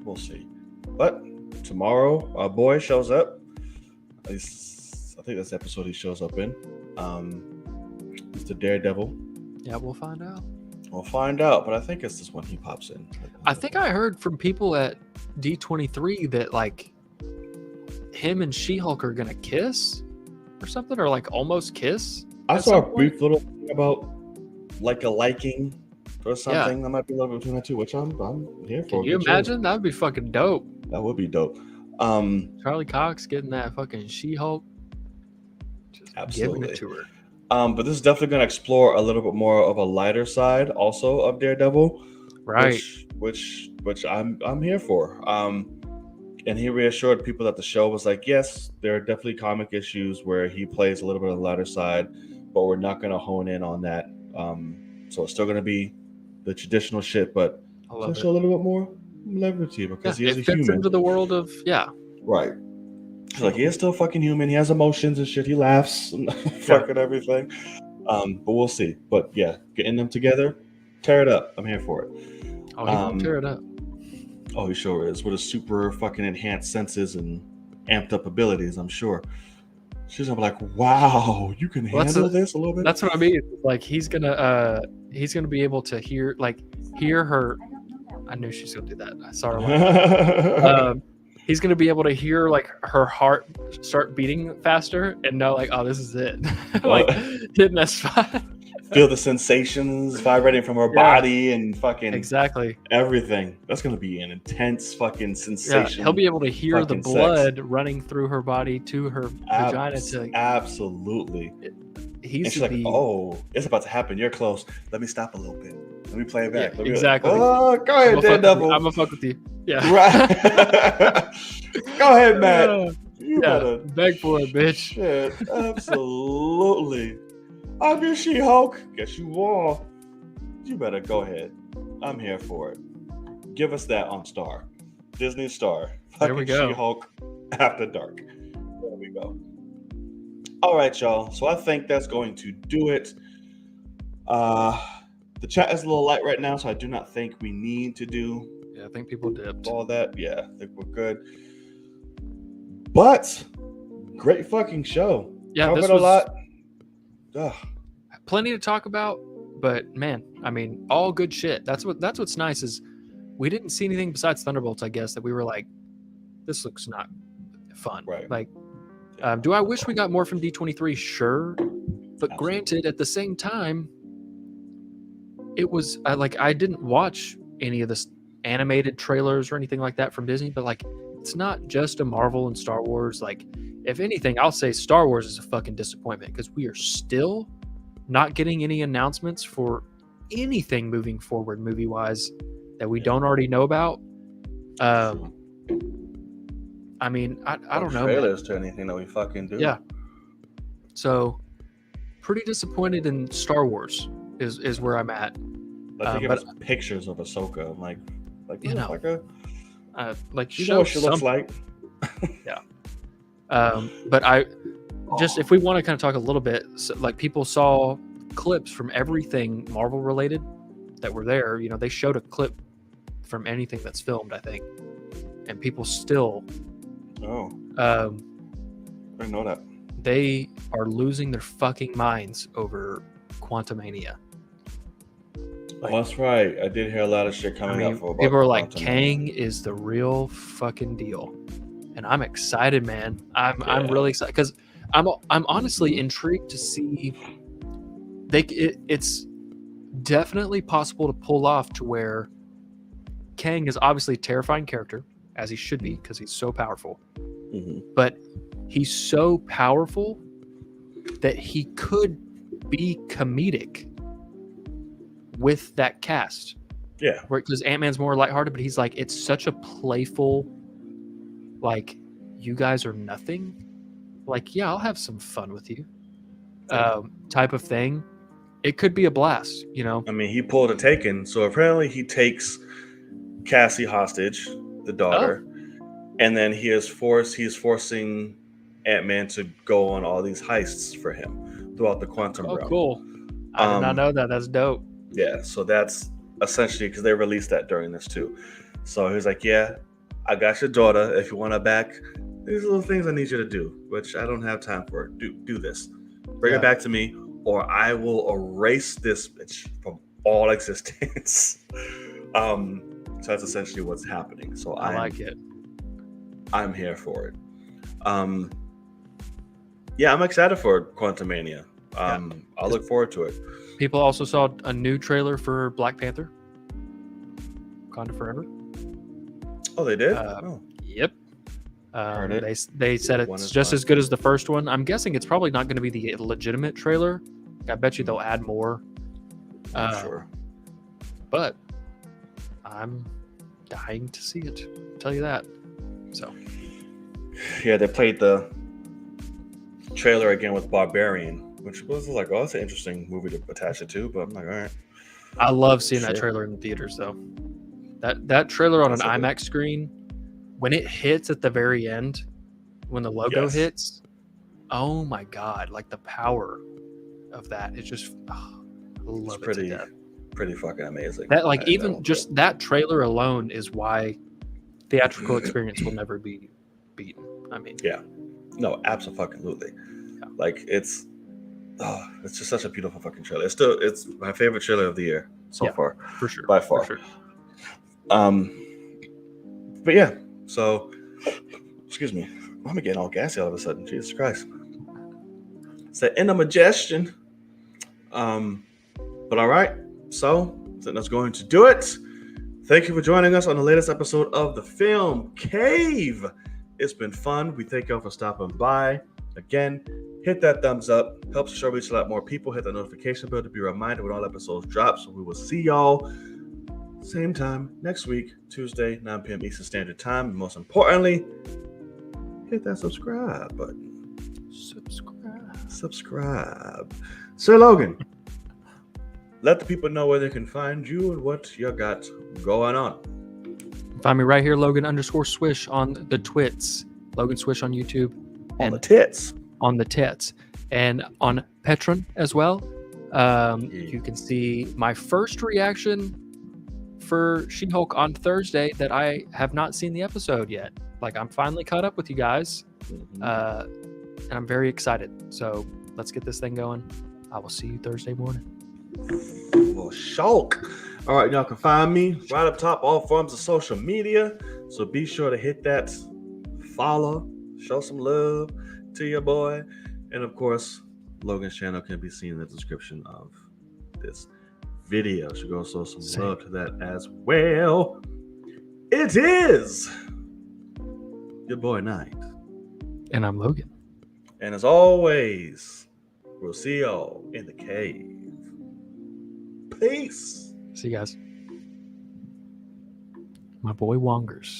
We'll see. But tomorrow, our boy shows up. At least, I think that's the episode he shows up in. Mr. Daredevil. Yeah, we'll find out. We'll find out, but I think it's this one he pops in. I think I heard from people at D23 that like him and She-Hulk are gonna kiss or something, or like almost kiss. I at saw some a point. brief little thing about like a liking or something. That might be a little bit between the two, which I'm here for. Can you Get yours. imagine? That would be fucking dope. That would be dope. Charlie Cox getting that fucking She-Hulk. Just Absolutely. giving it to her. But this is definitely going to explore a little bit more of a lighter side, also of Daredevil, Right. which I'm here for. And he reassured people that the show was like, yes, there are definitely comic issues where he plays a little bit on the lighter side, but we're not going to hone in on that. So it's still going to be the traditional shit, but I to love show a it. little bit more levity because he is It a fits human, into the world of right? He's like, he is still fucking human. He has emotions and shit. He laughs and fucking everything. But we'll see. But yeah, getting them together, tear it up. I'm here for it. Oh, he's gonna tear it up. Oh, he sure is. With his super fucking enhanced senses and amped up abilities, I'm sure. She's gonna be like, wow, you can handle this a little bit? That's what I mean. Like he's gonna be able to hear her. I knew she's gonna do that. I saw her laugh. He's gonna be able to hear like her heart start beating faster and know like, oh, this is it. Like hitting that spot. Feel the sensations vibrating from her body and fucking exactly everything. That's gonna be an intense fucking sensation. Yeah, he'll be able to hear the fucking blood running through her body to her vagina. Absolutely. He's she's like, oh, it's about to happen. You're close. Let me stop a little bit. Let me play it back. Yeah, exactly. Oh, go ahead, Daredevil. I'm gonna fuck with you. Yeah. Right. Go ahead, Matt. You better beg for it, bitch. Shit, absolutely. I'm your She-Hulk. Guess you are. You better go ahead. I'm here for it. Give us that on Star. Disney Star. There we go. She-Hulk After Dark. There we go. All right, y'all. So I think that's going to do it. The chat is a little light right now, so I do not think we need to do I think people dipped. all that. Yeah, I think we're good. But great fucking show. Yeah, covered this a was lot. Ugh. Plenty to talk about, but man, I mean, all good shit. That's what's nice is we didn't see anything besides Thunderbolts, I guess, that we were like, this looks not fun. Right. Like, do I wish we got more from D23? Sure, but Absolutely. Granted, at the same time, it was I didn't watch any of the animated trailers or anything like that from Disney, but like, it's not just a Marvel and Star Wars. Like, if anything, I'll say Star Wars is a fucking disappointment because we are still not getting any announcements for anything moving forward movie-wise that we don't already know about. I mean, I don't know. Trailers to anything that we fucking do. Yeah. So, pretty disappointed in Star Wars is where I'm at. I think it was pictures of Ahsoka. I'm like you know, like you know what she looks like. Yeah. But if we want to kind of talk a little bit, so, like people saw clips from everything Marvel related that were there. You know, they showed a clip from anything that's filmed, I think, and people still. Oh. I didn't know that. They are losing their fucking minds over Quantumania. Like, oh, that's right. I did hear a lot of shit coming up for about people are like, Kang is the real fucking deal, and I'm excited, man. I'm really excited because I'm honestly intrigued to see. It's definitely possible to pull off to where Kang is obviously a terrifying character, as he should be, because he's so powerful. Mm-hmm. But he's so powerful that he could be comedic with that cast. Yeah. Because Ant-Man's more lighthearted, but he's like, it's such a playful, like, you guys are nothing. Like, yeah, I'll have some fun with you. Type of thing. It could be a blast, you know? I mean, he pulled a Taken, so apparently he takes Cassie hostage, the daughter, and then he's forcing Ant-Man to go on all these heists for him throughout the quantum realm. Oh, cool. I did not know that. That's dope. Yeah, so that's essentially because they released that during this too. So he was like, yeah, I got your daughter. If you want her back, these little things I need you to do, which I don't have time for. Do this. Bring her back to me, or I will erase this bitch from all existence. So that's essentially what's happening. So I like it. I'm here for it. Yeah, I'm excited for Quantumania. I'll look forward to it. People also saw a new trailer for Black Panther, Wakanda Forever. Oh, they did? Yep. Heard it. They said One it's is just fine. as good as the first one. I'm guessing it's probably not going to be the legitimate trailer. I bet you they'll add more. I'm sure. But I'm dying to see it. I'll tell you that. So Yeah, they played the trailer again with Barbarian, which was like, oh, that's an interesting movie to attach it to. But I'm like, all right. I love seeing Sure. that trailer in the theaters, though. That trailer on an That's a IMAX screen, when it hits at the very end, when the logo Yes. hits, oh my god! Like the power of that, it's just I love it to death. Pretty fucking amazing. That like I even don't just that trailer alone is why theatrical experience will never be beaten. I mean, Yeah. No, absolutely. Yeah. Like it's just such a beautiful fucking trailer. It's my favorite trailer of the year so Yeah. far, for sure, by far. For sure. But yeah, so excuse me, I'm getting all gassy all of a sudden. Jesus Christ, it's the indigestion. But all right, so I think that's going to do it. Thank you for joining us on the latest episode of the Film Cave. It's been fun. We thank y'all for stopping by. Again, hit that thumbs up. Helps the show reach a lot more people. Hit the notification bell to be reminded when all episodes drop. So we will see y'all same time next week, Tuesday, 9 p.m. Eastern Standard Time. And most importantly, hit that subscribe button. Subscribe. Sir Logan, let the people know where they can find you and what you got going on. Find me right here, Logan_Swish on the twits. Logan Swish on YouTube. On the tits. On the tits. And on Patreon as well. You can see my first reaction for She-Hulk on Thursday that I have not seen the episode yet. Like, I'm finally caught up with you guys. And I'm very excited. So let's get this thing going. I will see you Thursday morning. Well, shulk. All right, y'all can find me right up top, all forms of social media. So be sure to hit that follow, show some love to your boy. And of course, Logan's channel can be seen in the description of this video. So go show some love to that as well. It is your boy Knight. And I'm Logan. And as always, we'll see y'all in the cave. Peace. See you guys. My boy Wongers.